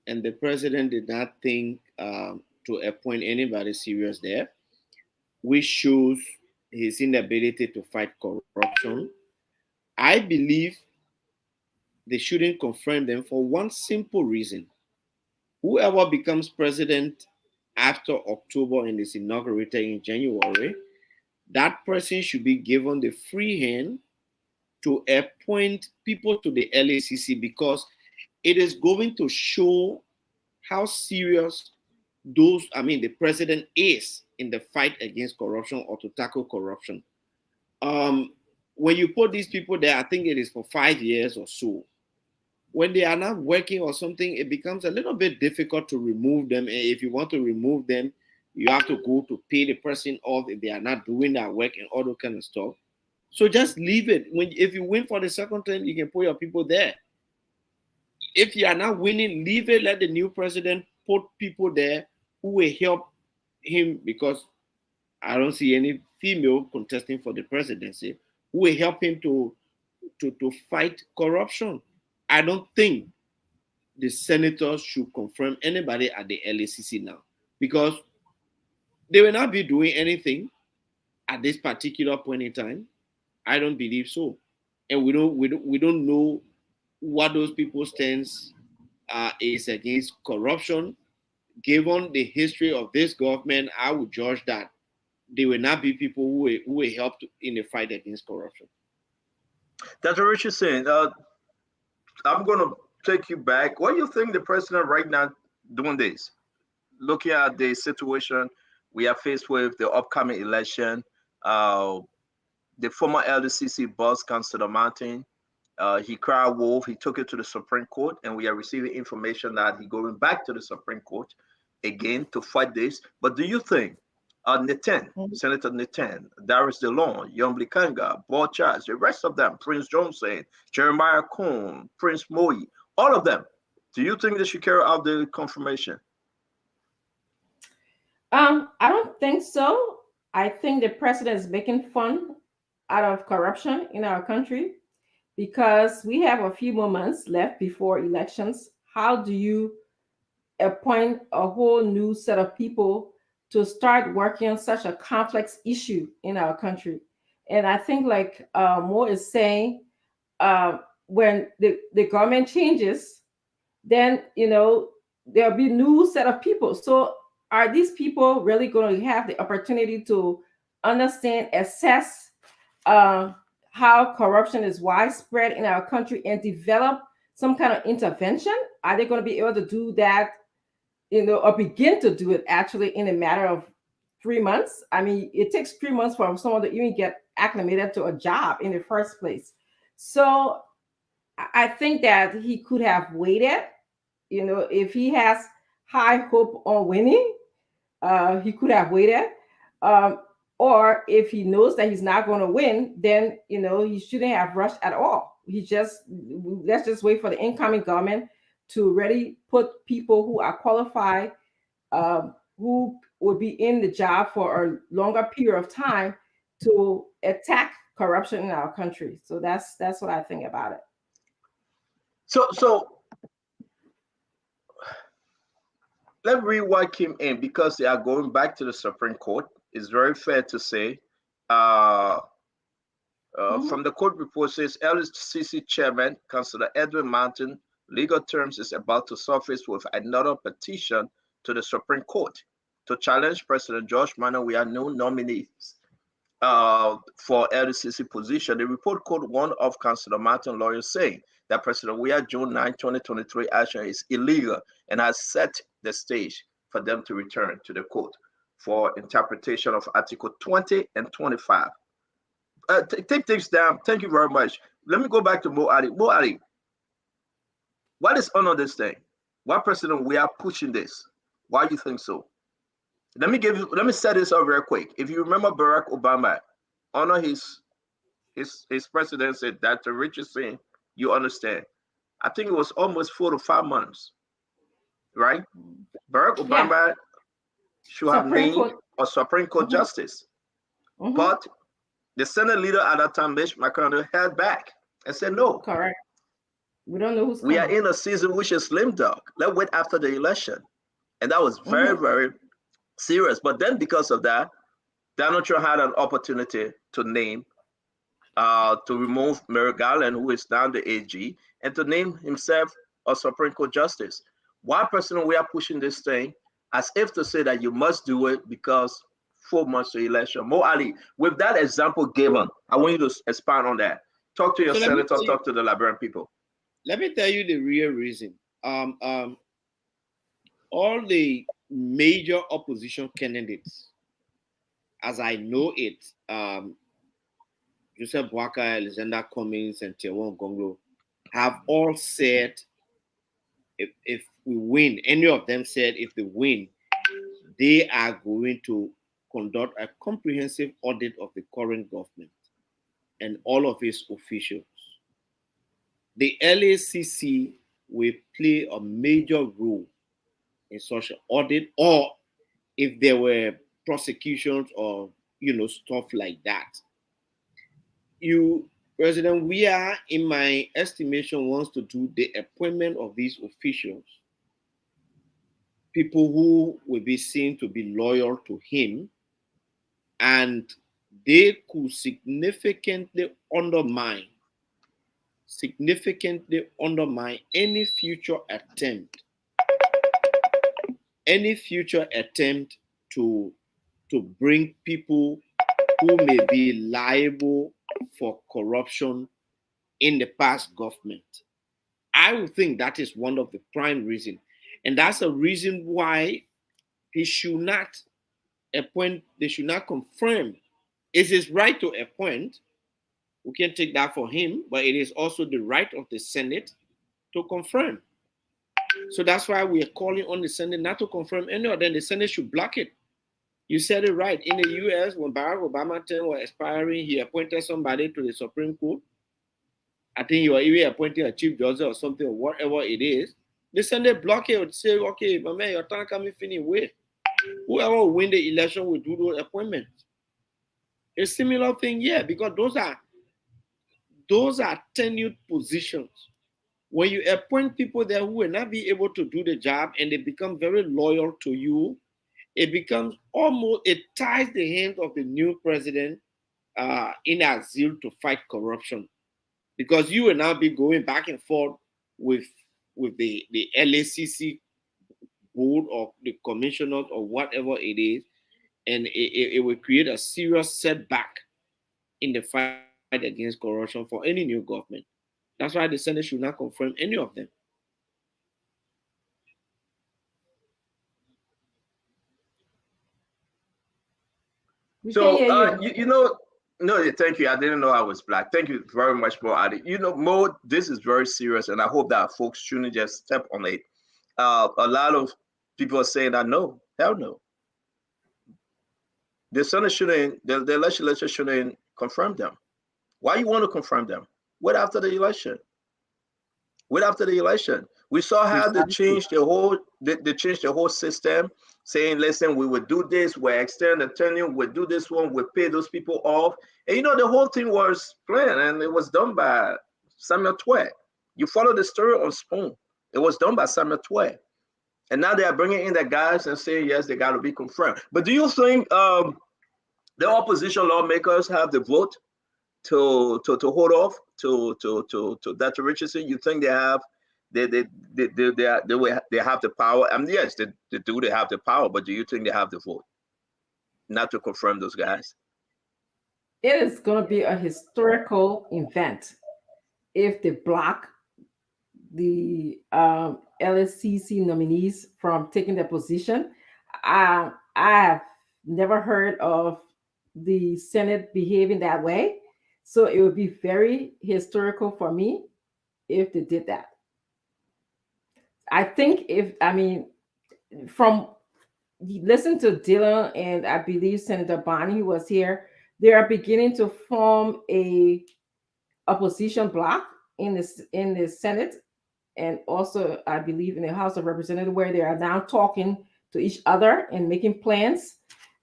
H: and the president did not think to appoint anybody serious there, which shows his inability to fight corruption. I believe they shouldn't confirm them for one simple reason. Whoever becomes president after October and is inaugurated in January, that person should be given the free hand to appoint people to the LACC, because it is going to show how serious the president is in the fight against corruption or to tackle corruption. When you put these people there, I think it is for 5 years or so. When they are not working or something, it becomes a little bit difficult to remove them. And if you want to remove them, you have to go to pay the person off if they are not doing that work and all that kind of stuff. So just leave it. If you win for the second term, you can put your people there. If you are not winning, leave it. Let the new president put people there who will help him, because I don't see any female contesting for the presidency who will help him to fight corruption. I don't think the senators should confirm anybody at the LACC now, because they will not be doing anything at this particular point in time. I don't believe so, and we don't know what those people's stance is against corruption. Given the history of this government, I would judge that they will not be people who will help in the fight against corruption.
G: Dr. Richardson, I'm going to take you back. What do you think the president right now doing this? Looking at the situation we are faced with, the upcoming election, the former LDCC boss, Councillor Martin, He cried wolf. He took it to the Supreme Court, and we are receiving information that he's going back to the Supreme Court again to fight this. But do you think Nathan, Senator Nathan, Darius DeLong, Yombly Kanga, Paul Charles, the rest of them, Prince Johnson, Jeremiah Cohn, Prince Moyi, all of them, do you think they should carry out the confirmation?
E: I don't think so. I think the president is making fun out of corruption in our country, because we have a few more months left before elections. How do you appoint a whole new set of people to start working on such a complex issue in our country? And I think, like Mo is saying, when the government changes, then there'll be new set of people. So are these people really going to have the opportunity to understand, assess how corruption is widespread in our country and develop some kind of intervention? Are they going to be able to do that, or begin to do it actually in a matter of 3 months? I mean, it takes 3 months for someone to even get acclimated to a job in the first place. So I think that he could have waited. If he has high hope on winning, he could have waited. Or if he knows that he's not going to win, then he shouldn't have rushed at all. Let's just wait for the incoming government to really put people who are qualified, who will be in the job for a longer period of time to attack corruption in our country. So that's what I think about it.
G: So let's read what came in, because they are going back to the Supreme Court. It's very fair to say. From the court report says LCC chairman, Councillor Edwin Mountain, legal terms is about to surface with another petition to the Supreme Court to challenge President George Manneh. We are no nominees for LCC position. The report quote one of Councillor Mountain lawyers saying that President Weah June 9, 2023 action is illegal and has set the stage for them to return to the court for interpretation of Article 20 and 25. Take things down. Thank you very much. Let me go back to Mo Ali. Mo Ali, what is on this thing? Why President we are pushing this? Why do you think so? Let me set this up real quick. If you remember Barack Obama, honor his presidency, Dr. Richardson, you understand. I think it was almost 4 to 5 months, right? Barack Obama should have named a Supreme Court justice. But the Senate leader at that time, Mitch McConnell, held back and said no.
E: Correct. We don't know who's
G: We are in a season which is slim dog. Let's wait after the election. And that was very, very serious. But then because of that, Donald Trump had an opportunity to name, to remove Merrick Garland, who is now the AG, and to name himself a Supreme Court justice. Why, personally, we are pushing this thing as if to say that you must do it because 4 months to election. Mo Ali, with that example given, I want you to expand on that. Talk to your senator, talk to the Liberian people.
H: Let me tell you the real reason. All the major opposition candidates, as I know it, Joseph Boakai, Alexander Cummings, and Tiawan Gonglo, have all said if we win, any of them said if they win, they are going to conduct a comprehensive audit of the current government and all of its officials. The LACC will play a major role in such an audit, or if there were prosecutions or stuff like that. President Weah, in my estimation, wants to do the appointment of these officials, people who will be seen to be loyal to him, and they could significantly undermine any future attempt to bring people who may be liable for corruption in the past government. I would think that is one of the prime reasons. And that's a reason why he should not appoint, they should not confirm. It's his right to appoint, We can't take that for him, but it is also the right of the Senate to confirm. So that's why we are calling on the Senate not to confirm any of them. The Senate should block it. You said it right. In the US, when Barack Obama's term was expiring, he appointed somebody to the Supreme Court. I think you are even appointing a chief judge or something, or whatever it is. The Senate block it would say, okay, my man, your time coming finish, wait. Whoever will win the election will do those appointments. A similar thing, yeah, because those are tenured positions. When you appoint people there who will not be able to do the job and they become very loyal to you, it becomes almost, it ties the hands of the new president in a zeal to fight corruption. Because you will now be going back and forth with the LACC board or the commissioners or whatever it is, and it will create a serious setback in the fight against corruption for any new government. That's why the Senate should not confirm any of them.
G: So, no, thank you. I didn't know I was black. Thank you very much, Mo Adi. Mo, this is very serious, and I hope that folks shouldn't just step on it. A lot of people are saying that no, hell no. The Senate shouldn't, the legislature shouldn't confirm them. Why you want to confirm them? Wait after the election. Wait after the election. We saw how they changed the whole system, saying, listen, we would do this, we'll extend the tenure, we'll do this one, we'll pay those people off. And the whole thing was planned, and it was done by Samuel Tway. You follow the story on Spoon. It was done by Samuel Tway. And now they are bringing in the guys and saying, yes, they got to be confirmed. But do you think the opposition lawmakers have the vote to hold off to Dr. Richardson? You think they have? They have the power. I mean, yes, they do. They have the power, but do you think they have the vote not to confirm those guys?
E: It is going to be a historical event if they block the LSCC nominees from taking their position. I have never heard of the Senate behaving that way, so it would be very historical for me if they did that. I think from listen to Dylan and I believe Senator Bonnie was here, they are beginning to form a opposition bloc in the Senate, and also I believe in the House of Representatives, where they are now talking to each other and making plans,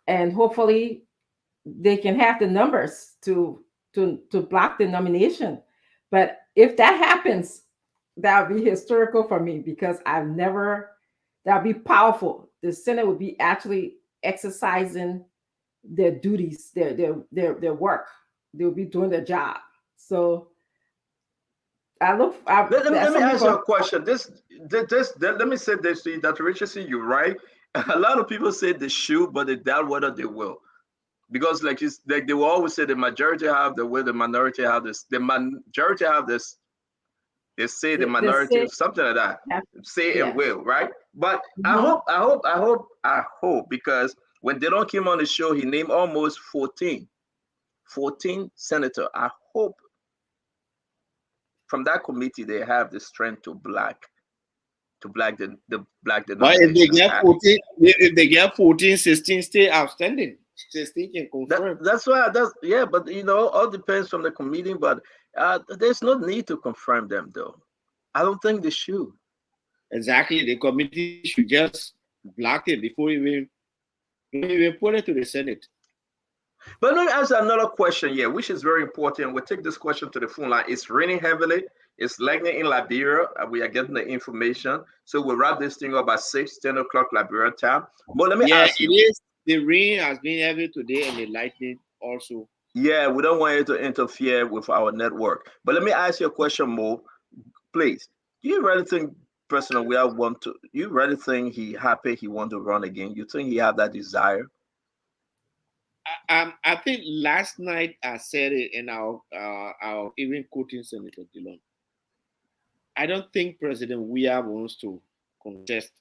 E: and hopefully they can have the numbers to block the nomination. But if that happens, that would be historical for me, because that would be powerful. The Senate would be actually exercising their duties, their work. They will be doing their job. So let me
G: ask you a question. Let me say this to you, Dr. Richardson, you're right. A lot of people say they should, but they doubt whether they will. Because like they will always say the majority have the will, the minority have this. The majority have this. They say the minority, something like that. Say and will, right? But I hope, because when Dylan came on the show, he named almost 14 senators. I hope from that committee they have the strength to black the nomination.
H: But if they get 14, 16 stay outstanding. 16 can confirm.
G: That's why. But all depends from the committee. But there's no need to confirm them, though. I don't think they should.
H: Exactly, the committee should just block it before even put it to the Senate.
G: But let me ask another question here, which is very important. We'll take this question to the phone line. It's raining heavily. It's lightning in Liberia. We are getting the information. So we'll wrap this thing up at 10 o'clock Liberia time. But let me ask you.
H: It is. The rain has been heavy today and the lightning also.
G: Yeah, we don't want it to interfere with our network. But let me ask you a question, Mo. Please, do you really think President Weah you really think he happy he want to run again? You think he have that desire?
H: I think last night I said it in our even quoting Senator Dillon. I don't think President Weah wants to contest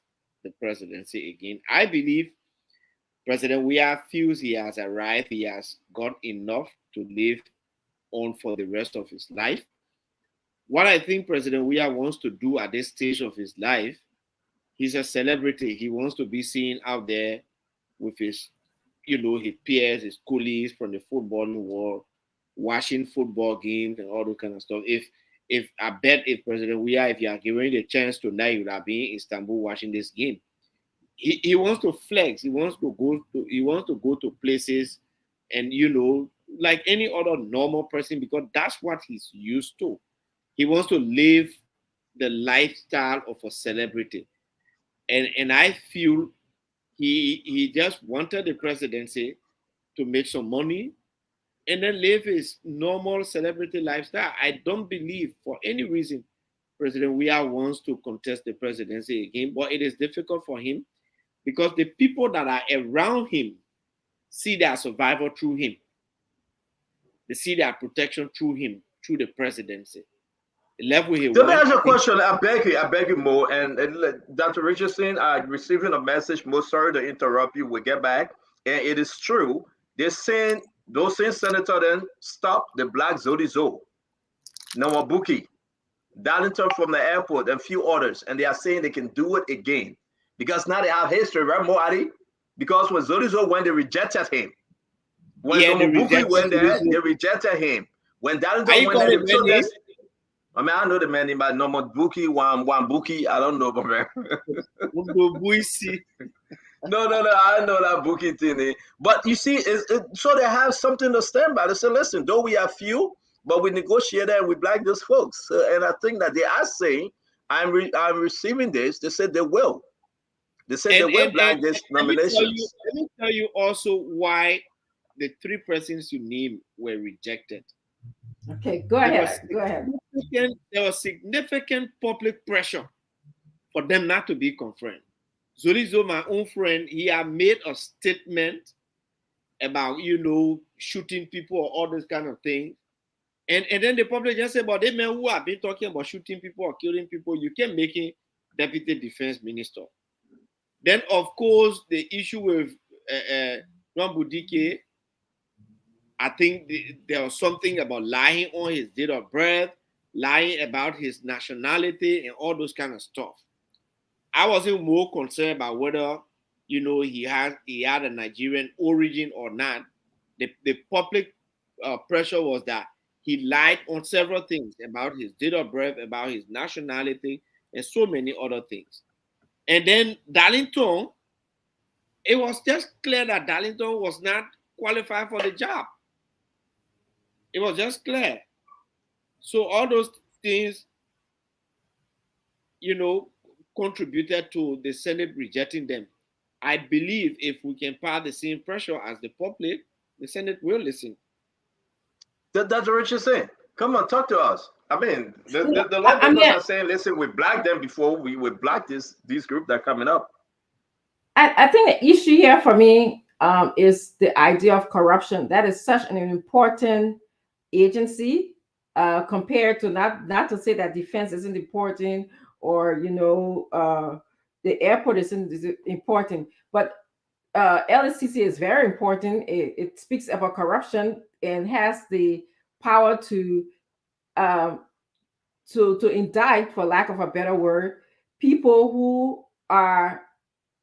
H: the presidency again. I believe President Weah feels he has arrived. He has got enough to live on for the rest of his life. What I think President Weah wants to do at this stage of his life, he's a celebrity. He wants to be seen out there with his, his peers, his colleagues from the footballing world, watching football games and all that kind of stuff. If I bet if President Weah, if you are given the chance tonight, you would have been in Istanbul watching this game. He wants to flex. He wants to go to places, and like any other normal person, because that's what he's used to. He wants to live the lifestyle of a celebrity. And I feel he just wanted the presidency to make some money and then live his normal celebrity lifestyle. I don't believe for any reason President Weah wants to contest the presidency again, but it is difficult for him because the people that are around him see their survival through him. They see their protection through him, through the presidency.
G: Let me ask you a question. I beg you, Mo. And Dr. Richardson, I'm receiving a message. Mo, sorry to interrupt you. We'll get back. And it is true. Those same senator then stopped the black Zodi Zo, Nawabuki, Darlington from the airport, and a few others. And they are saying they can do it again. Because now they have history, right, Mo Adi? Because when Zodi Zo went, they rejected him. When Nawabuki went there, they rejected him. When Darlington went there, they took us. I mean, I know the man, but no more Buki, one Buki. I don't know, man. No, I know that Buki thing. But you see, so they have something to stand by. They say, listen, though we are few, but we negotiate and we black those folks. And I think that they are saying, I'm receiving this. They said they will. They said they will black this nominations.
H: Let me tell you also why the three persons you named were rejected.
E: Okay, go ahead.
H: There was significant public pressure for them not to be confirmed. Zodi Zo, my own friend, he had made a statement about, shooting people or all this kind of things. And then the public just said, but they men who have been talking about shooting people or killing people, you can make him deputy defense minister. Then, of course, the issue with Nwabudike, I think there was something about lying on his date of birth, lying about his nationality, and all those kind of stuff. I wasn't more concerned about whether, he had a Nigerian origin or not. The public pressure was that he lied on several things about his date of birth, about his nationality, and so many other things. And then Darlington, it was just clear that Darlington was not qualified for the job. It was just clear. So all those things, contributed to the Senate rejecting them. I believe if we can pass the same pressure as the public, the Senate will listen.
G: That's what you're saying. Come on, talk to us. I mean, the leftists are saying, listen, we blacked them before we would black these groups that are coming up.
E: I think the issue here for me is the idea of corruption. That is such an important agency compared to not to say that defense isn't important or the airport isn't important, but LSCC is very important. It speaks about corruption and has the power to indict, for lack of a better word, people who are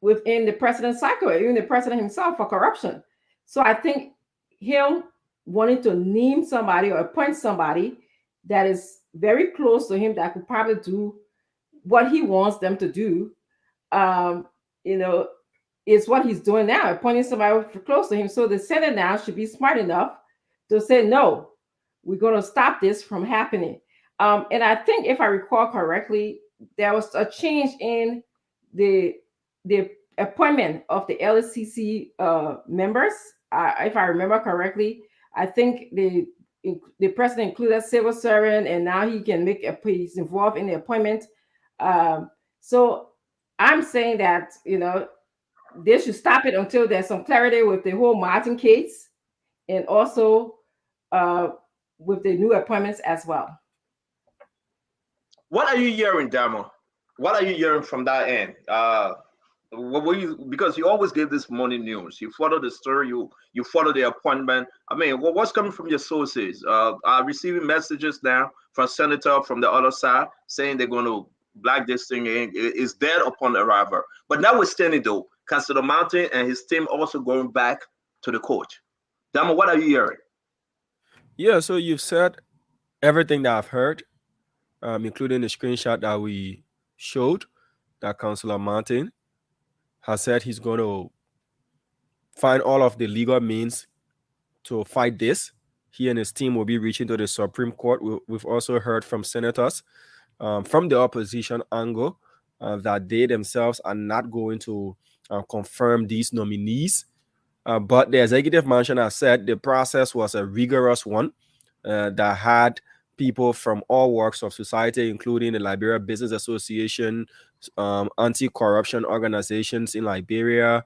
E: within the president's cycle, even the president himself, for corruption. So I think him wanting to name somebody or appoint somebody that is very close to him that could probably do what he wants them to do, is what he's doing now, appointing somebody close to him. So the Senate now should be smart enough to say, no, we're going to stop this from happening. And I think, if I recall correctly, there was a change in the appointment of the LSCC members. If I remember correctly, I think the president included civil servant, and now he can he's involved in the appointment. So I'm saying that, they should stop it until there's some clarity with the whole Martin case, and also with the new appointments as well.
G: What are you hearing, Damo? What are you hearing from that end? What were you, because you always give this morning news. You follow the story, you follow the appointment. I mean, what's coming from your sources? Are receiving messages now from senator from the other side saying they're going to black this thing in, is dead upon arrival. But notwithstanding though, Councilor Mountain and his team also going back to the court. Damo, what are you hearing?
D: Yeah, so you've said everything that I've heard, including the screenshot that we showed, that Councilor Martin has said he's going to find all of the legal means to fight this. He and his team will be reaching to the Supreme Court. We've also heard from senators from the opposition angle that they themselves are not going to confirm these nominees. But the executive mansion has said the process was a rigorous one that had people from all walks of society, including the Liberia Business Association, anti-corruption organizations in Liberia.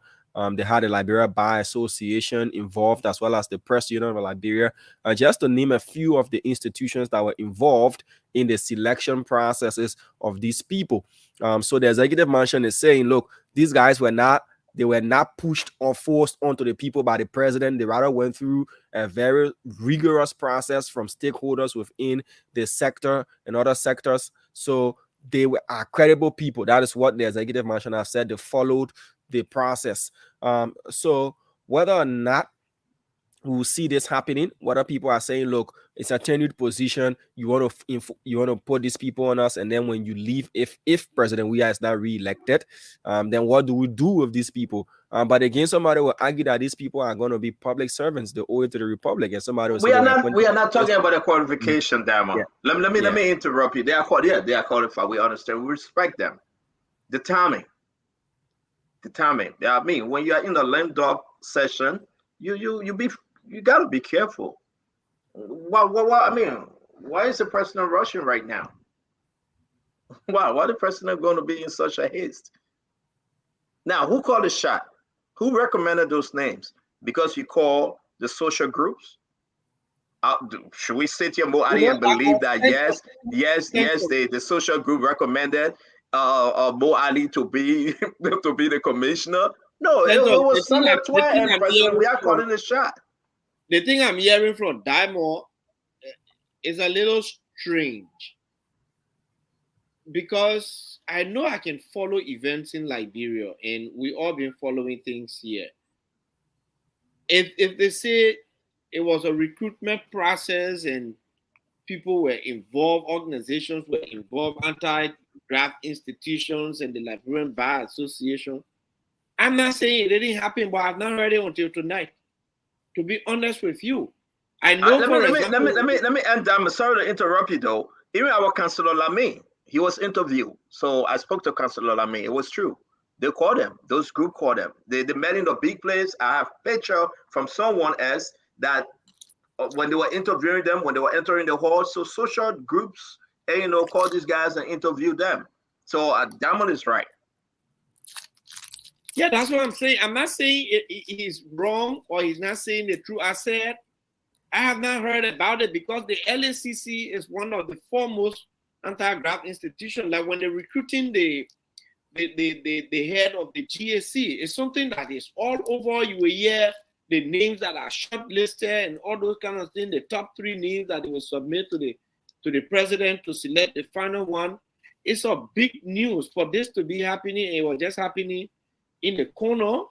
D: They had the Liberia Bar Association involved, as well as the Press Union of Liberia, just to name a few of the institutions that were involved in the selection processes of these people. So the executive mansion is saying, look, these guys were not pushed or forced onto the people by the president. They rather went through a very rigorous process from stakeholders within the sector and other sectors. So they are credible people. That is what the executive mansion has said. They followed the process. So whether or not we'll see this happening, whether people are saying, look, it's a tenured position, you want to put these people on us, and then when you leave, if President Weah is not re-elected, then what do we do with these people? But again, somebody will argue that these people are going to be public servants, they owe it to the republic, and somebody will say
G: we are not talking about a qualification, Damo.
D: Yeah.
G: Let me interrupt you. They are qualified. We understand. We respect them. The timing. I mean, when you are in the lame dog session, you gotta be careful. Why is the president rushing right now? Why the president going to be in such a haste? Now, who called the shot? Who recommended those names? Because you call the social groups? Should we sit here, Mo Ali, and believe that yes, the social group recommended Mo Ali to be the commissioner? No, it was Senator Twine and President Weah calling the shot.
H: The thing I'm hearing from Damo is a little strange, because I know I can follow events in Liberia, and we all been following things here. If they say it was a recruitment process and people were involved, organizations were involved, anti-graft institutions and the Liberian Bar Association, I'm not saying it didn't happen, but I've not heard it until tonight. To be honest with you, I know.
G: Let me end. I'm sorry to interrupt you though. Even our Councilor Lamy, he was interviewed. So I spoke to Councilor Lamy. It was true. They called him. Those group called him. They met in the big place. I have picture from someone else that when they were interviewing them, when they were entering the hall. So social groups, called these guys and interviewed them. So Damon is right.
H: Yeah, that's what I'm saying. I'm not saying he's wrong or he's not saying the truth. I said I have not heard about it because the LACC is one of the foremost anti-graft institutions. Like when they're recruiting the head of the GAC, it's something that is all over. You will hear the names that are shortlisted and all those kind of things. The top 3 names that they will submit to the president to select the final one. It's a big news for this to be happening. It was just happening in the corner.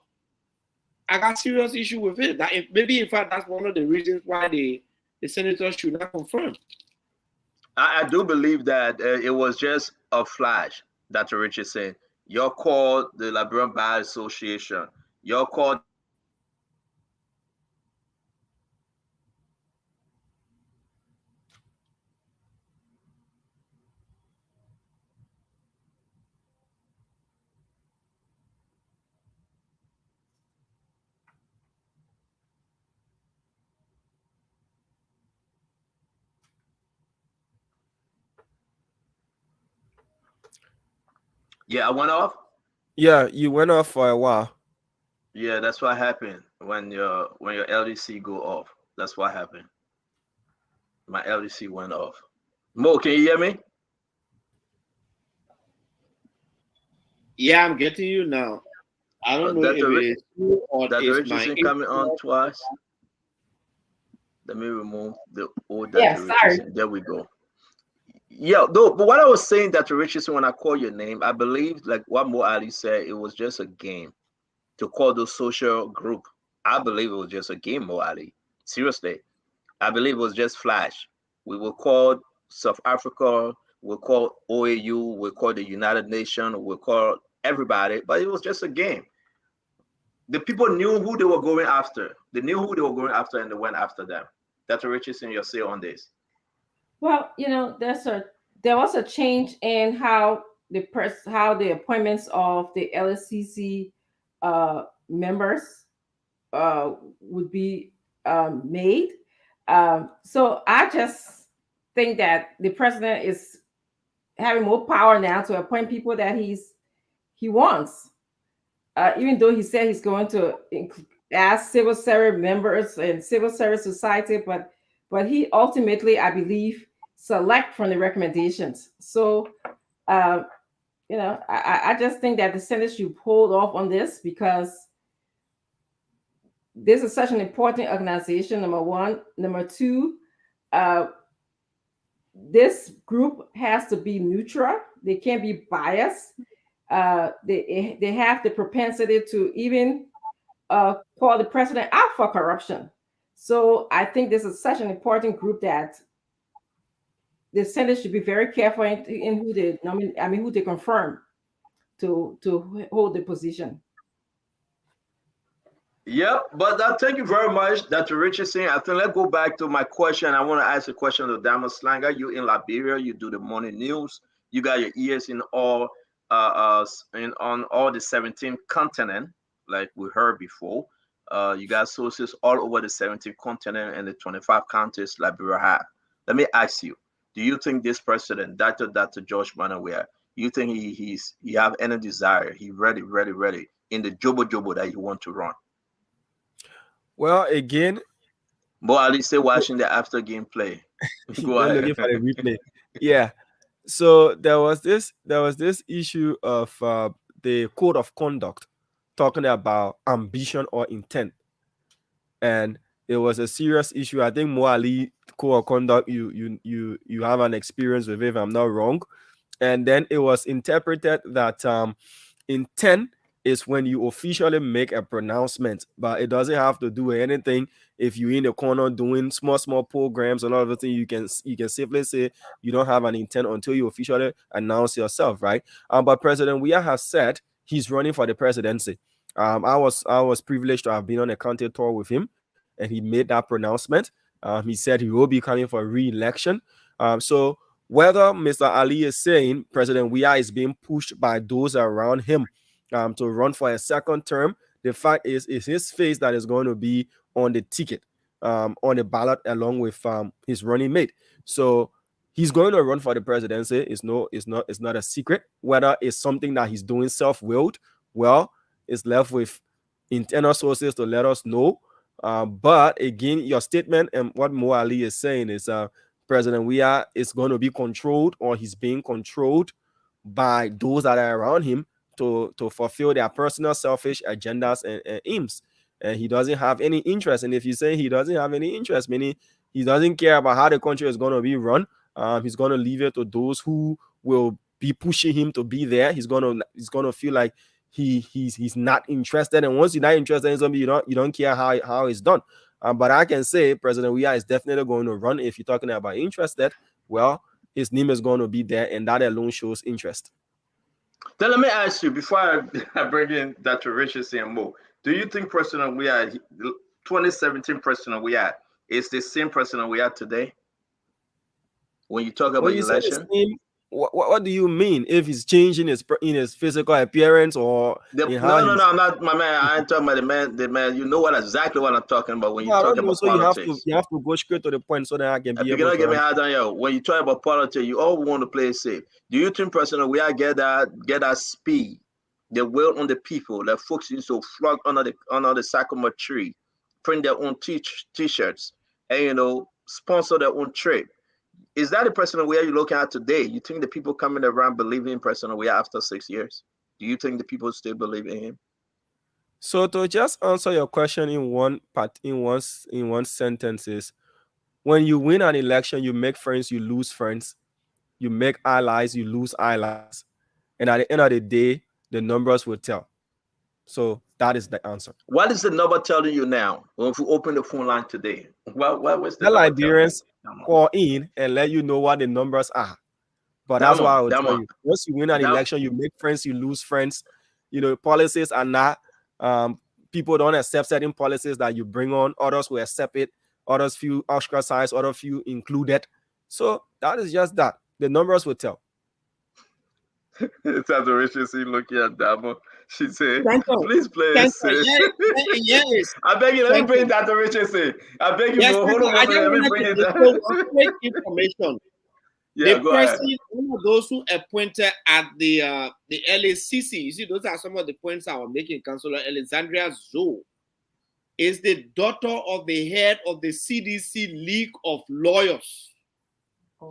H: I got serious issue with it. Maybe in fact that's one of the reasons why the senators should not confirm.
G: I do believe that it was just a flash. Dr. Richard said, "You're called the Liberian Bar Association. You're called." Yeah, I went off.
D: Yeah, you went off for a while.
G: Yeah, that's what happened when your LDC go off. That's what happened. My LDC went off. Mo, can you hear me?
H: Yeah, I'm getting you now. I don't know if it is true or
G: that
H: it's
G: Richardson
H: my
G: coming on twice. Let me remove the old Dr.
E: Yeah, sorry.
G: Richardson. There we go. Yeah, though, but what I was saying, Dr. Richardson, when I call your name, I believe, like what Mo Ali said, it was just a game to call those social group. I believe it was just a game, Mo Ali. Seriously, I believe it was just flash. We will call South Africa, we'll call OAU, we'll call the United Nations, we'll call everybody, but it was just a game. The people knew who they were going after. They knew who they were going after, and they went after them. Dr. Richardson, your say on this?
E: Well, there was a change in how the appointments of the LSCC members would be made. So I just think that the president is having more power now to appoint people that he wants. Even though he said he's going to ask civil service members and civil service society, but he ultimately, I believe, select from the recommendations. So, I just think that the Senate should hold off on this because this is such an important organization, number one. Number two, this group has to be neutral. They can't be biased. They have the propensity to even call the president out for corruption. So I think this is such an important group that the Senate should be very careful in who they nominate. I mean, who they confirm to hold the position.
G: Yeah, but thank you very much, Dr. Richardson. I think let's go back to my question. I want to ask a question to Dama Slanger. You in Liberia, you do the morning news. You got your ears in all on all the 17 continent, like we heard before. You got sources all over the 17 continent and the 25 counties Liberia have. Let me ask you, do you think this president, Dr. George Manneh, you think he have any desire, he ready in the jobo that you want to run?
D: Well, again,
G: Bo Ali say watching the after game play. Go ahead.
D: Looking for the replay. Yeah. So there was this issue of the code of conduct talking about ambition or intent, and it was a serious issue. I think Mo Ali code of conduct, you have an experience with it, if I'm not wrong. And then it was interpreted that intent is when you officially make a pronouncement, but it doesn't have to do anything. If you're in the corner doing small programs and all of the things, you can safely say you don't have an intent until you officially announce yourself, right? But President Weah has said he's running for the presidency. I was privileged to have been on a county tour with him, and he made that pronouncement. He said he will be coming for re-election. So whether Mr. Ali is saying President Weah is being pushed by those around him to run for a second term, the fact is his face that is going to be on the ticket, on the ballot, along with his running mate. So he's going to run for the presidency. It's not a secret. Whether it's something that he's doing self-willed, well, it's left with internal sources to let us know. But again, your statement and what Mo Ali is saying is President Weah is going to be controlled, or he's being controlled by those that are around him to fulfill their personal selfish agendas and aims. And he doesn't have any interest. And if you say he doesn't have any interest, meaning he doesn't care about how the country is going to be run, he's going to leave it to those who will be pushing him to be there. He's going to feel like he's not interested. And once you're not interested in something, you don't care how it's done. But I can say President Weah is definitely going to run. If you're talking about interested, well, his name is going to be there, and that alone shows interest.
G: Then let me ask you, before I bring in Dr. Richardson and Mo, do you think President Weah, 2017 President Weah, is the same President Weah today? When you talk about election?
D: What do you mean? If he's changing in his physical appearance or
G: no, I'm not, my man. I ain't talking about the man. You know exactly what I'm talking about when you talk about politics.
D: You have to go straight to the point so that I can be able to.
G: Get me hard on you. When you talk about politics, you all want to play it safe. Do you think President Weah get that speed, the will on the people, that folks used to flock under the sycamore tree, print their own t-shirts, and sponsor their own trip? Is that the President Weah you're looking at today? You think the people coming around believing in President Weah after 6 years? Do you think the people still believe in him?
D: So to just answer your question in one part, in one sentence is, when you win an election, you make friends, you lose friends. You make allies, you lose allies. And at the end of the day, the numbers will tell. So that is the answer.
G: What is the number telling you now? If we open the phone line today, what was the
D: The Liberians call in and let you know what the numbers are. But that's why I will tell you. Once you win an election, you make friends, you lose friends. You know, policies are not, people don't accept certain policies that you bring on. Others will accept it. Others feel ostracized, others feel included. So that is just that. The numbers will tell.
G: It's as Richard see looking at Damo. She said, please play it.
H: Yes.
G: I beg you, let me bring Dr. Richard say. I beg you,
H: yes,
G: hold on, let me bring it down.
H: Quick information.
G: Yeah,
H: the person, one of those who appointed at the LACC, you see, those are some of the points I was making. Councillor Alexandria Zoe is the daughter of the head of the CDC League of Lawyers.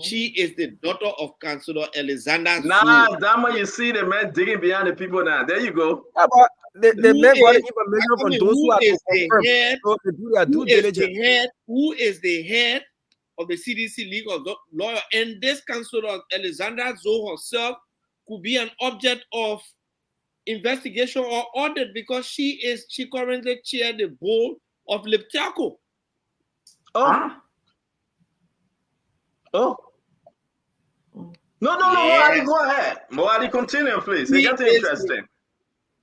H: She is the daughter of Councillor Alexander Zoe.
G: Nah, Dama, you see the man digging behind the people now. There you go.
D: Yeah, but the men got information from those who are confirmed. So they do their due diligence.
H: Who is the head of the CDC League of Lawyers? And this Councillor Alexandra Zoe herself could be an object of investigation or audit because she currently chairs the board of Liptako.
G: Oh. No, Moali, go ahead. Moali, continue, please. It gets interesting.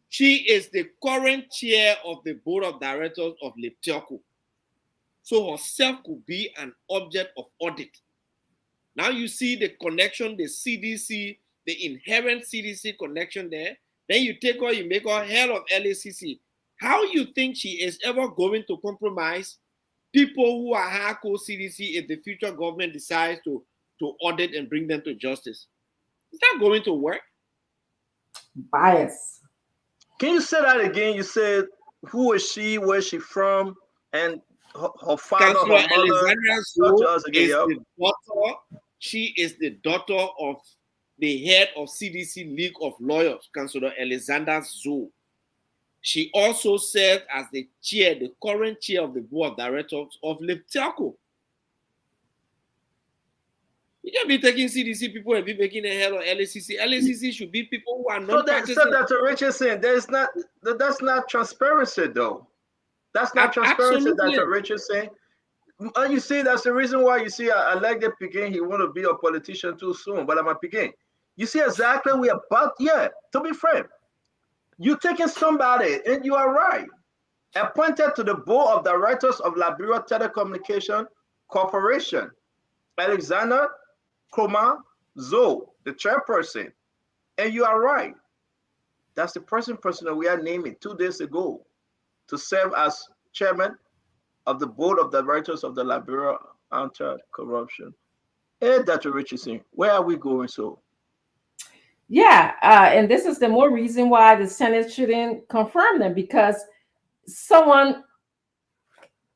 H: She is the current chair of the board of directors of Liptako. So herself could be an object of audit. Now you see the connection, the CDC, the inherent CDC connection there. Then you take her, you make her head of LACC. How you think she is ever going to compromise people who are hardcore CDC if the future government decides to audit and bring them to justice? It's not going to work.
E: Bias.
G: Can you say that again? You said, who is she, where is she from, and her father, her mother?
H: She is the daughter of the head of CDC League of Lawyers, Councillor Alexander Zoe. She also served as the current chair of the board of directors of Liptako. You can't be taking CDC people and be making a head of LACC. LACC should be people who are not practicing.
G: So Dr. Richardson, that's not transparency, though. That's not transparency, Dr. Richardson. You see, that's the reason why you see I like the Pekin. He want to be a politician too soon, but I'm a Pekin. You see exactly we about, to be frank. You taking somebody, and you are right, appointed to the board of directors of Liberia Telecommunication Corporation, Alexander Kroma Zoe, the chairperson. And you are right. That's the person that we are naming 2 days ago to serve as chairman of the board of directors of the Liberia Anti-Corruption. Hey, Dr. Richardson, where are we going so?
E: Yeah, and this is the more reason why the Senate shouldn't confirm them, because someone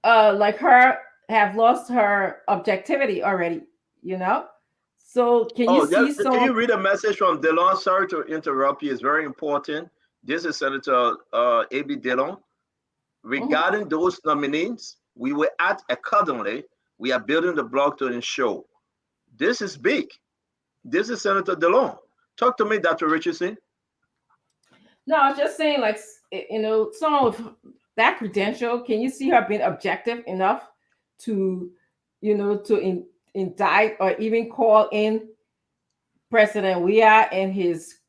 E: like her have lost her objectivity already, you know? So can you see someone?
G: Can you read a message from Delon? Sorry to interrupt you. It's very important. This is Senator A.B. Delon. Regarding those nominees, we will act accordingly. We are building the block to ensure. This is big. This is Senator Delon. Talk to me, Dr. Richardson.
E: No, I was just saying, like, you know, some of that credential, can you see her being objective enough to, you know, to indict or even call in President Weah and his,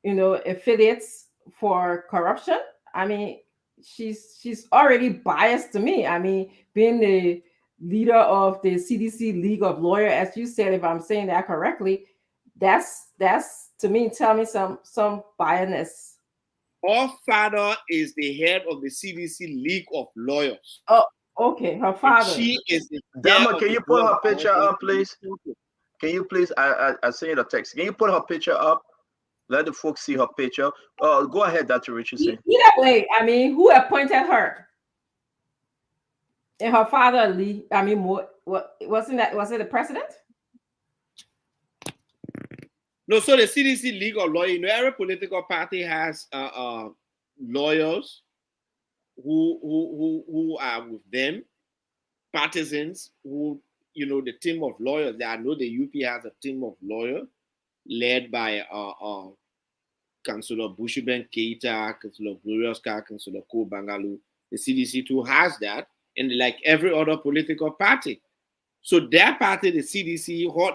E: you know, affiliates for corruption? I mean, she's already biased to me. I mean, being the leader of the CDC League of Lawyers, as you said, if I'm saying that correctly, that's to me, tell me some biasness.
H: Her father is the head of the CDC League of Lawyers.
E: Oh, okay. Her father.
H: And she is the
G: Dama, can you put her picture up, please? Can you please? I sent you the text. Can you put her picture up? Let the folks see her picture. Go ahead, Dr. Richardson.
E: Either way, I mean, who appointed her? And her father, Lee. I mean, what wasn't that? Was it the president?
H: No, so the CDC League of Lawyers, you know, every political party has lawyers who are with them, partisans who, the team of lawyers. I know the UP has a team of lawyers led by Councillor Bushiben Keita, Councillor Glorious Car, Councillor Ko Bangalu. The CDC too has that, and like every other political party. So their party, the CDC,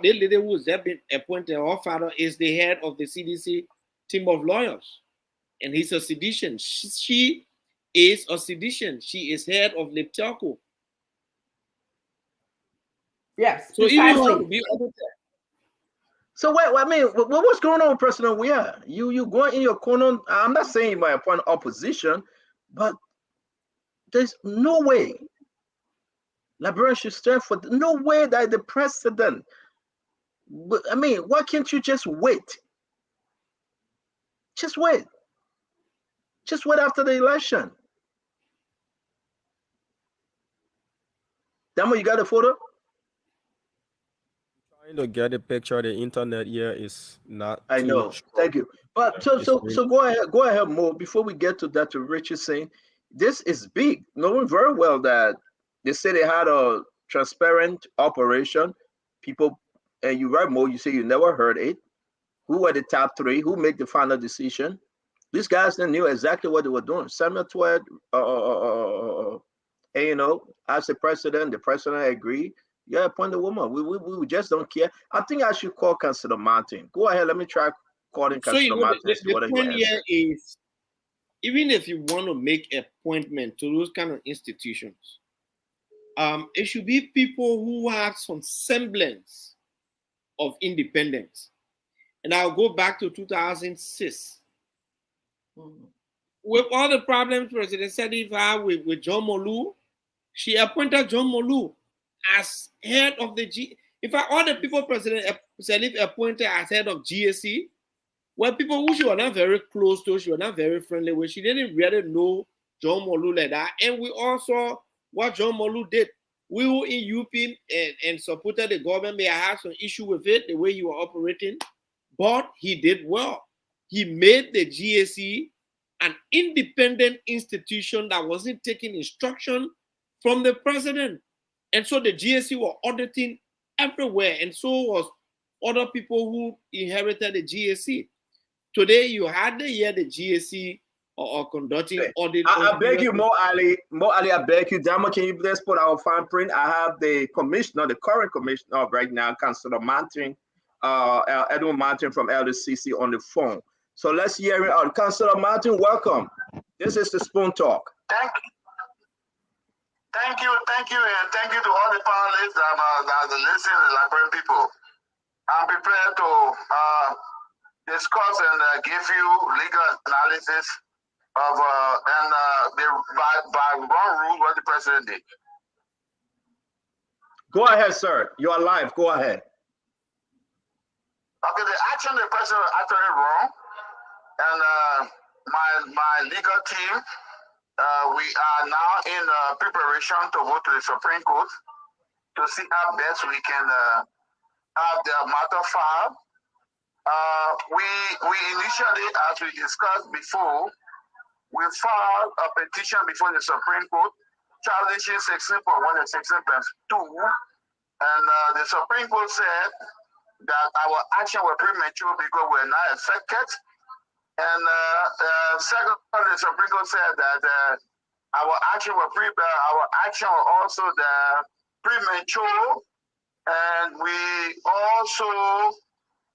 H: the lady who has been appointed, her father is the head of the CDC team of lawyers, and he's a sedition. She is a sedition. She is head of Leptelco.
E: Yes.
H: So
G: what's going on, President Weah? You going in your corner. I'm not saying by point opposition, but there's no way Liberia should stand for. No way that the president. I mean, why can't you just wait? Just wait. Just wait after the election. Damo, you got a photo?
D: Trying to get a picture. The internet here is not.
G: I know. Thank you. But so go ahead more before we get to that. To Richard saying, this is big. Knowing very well that they say they had a transparent operation. People, and you write more. You say you never heard it. Who were the top three? Who made the final decision? These guys then knew exactly what they were doing. Samuel Tweed, as the president agreed. Yeah, appoint the woman. We just don't care. I think I should call Councillor Martin. Go ahead. Let me try calling Councillor Martin.
H: The point here is, even if you want to make appointment to those kind of institutions, it should be people who have some semblance of independence. And I'll go back to 2006. With all the problems President Sirleaf had with John Molu, she appointed John Molu as head of the In fact, all the people President Sirleaf appointed as head of GSC were people who she was not very close to, she was not very friendly with. She didn't really know John Molu like that. And we all saw what John Molu did. We were in UP and supported the government. May I have some issue with it, the way you were operating, but he did well. He made the GSC an independent institution that wasn't taking instruction from the president. And so the GSC were auditing everywhere, and so was other people who inherited the GSC. Today, you hardly hear the GSC or conducting audit.
G: I beg you, Mo Ali, I beg you, Damo, can you please put our fine print? I have the commissioner, the current commissioner right now, Councillor Martin, Edwin Martin from LDCC on the phone. So let's hear it out. Councillor Martin, welcome. This is the Spoon Talk.
I: Thank you, and thank you to all the panelists that are listening to the Liberian people. I'm prepared to discuss and give you legal analysis of by one rule what the president did.
G: Go ahead, sir. You are live. Go ahead.
I: Okay, the action the president actually wrong, and my legal team. We are now in preparation to go to the Supreme Court to see how best we can have the matter filed. We initially, as we discussed before, we filed a petition before the Supreme Court challenging 16.1 and 16.2, and the Supreme Court said that our action was premature because we're not affected. And second, the Supreme Court said that our action was also premature, and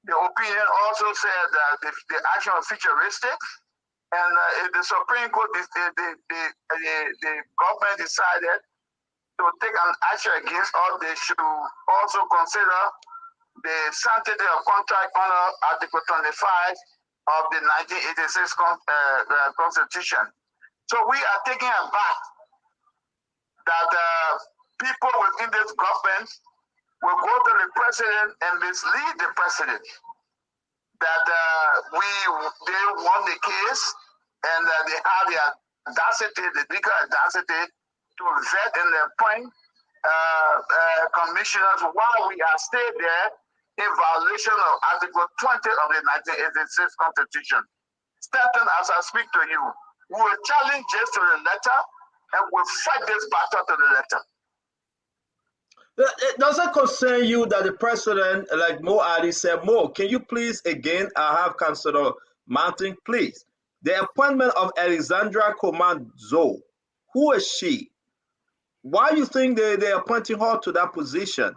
I: the opinion also said that the action was futuristic. And if the Supreme Court, the government decided to take an action against us, they should also consider the sanctity of contract under Article 25 of the 1986 Constitution. So we are taking aback that people within this government will go to the president and mislead the president that they won the case and they have the audacity, the legal audacity to vet and appoint commissioners while we are still there in violation of Article 20 of the 1986 Constitution. Stating as I speak to you, we will challenge just to the letter and we'll fight this battle to the letter.
G: It doesn't concern you that the president, like Mo Ali said, Mo, can you please again, I have Councillor Martin, please. The appointment of Alexandra Komanzo, who is she? Why you think they're appointing her to that position?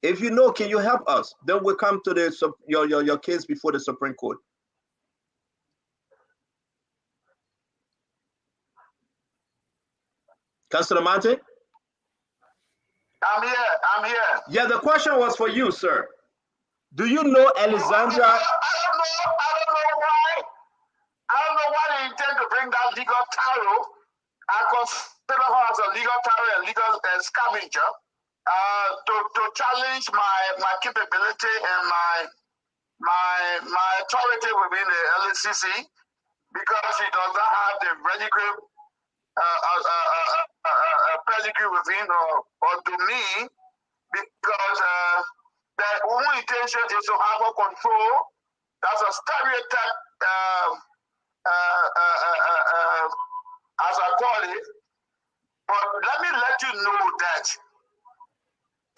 G: If you know, can you help us? Then we'll come to the your case before the Supreme Court. Councillor Martin?
I: I'm here.
G: Yeah, the question was for you, sir. Do you know Alexandra?
I: I don't know why they intend to bring that legal tarot. I consider her as a legal tarot and legal scavenger to challenge my capability and my authority within the LACC, because she does not have the pedigree within or domain, because the only intention is to have her control. That's a stereotype, as I call it. But let me let you know that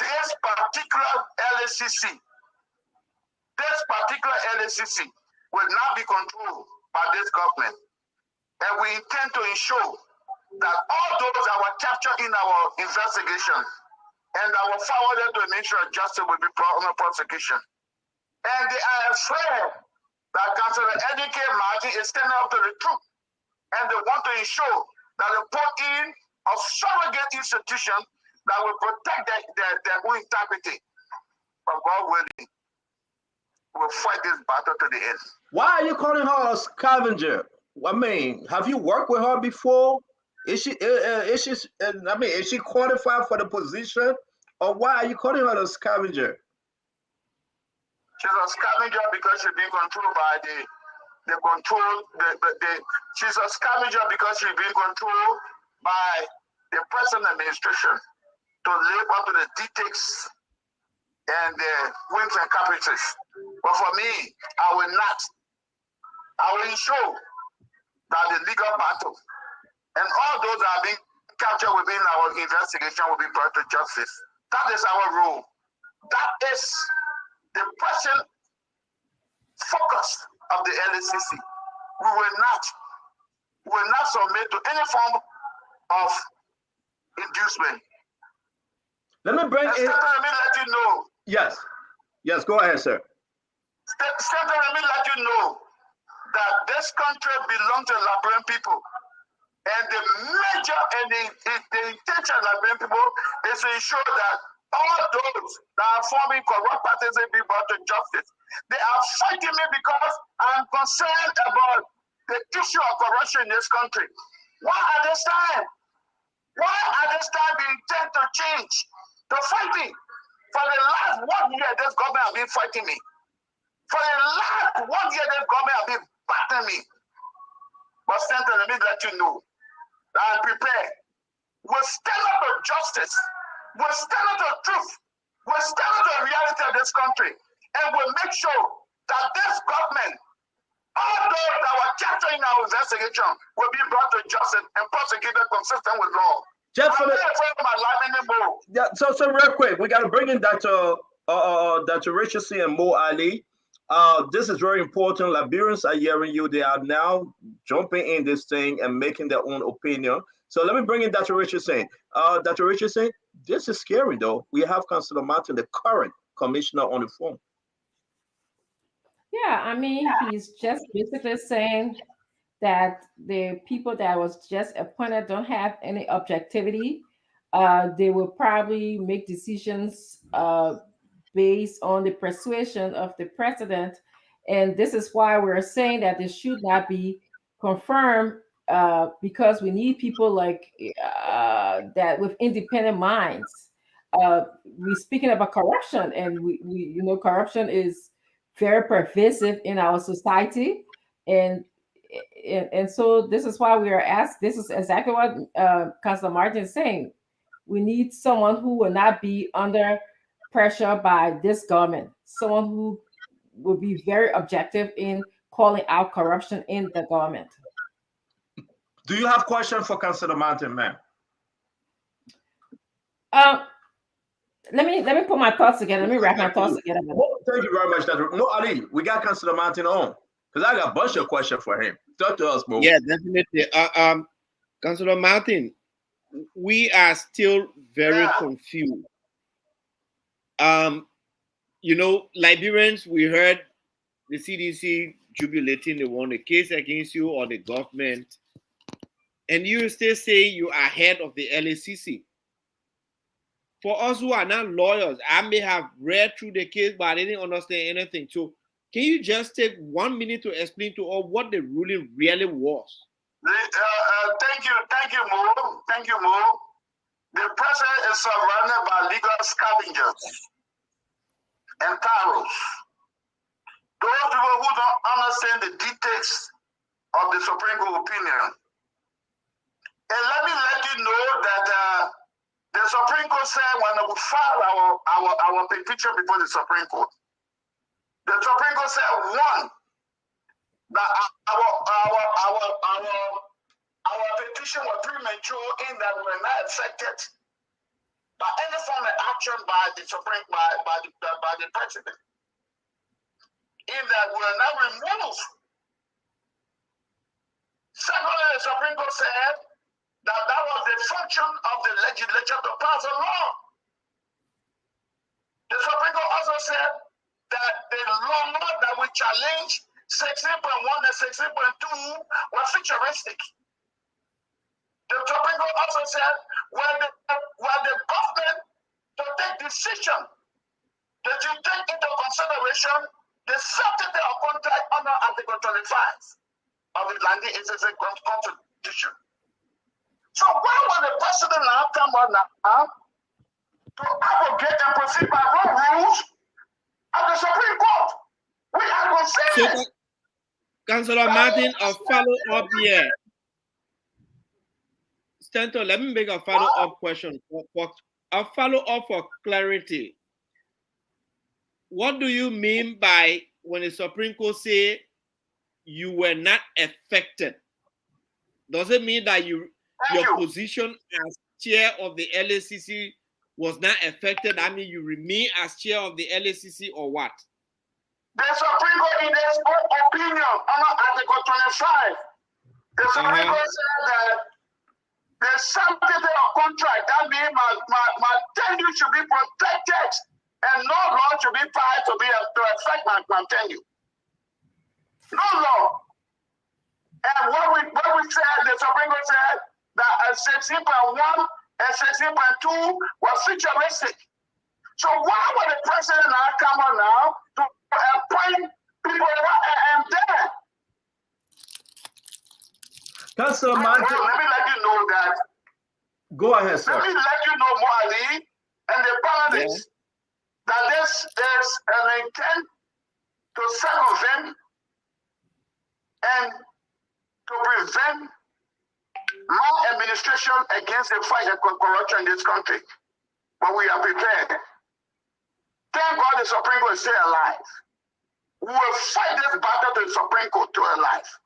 I: this particular LACC will not be controlled by this government. And we intend to ensure that all those that were captured in our investigation and that were forwarded to the Ministry of Justice will be brought under prosecution. And they are afraid that Councillor Eddie K. Martin is standing up to the truth. And they want to ensure that they put in a surrogate institution that will protect their own integrity. But God willing, we'll fight this battle to the end.
G: Why are you calling her a scavenger? I mean, have you worked with her before? Is she qualified for the position, or why are you calling her a scavenger?
I: She's a scavenger because she's being controlled by she's a scavenger because she's being controlled by the present administration to live up to the dictates and the whims and caprices. But for me, I will not. I will ensure that the legal battle and all those that are being captured within our investigation will be brought to justice. That is our role. That is the present focus of the LACC. We will not submit to any form of inducement.
G: Let me bring in.
I: Let me let you know.
G: Yes, go ahead, sir.
I: Let me let you know that this country belongs to Liberian people. And the major and the intention of Liberian people is to ensure that all those that are forming corrupt parties will be brought to justice. They are fighting me because I'm concerned about the issue of corruption in this country. Why at this time? Why at this time they intend to change, to fight me? For the last 1 year, this government has been fighting me. For the last 1 year, this government has been battering me. But Senator, let me let you know that I'm prepared. We'll stand up for justice. We'll stand up for truth. We'll stand up for the reality of this country. And we'll make sure that this government, all those that were captured in our investigation, will be brought to justice and prosecuted consistent with law.
G: Just
I: I'm not afraid of my life anymore.
G: Yeah, so real quick, we got to bring in Dr. Richardson and Mo Ali. This is very important. Liberians are hearing you. They are now jumping in this thing and making their own opinion. So let me bring in Dr. Richardson. Dr. Richardson, this is scary though. We have Councillor Martin, the current commissioner, on the phone.
E: Yeah, I mean, he's just basically saying that the people that was just appointed don't have any objectivity. They will probably make decisions based on the persuasion of the president. And this is why we're saying that this should not be confirmed, because we need people like that with independent minds. We're speaking about corruption, and we corruption is very pervasive in our society. And so this is why we are asked, this is exactly what Councillor Martin is saying. We need someone who will not be under pressure by this government, someone who will be very objective in calling out corruption in the government.
G: Do you have questions for Councillor Martin, ma'am?
E: Let me put my thoughts together. Let me wrap my thoughts together.
G: Thank you very much, Dr. No, Ali, we got Councilor Martin on because I got a bunch of questions for him. Talk to us, bro.
H: Yeah, definitely. Councilor Martin, we are still very confused. You know, Liberians, we heard the CDC jubilating they won a case against you or the government, and you still say you are head of the LACC. For us who are not lawyers, I may have read through the case, but I didn't understand anything. So can you just take 1 minute to explain to us what the ruling really was?
I: Thank you, Mo. Thank you, Mo. The president is surrounded by legal scavengers and tyros. Those people who don't understand the details of the Supreme Court opinion. And let me let you know that the Supreme Court said when we file our petition before the Supreme Court, the Supreme Court said, one, that our petition was premature in that we were not affected by any form of action by the Supreme by the president. In that we were not removed. Secondly, the Supreme Court said that was the function of the legislature to pass a law. The Supreme Court also said that the law that we challenged 16.1 and 16.2 were futuristic. The Supreme Court also said where the government to take decision that you take into consideration the sanctity of contract under Article 25 of the 1986 Constitution. So why would the president now come on now to abrogate and proceed by rules of the Supreme Court? We are concerned.
H: So, Councilor Martin, a follow-up here. Stanton, let me make a follow-up question. A follow-up for clarity. What do you mean by when the Supreme Court say you were not affected? Does it mean that your position as chair of the LACC was not affected? I mean, you remain as chair of the LACC or what?
I: The Supreme Court, in its own opinion, under Article 25, the Supreme Court said that the sanctity of contract, that means my tenure should be protected and no law should be filed to affect my tenure. No law. And what we said, the Supreme Court said that 16.1 and 16.2 was futuristic. So why would the president now come on now to appoint people that are there?
G: Councilor Martin.
I: Let me let you know that.
G: Go ahead, sir.
I: Let me let you know, Moali, and the panelists, that this is an intent to circumvent and to prevent my administration against the fight against corruption in this country. But we are prepared. Thank God the Supreme Court is still alive. We will fight this battle to the Supreme Court to alive.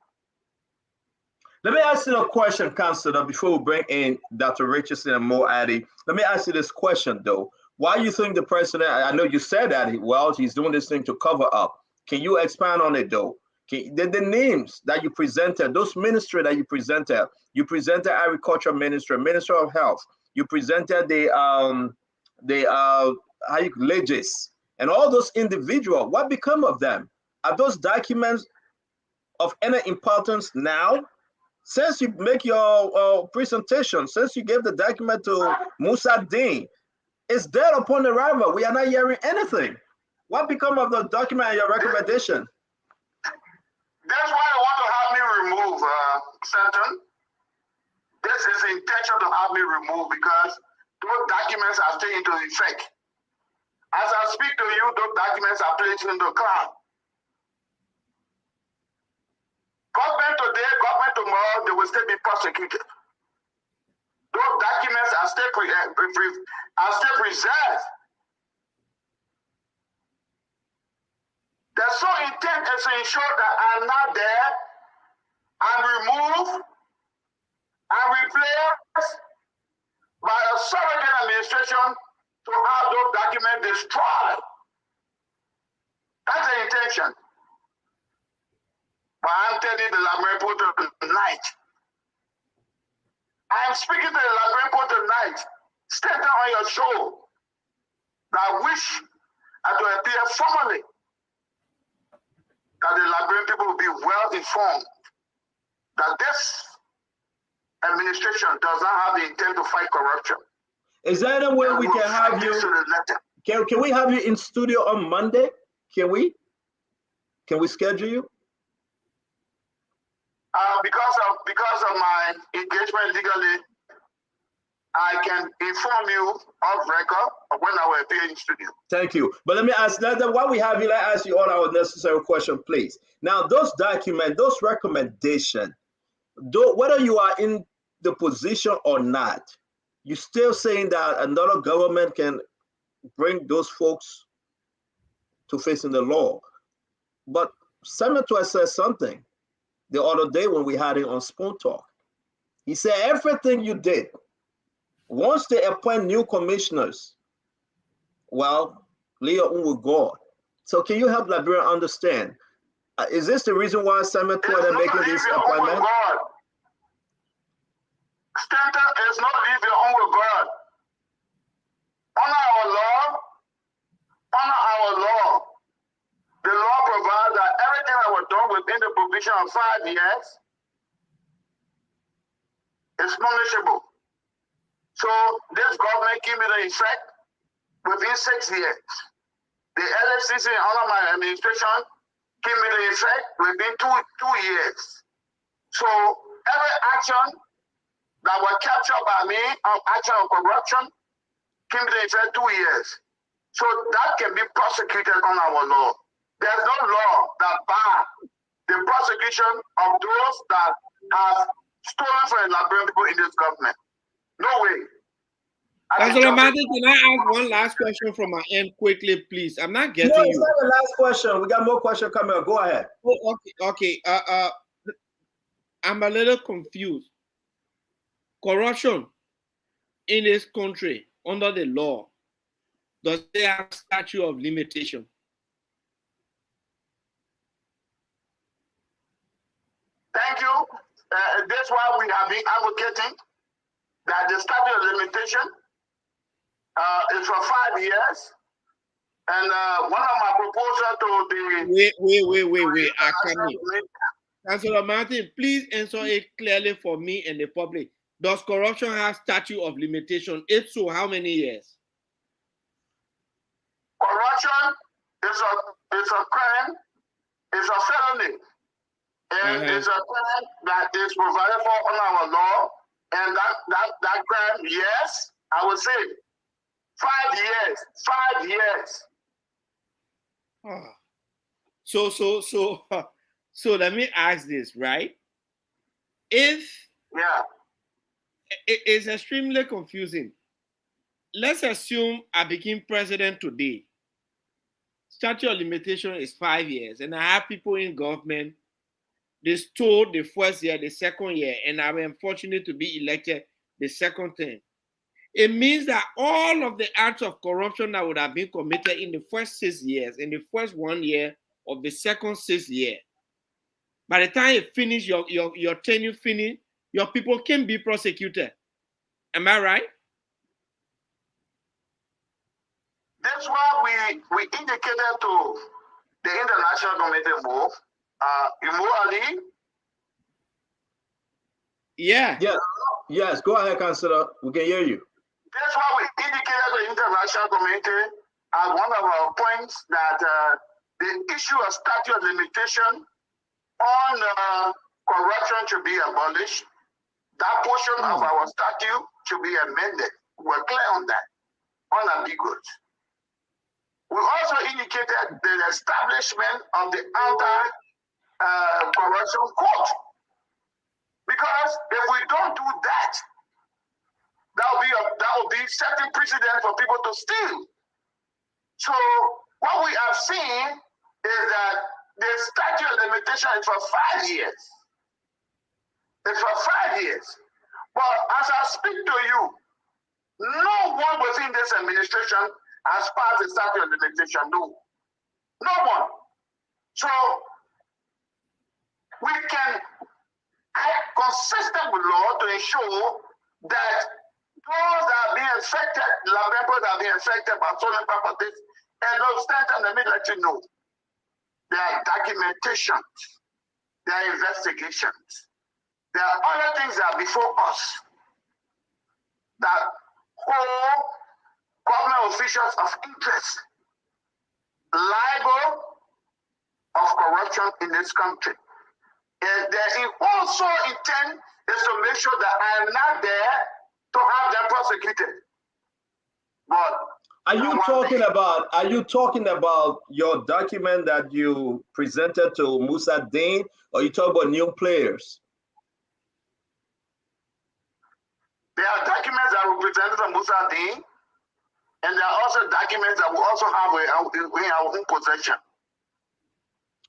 G: Let me ask you a question, Councilor, before we bring in Dr. Richardson and Mo Addy. Let me ask you this question, though. Why do you think the president, I know you said that, he's doing this thing to cover up. Can you expand on it, though? The names that you presented, those ministries that you presented Agriculture Ministry, Minister of Health, you presented Legis, and all those individuals, what become of them? Are those documents of any importance now? Since you make your presentation, since you gave the document to Musa Dean, it's dead upon arrival. We are not hearing anything. What become of the document and your recommendation?
I: That's why I want to have me remove, Stanton. This is the intention to have me remove because those documents are still into effect. As I speak to you, those documents are placed into the cloud. Government today, government tomorrow, they will still be prosecuted. Those documents are still preserved. The sole intent is to ensure that I'm not there and removed and replaced by a surrogate administration to have those documents destroyed. That's the intention. But I'm telling the Liberian people tonight. I am speaking to the Liberian people tonight. Stand down on your show. I wish I to appear formally that the Liberian people will be well informed that this administration does not have the intent to fight corruption.
G: Is there any way we can have you? Can we have you in studio on Monday? Can we? Can we schedule you?
I: Because of my engagement legally, I can inform you off record when I will appear in studio.
G: Thank you. But let me ask that while we have you, let me ask you all our necessary question, please. Now, those documents, those recommendations, whether you are in the position or not, you're still saying that another government can bring those folks to facing the law. But Senator said something the other day when we had it on Spoon Talk. He said everything you did, once they appoint new commissioners, well, Leo will go. So can you help Liberia understand? Is this the reason why Senator are making this appointment?
I: Stanton is not leave your own with God. Honor our law. Honor our law. The law provides that everything that was done within the provision of 5 years is punishable. So this government came into effect within 6 years. The LFCC under my administration came into effect within two years. So every action that was captured by me on action of corruption came into effect 2 years. So that can be prosecuted on our law. There's no law that bars the prosecution of those that have stolen from the Liberian people in this government. No way.
H: Councilor Martin, can I ask one last question from my end quickly, please? I'm not getting you.
G: No, it's not the last question. We got more questions coming up. Go ahead.
H: Oh, okay. I'm a little confused. Corruption in this country under the law, does it have a statute of limitation?
I: Thank you. That's why we have been advocating that the statute of limitation is for 5 years. And one of my proposals to the...
H: Wait. Councilor Martin, please answer it clearly for me and the public. Does corruption have statute of limitation? If so, how many years?
I: Corruption is a crime, it's a felony. And it's a crime that is provided for on our law. And that crime, yes, I would say 5 years. 5 years.
H: So let me ask this, right? It's extremely confusing. Let's assume I became president today. Statute of limitation is 5 years, and I have people in government. They stole the first year, the second year, and I was unfortunate to be elected the second term. It means that all of the acts of corruption that would have been committed in the first 6 years, in the first 1 year of the second 6 year, by the time you finish your tenure finish, your people can be prosecuted. Am I right?
I: That's why we indicated to the International Committee move. Imo Ali?
H: Yeah.
G: Yes, go ahead, Councilor. We can hear you.
I: That's why we indicated to the International Committee as one of our points that the issue of statute of limitation on corruption should be abolished. That portion of our statute should be amended. We're clear on that, unambiguous. We also indicated the establishment of the anti-corruption court. Because if we don't do that, that will be setting precedent for people to steal. So what we have seen is that the statute of limitation is for 5 years. It's for 5 years. But as I speak to you, No one within this administration has passed the statute of limitation. No. No one. So we can act consistent with law to ensure that those that are being affected, land members that are being affected by stolen properties, and those standards, let me let you know. There are documentations, there are investigations, there are other things that are before us that hold government officials of interest liable of corruption in this country. And their also intent is to make sure that I am not there to have them prosecuted. But
G: are you talking about your document that you presented to Musa Dane, or you talk about new players?
I: There are documents that were presented to Musa Dane, and there are also documents that we also have in our own possession.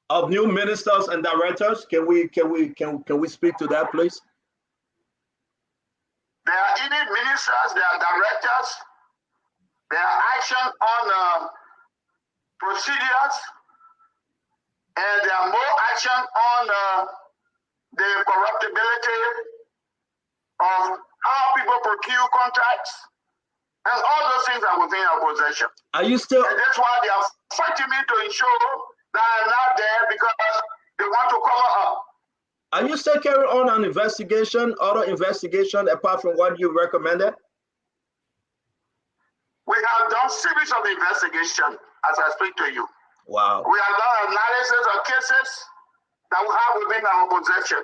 G: Of new ministers and directors, can we speak to that, please?
I: There are even ministers, there are directors, there are action on procedures, and there are more action on the corruptibility of how people procure contracts, and all those things are within our possession.
G: Are you still?
I: And that's why they are fighting me to ensure that I'm not there, because they want to cover up.
G: Are you still carrying on an investigation, other investigation, apart from what you recommended?
I: We have done series of investigation as I speak to you.
G: Wow.
I: We have done analysis of cases that we have within our possession.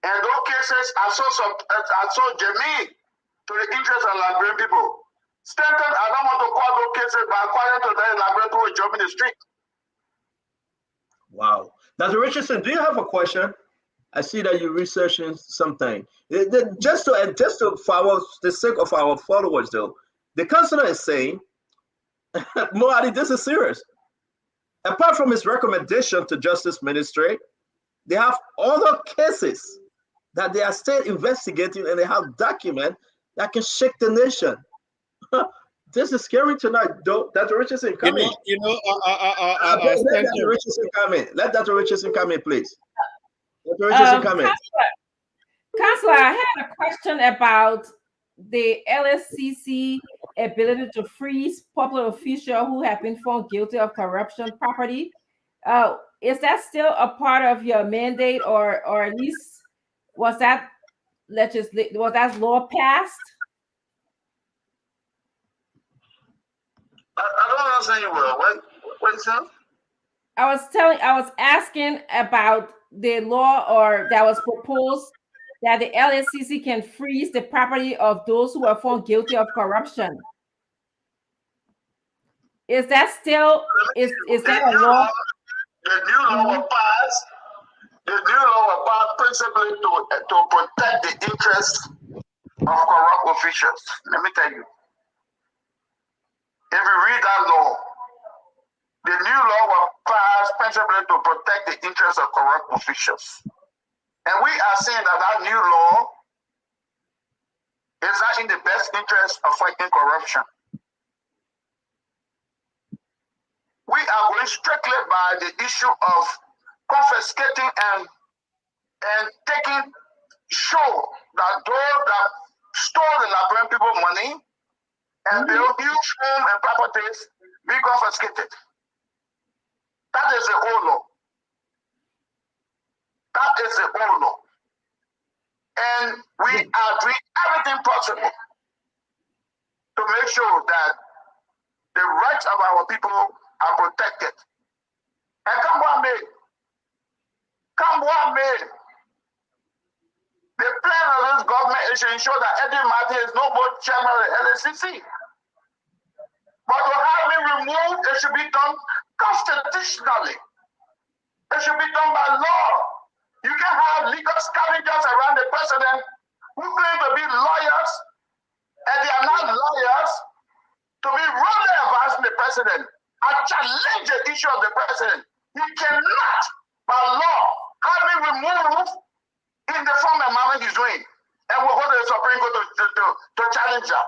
I: And those cases are so germane to the interest of Liberian people. Stanton, I don't want to call those cases, but according to the Liberian people will jump in the street.
G: Wow. Dr. Richardson, do you have a question? I see that you're researching something. Just for the sake of our followers, though, the councillor is saying, Moadi, this is serious. Apart from his recommendation to Justice Ministry, they have other cases that they are still investigating, and they have documents that can shake the nation. This is scary tonight, though. Dr. Richardson, come in. Let Dr. Richardson come in. Let Dr. Richardson come in, please. Dr. Richardson, come in.
E: Councillor, I had a question about the LSCC ability to freeze public officials who have been found guilty of corruption property. Is that still a part of your mandate, or at least was that law passed?
I: I don't understand you well. What is that?
E: I was asking about the law that was proposed that the LSCC can freeze the property of those who are found guilty of corruption. Is that still is that a law?
I: The new law was passed. The new law was passed principally to protect the interests of corrupt officials. Let me tell you. If you read that law, the new law was passed principally to protect the interests of corrupt officials. And we are saying that new law is not in the best interest of fighting corruption. We are going strictly by the issue of confiscating and taking show that those that stole the Liberian people money and build huge homes and properties be confiscated. That is the whole law. That is the whole law. And we are doing everything possible to make sure that the rights of our people are protected. And come what may, the plan of this government is to ensure that Eddie Martin is no more chairman of the LSCC. But to have him removed, it should be done constitutionally. It should be done by law. You can have legal scavengers around the president who claim to be lawyers, and they are not lawyers, to be wrongly advising the president and challenge the issue of the president. You cannot, by law, have him removed in the form and manner he's doing. And we'll go to the Supreme Court to challenge that.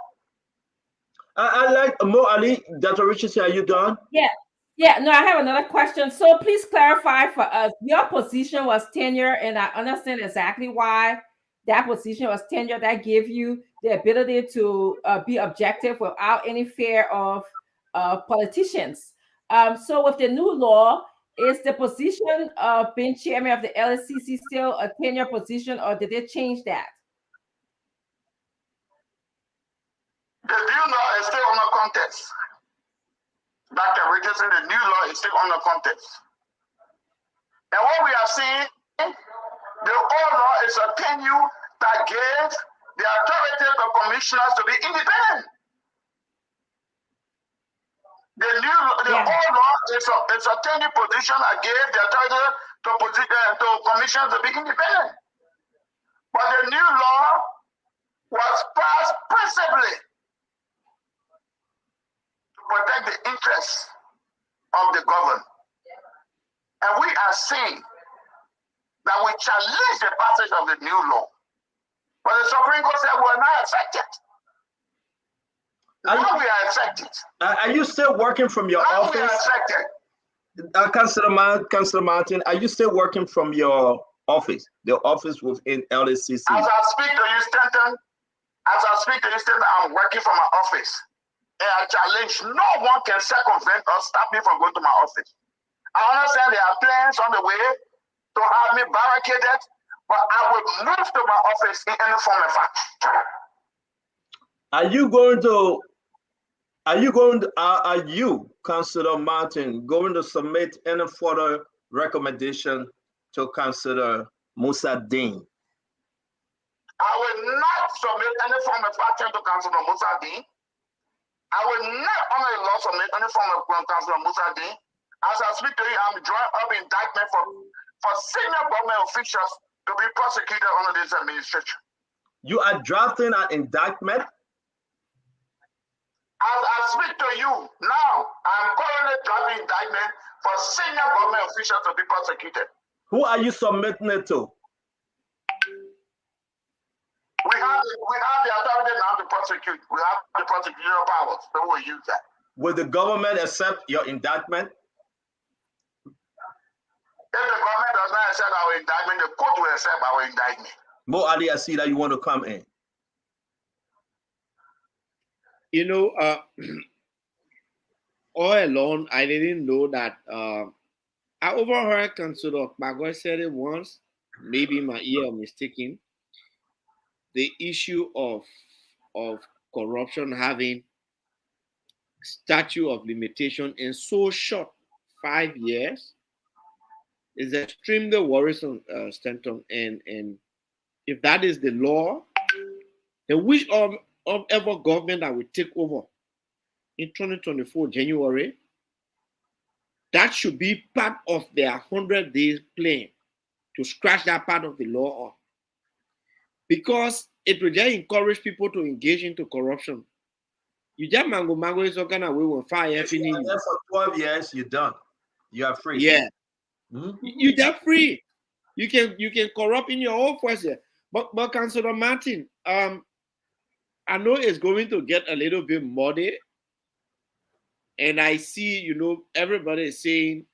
G: I like Mo Ali. Dr. Richardson, are you done?
E: Yeah. Yeah, no, I have another question. So please clarify for us. Your position was tenure, and I understand exactly why that position was tenure. That gave you the ability to be objective without any fear of politicians. So with the new law, is the position of being chairman of the LSCC still a tenure position, or did they change that?
I: The new law is still under contest. Dr. Richardson, the new law is still under contest. And what we are seeing, the old law is a tenure that gave the authority of commissioners to be independent. The old law is a tenure position that gave the authority to commissioners to be independent. But the new law was passed principally to protect the interests of the government. And we are seeing that we challenge the passage of the new law. But the Supreme Court said we're not affected. Now we are affected.
G: Are you still working from your
I: now
G: office?
I: We are affected.
G: Councillor Martin, are you still working from your office, the office within LSCC?
I: As I speak to you, Stanton, I'm working from my office. And I challenge no one can circumvent or stop me from going to my office. I understand there are plans on the way to have me barricaded, but I will move to my office in any form and fashion.
G: Are you, Councillor Martin, going to submit any further recommendation to Councillor Musa Dean?
I: I will not submit any form of action to Councillor Musa Dean. I will not under the law submit any form of Councillor Musa Dean. As I speak to you, I'm drawing up indictment for senior government officials to be prosecuted under this administration.
G: You are drafting an indictment?
I: As I speak to you now, I'm currently drafting indictment for senior government officials to be prosecuted.
G: Who are you submitting it to?
I: We have the authority now to prosecute. We have the prosecutorial powers, so we'll use that.
G: Will the government accept your indictment?
I: If the government does not accept our indictment, the court will accept our indictment.
G: Mo Ali, I see that you want to come in.
H: You know, all along, I didn't know that. I overheard Councillor Magoi said it once, maybe my ear mistaken. The issue of corruption having statute of limitation in so short 5 years is extremely worrisome, Stanton. And if that is the law, then which of ever government that will take over in 2024 January, that should be part of their 100 days plan to scratch that part of the law off. Because it will just encourage people to engage into corruption. You just mango is all kind of way when fire finish.
G: For 12 years, you're done. You are free.
H: Yeah. You're just free. You can corrupt in your own voice. But Councillor Martin, I know it's going to get a little bit muddy. And I see, you know, everybody is saying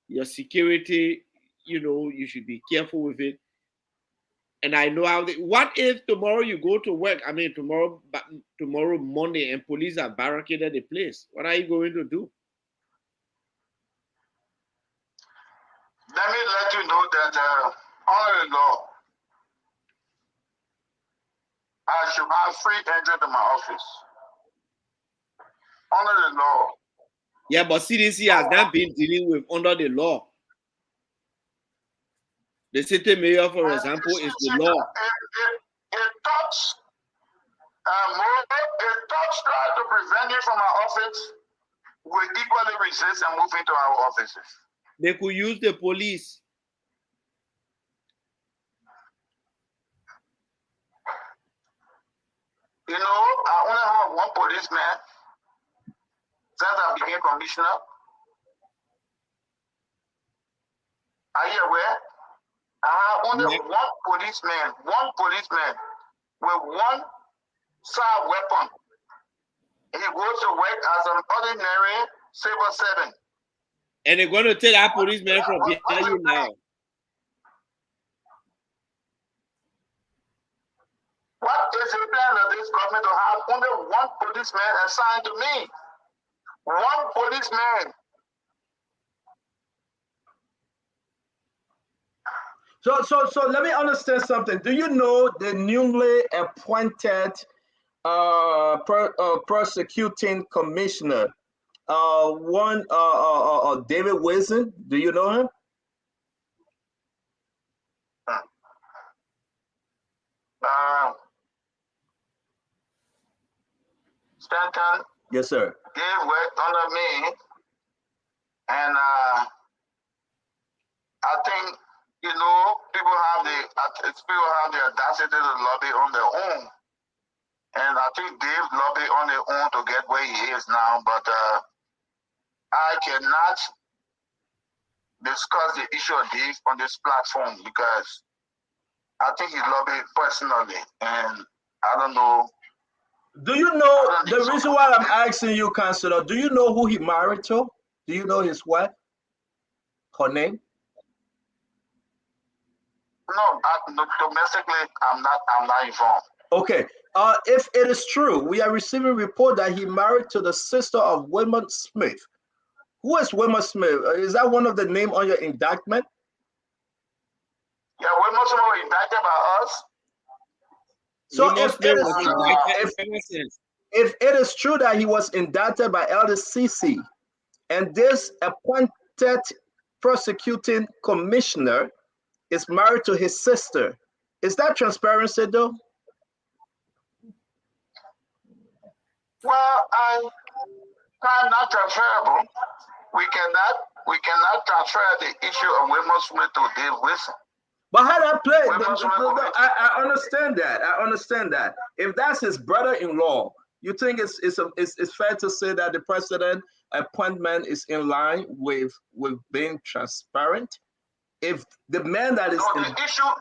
H: your security, you know, you should be careful with it. And I know how what if tomorrow you go to work? I mean, tomorrow Monday, and police have barricaded the place. What are you going to do?
I: Let me let you know that under the law, I should have free entry to my office. Under the law.
H: Yeah, but CDC has not been dealing with under the law. The city mayor, for example, is the law.
I: It talks try to prevent you from our office. We equally resist and move into our offices.
H: They could use the police.
I: You know, I only have one policeman since I became commissioner. Are you aware? I have only one policeman with one side weapon He goes to work as an ordinary civil servant.
H: And they're going to take our policemen from behind you now.
I: What is the plan of this government to have only one policeman assigned to me? One policeman.
G: So let me understand something. Do you know the newly appointed prosecuting commissioner, David Wilson? Do you know him?
I: Stanton.
G: Yes, sir.
I: Dave worked under me, and I think people have the audacity to lobby on their own, and I think Dave lobbied on their own to get where he is now. But I cannot discuss the issue of Dave on this platform because I think he lobbied personally, and I don't know.
G: Do you know the reason why I'm asking you, Councilor? Do you know who he married to? Do you know his wife? Her name?
I: No, domestically, I'm not informed.
G: Okay. If it is true, we are receiving report that he married to the sister of Wilma Smith. Who is Wilma Smith? Is that one of the name on your indictment?
I: Yeah, Wilma Smith was indicted by us.
G: So if it is true that he was indicted by Elder CC, and this appointed prosecuting commissioner is married to his sister, is that transparency though?
I: Well, I'm not transferable. We cannot transfer the issue of Wilma Smith to Dave Wilson.
G: But how that play? I understand that. I understand that. If that's his brother-in-law, you think it's fair to say that the president appointment is in line with being transparent? If the man that is
I: the issue of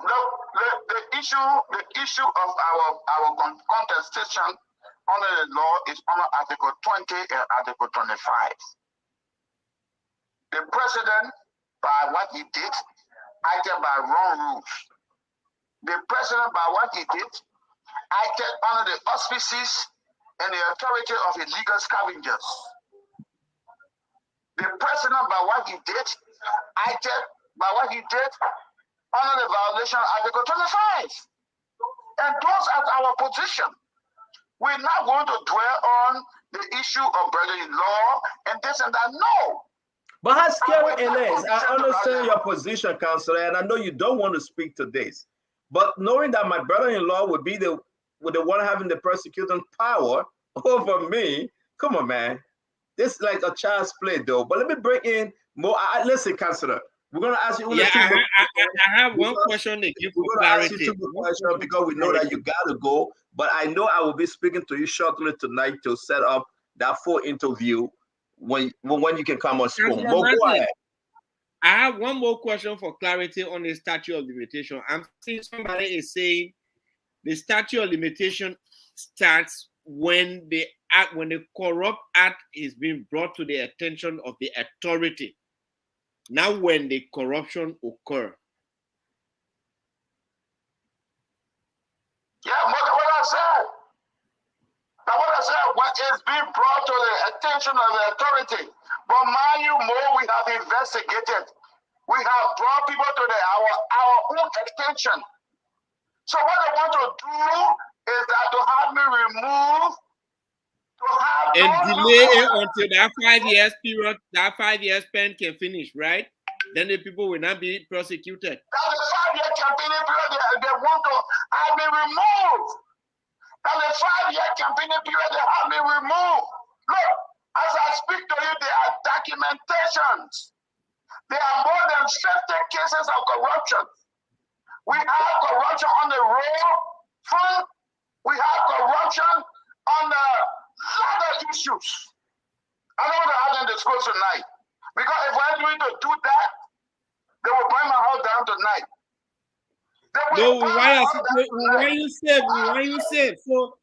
I: our contestation under the law is under Article 20 and Article 25. The president, by what he did, acted by wrong rules. The president, by what he did, acted under the auspices and the authority of illegal scavengers. The president, by what he did, acted by what he did under the violation of Article 25. And those are our position. We're not going to dwell on the issue of brother-in-law and this and that. No.
G: But how scary it is, I understand your position, Councilor, and I know you don't want to speak to this. But knowing that my brother-in-law would be the one having the prosecuting power over me, come on, man. This is like a child's play, though. But let me bring in more. Listen, Councilor, we're going to ask you.
H: I have one question to give you clarity.
G: Because we know that you got to go. But I know I will be speaking to you shortly tonight to set up that full interview when you can come on spoon. Go ahead.
H: I have one more question for clarity on the statute of limitation. I'm seeing somebody is saying the statute of limitation starts when the corrupt act is being brought to the attention of the authority, not when the corruption occurs.
I: Yeah, what I said. Now what I said, when it's being brought to the attention of the authority. But mind you, more we have investigated. We have brought people to our own attention. So what I want to do is that to have me removed, to have
H: and delay it until that 5 years period, that 5 years span can finish, right? Then the people will not be prosecuted.
I: That's the 5 year campaigning period they want to have me removed. Now the 5 year campaigning period they have me removed. Look, as I speak to you, there are documentations. There are more than 50 cases of corruption. We have corruption on the road front. We have corruption on the other issues. I don't want to have them discuss tonight. Because if we're going to do that, they will burn my house down tonight.
H: No, why you safe? So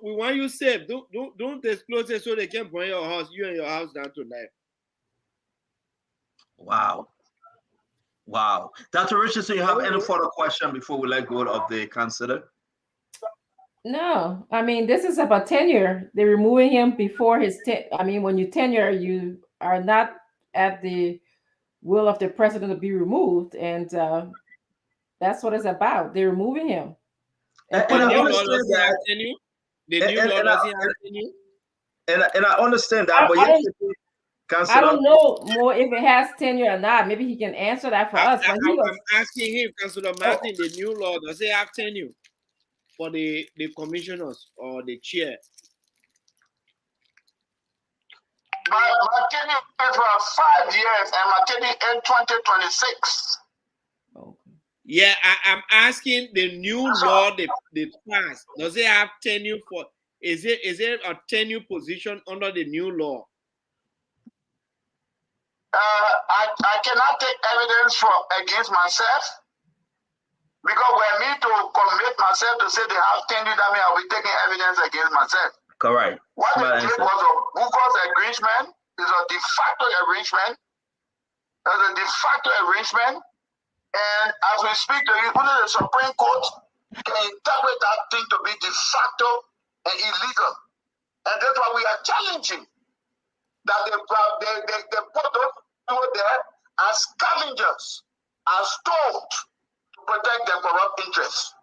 H: We want you safe. Don't disclose it so they can burn your house, you and your house down tonight.
G: Wow. Wow. Dr. Richardson, you have any further question before we let go of the counselor?
E: No, I mean, this is about tenure. They're removing him before his when you tenure, you are not at the will of the president to be removed, and that's what it's about. They're removing him.
G: And I understand that. And I understand that, but
E: I don't know more if it has tenure or not. Maybe he can answer that for us. But
H: I'm asking him, Councilor Martin, the new law, does it have tenure for the commissioners or the chair?
I: My tenure is for 5 years, and my tenure in 2026.
H: Yeah, I'm asking the new law they passed. Does it have tenure for? Is it a tenure position under the new law?
I: I cannot take evidence against myself, because when me to commit myself to say they have tenure, that means I'll be taking evidence against myself.
G: Correct.
I: What they did was a Google's arrangement. Is a de facto arrangement. There's a de facto arrangement, and as we speak to you, only the Supreme Court can interpret that thing to be de facto and illegal, and that's why we are challenging that they put those people there as scavengers, as told to protect their corrupt interests.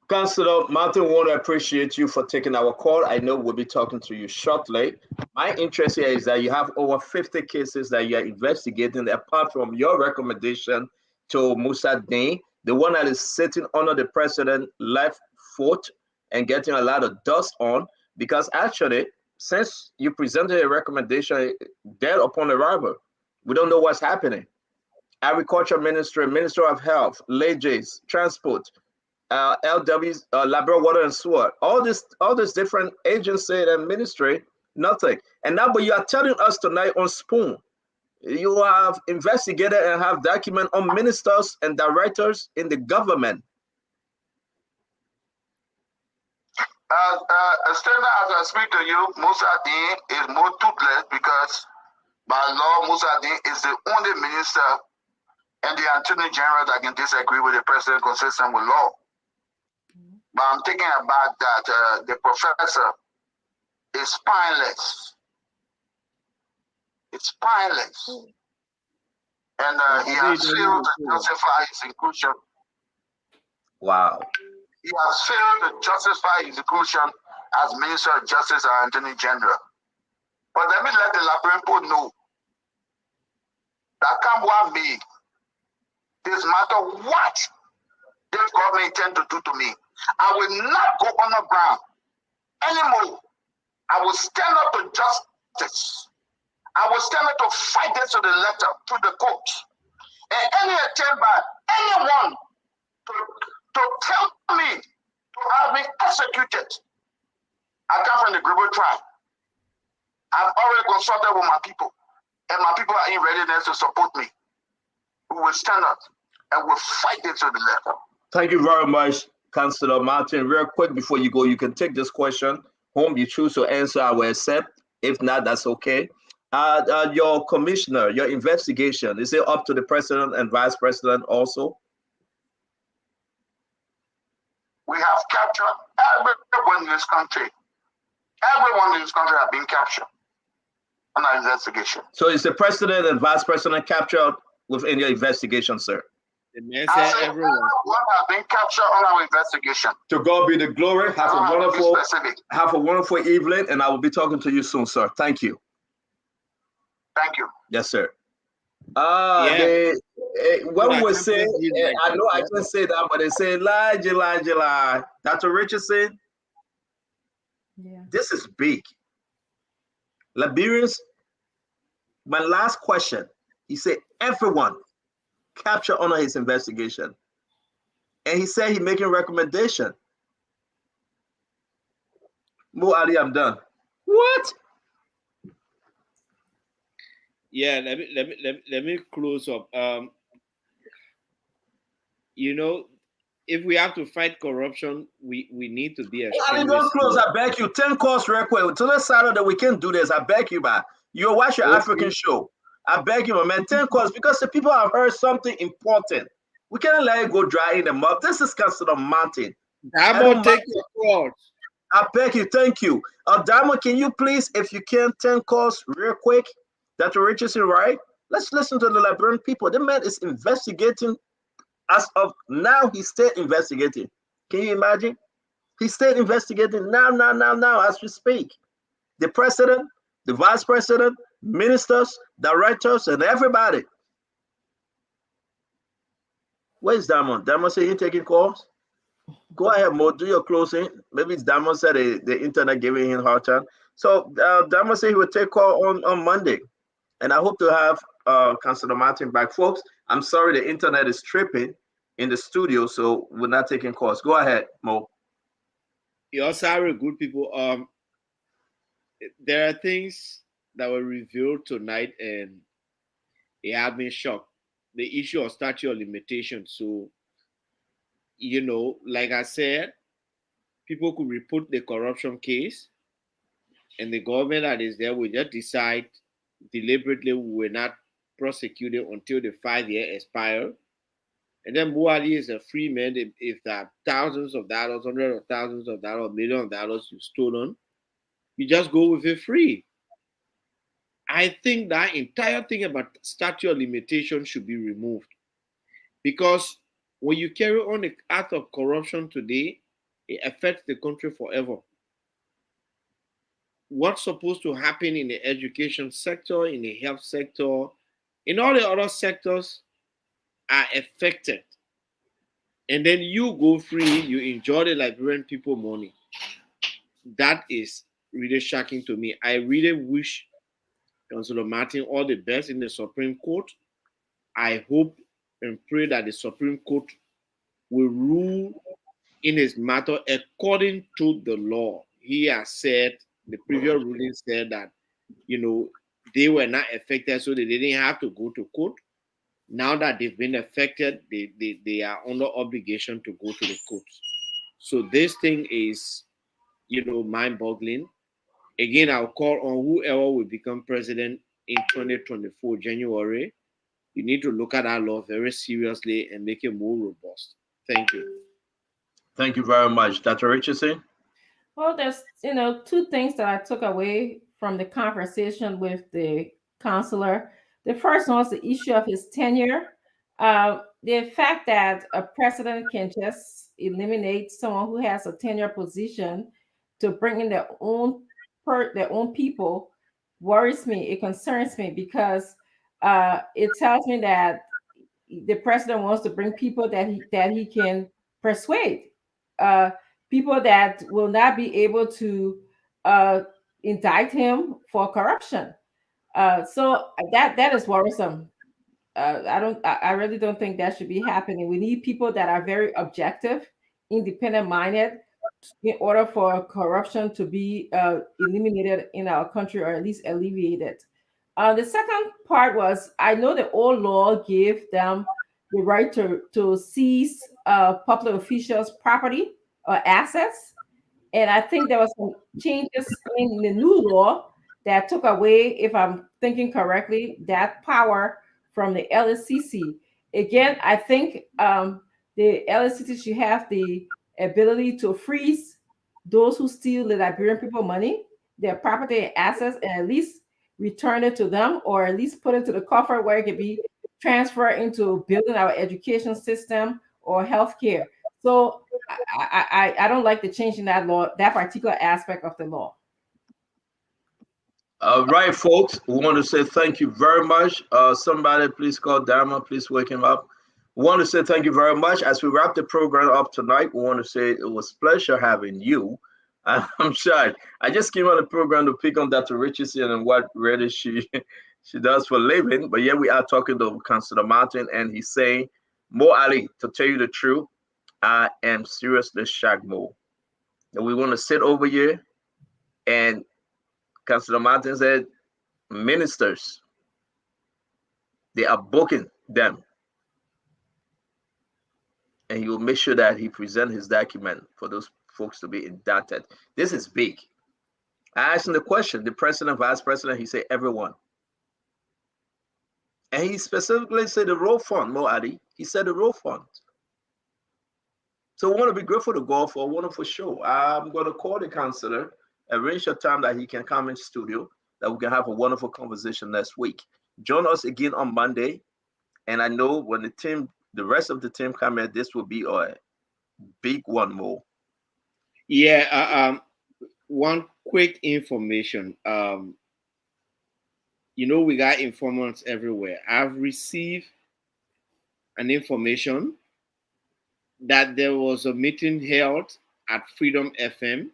G: Councilor Martin, we want to appreciate you for taking our call. I know we'll be talking to you shortly. My interest here is that you have over 50 cases that you're investigating, apart from your recommendation to Musa Deen, the one that is sitting under the president's left foot and getting a lot of dust on, because actually, since you presented a recommendation dead upon arrival, we don't know what's happening. Agriculture Ministry, Minister of Health, LAJs, Transport, LW's, Labrador Water and Sewer, all this different agency and ministry, nothing. And now, but you are telling us tonight on Spoon, you have investigated and have document on ministers and directors in the government.
I: As I speak to you, Musa Deen is more toothless, because by law, Musa Deen is the only minister and the Attorney General that can disagree with the president consistent with law. But I'm thinking about that the professor is spineless. It's spineless. And he has failed to justify his inclusion.
G: Wow.
I: He has failed to justify his inclusion as Minister of Justice and Attorney General. But let me let the Labrador know that Kambwa me, this matter what this government intend to do to me, I will not go on the ground anymore. I will stand up to justice. I will stand up to fight this to the letter, to the court. And any attempt by anyone to tell me to have me executed, I come from the Gribble tribe. I've already consulted with my people, and my people are in readiness to support me. We will stand up and we'll fight this to the letter.
G: Thank you very much, Councilor Martin. Real quick before you go, you can take this question home. You choose to answer, I will accept. If not, that's okay. Your commissioner, your investigation, is it up to the president and vice president also?
I: We have captured everyone in this country. Everyone in this country has been captured on our investigation.
G: So is the president and vice president captured within your investigation, sir?
I: Everyone has been captured on our investigation.
G: To God be the glory. Have a wonderful evening, and I will be talking to you soon, sir. Thank you.
I: Thank you.
G: Yes, sir. When we were saying, I know I can say that, but they say July. Dr. Richardson, this is big. Liberians, my last question, he said everyone captured under his investigation. And he said he making recommendation. Mo Ali, I'm done. What?
H: Yeah, let me close up. You know, if we have to fight corruption, we need to be a
G: Ali, don't close. I beg you. 10 calls real quick. Till this Saturday, we can do this. I beg you, man. You watch your African show. I beg you, my man. 10 calls because the people have heard something important. We can't let it go dry in the mud. This is Councilor Martin.
H: Diamond, take your calls.
G: I beg you. Thank you. Diamond, can you please, if you can, 10 calls real quick? Dr. Richardson, right? Let's listen to the Liberian people. The man is investigating. As of now, he stayed investigating. Can you imagine? He stayed investigating now, as we speak. The president, the vice president, ministers, directors, and everybody. Where's Diamond? Diamond said he taking calls? Go ahead, Mo, do your closing. Maybe it's Diamond said the internet giving him a hard time. So Diamond said he would take call on Monday. And I hope to have Councilor Martin back. Folks, I'm sorry the internet is tripping in the studio, so we're not taking calls. Go ahead, Mo.
H: You're sorry, good people. There are things that were revealed tonight, and it had me shocked. The issue of statute of limitations. So, you know, like I said, people could report the corruption case, and the government that is there will just decide deliberately we will not prosecute it until the 5-year expire. And then Buhari is a free man. If there are thousands of dollars, hundreds of thousands of dollars, millions of dollars you've stolen, you just go with it free. I think that entire thing about statute of limitation should be removed. Because when you carry on the act of corruption today, it affects the country forever. What's supposed to happen in the education sector, in the health sector, in all the other sectors are affected. And then you go free, you enjoy the Liberian people money. That is really shocking to me. I really wish Councilor Martin all the best in the Supreme Court. I hope and pray that the Supreme Court will rule in his matter according to the law. He has said, the previous ruling said that, you know, they were not affected, so they didn't have to go to court. Now that they've been affected, they are under obligation to go to the courts. So this thing is, you know, mind-boggling. Again, I'll call on whoever will become president in 2024, January. You need to look at that law very seriously and make it more robust. Thank you.
G: Thank you very much. Dr. Richardson?
E: Well, there's, you know, two things that I took away from the conversation with the counselor. The first one was the issue of his tenure. The fact that a president can just eliminate someone who has a tenure position to bring in their own people worries me. It concerns me because it tells me that the president wants to bring people that he can persuade, people that will not be able to indict him for corruption. So that is worrisome. I really don't think that should be happening. We need people that are very objective, independent minded, in order for corruption to be eliminated in our country, or at least alleviated. The second part was, I know the old law gave them the right to seize public officials' property or assets. And I think there was some changes in the new law that took away, if I'm thinking correctly, that power from the LSCC. Again, I think the LSCC should have the ability to freeze those who steal the Liberian people money, their property and assets, and at least return it to them, or at least put it to the coffer where it can be transferred into building our education system or healthcare. So I don't like the change in that law, that particular aspect of the law.
G: All right, folks, we want to say thank you very much. Somebody please call Dama, please wake him up. We want to say thank you very much. As we wrap the program up tonight, we want to say it was a pleasure having you. I'm shy. I just came on the program to pick on Dr. Richardson and what really she does for a living. But yeah, we are talking to Councilor Martin, and he's saying, Mo Ali, to tell you the truth, I am seriously shocked, Mo. And we want to sit over here, and Councilor Martin said, ministers, they are booking them. and he will make sure that he present his document for those folks to be indicted. This is big. I asked him the question, the president, vice president, he said everyone. And he specifically said the road fund, Mo Ali. He said the road fund. So we want to be grateful to God for a wonderful show. I'm going to call the counselor, arrange a time that he can come in studio, that we can have a wonderful conversation next week. Join us again on Monday. And I know when the rest of the team come in, this will be a big one more.
H: Yeah. One quick information. We got informants everywhere. I've received an information that there was a meeting held at Freedom FM,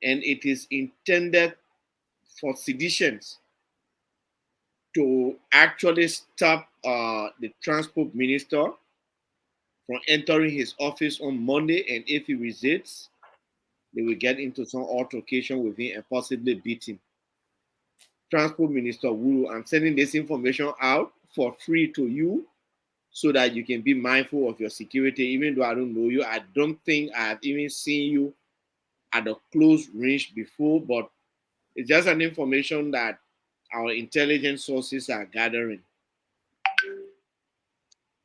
H: and it is intended for seditions to actually stop the transport minister from entering his office on Monday, and if he resists, they will get into some altercation with him and possibly beat him. Transport Minister Wuru, I'm sending this information out for free to you so that you can be mindful of your security. Even though I don't know you, I don't think I've even seen you at a close range before, but it's just an information that our intelligence sources are gathering.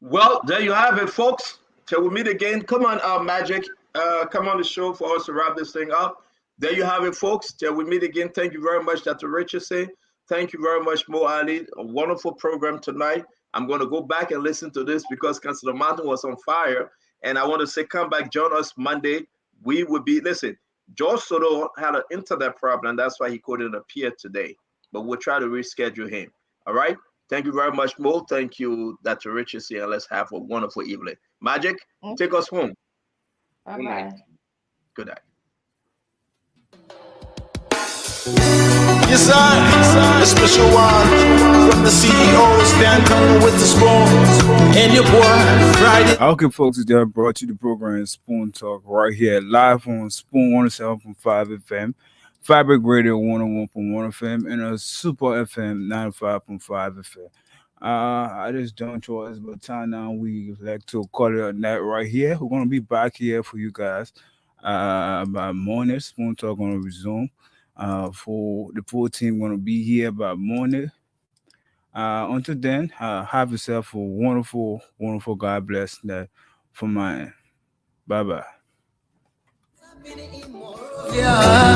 G: Well, there you have it, folks. Till we meet again. Come on, Magic. Come on the show for us to wrap this thing up. There you have it, folks. Till we meet again. Thank you very much, Dr. Richardson. Thank you very much, Mo Ali. A wonderful program tonight. I'm going to go back and listen to this because Councilor Martin was on fire. And I want to say, come back, join us Monday. We will be, listen, George Soto had an internet problem. That's why he couldn't appear today. But we'll try to reschedule him. All right? Thank you very much, Mo. Thank you, Dr. Richardson. And let's have a wonderful evening. Magic, take us home.
E: Bye-bye.
G: Good night.
A: Yes, a special one from the CEO, Stan Tungle with the spoon, and your boy Friday.
J: Okay, folks, today I brought you the program Spoon Talk right here live on Spoon 107.5 FM, Fabric Radio 101.1 FM, and a Super FM 95.5 FM. I just don't choice, but time now we like to call it a night right here. We're gonna be back here for you guys by morning. Spoon Talk gonna resume. For the full team gonna be here by morning. Until then, have yourself a wonderful, wonderful God bless that from mine. Bye bye.
C: Yeah.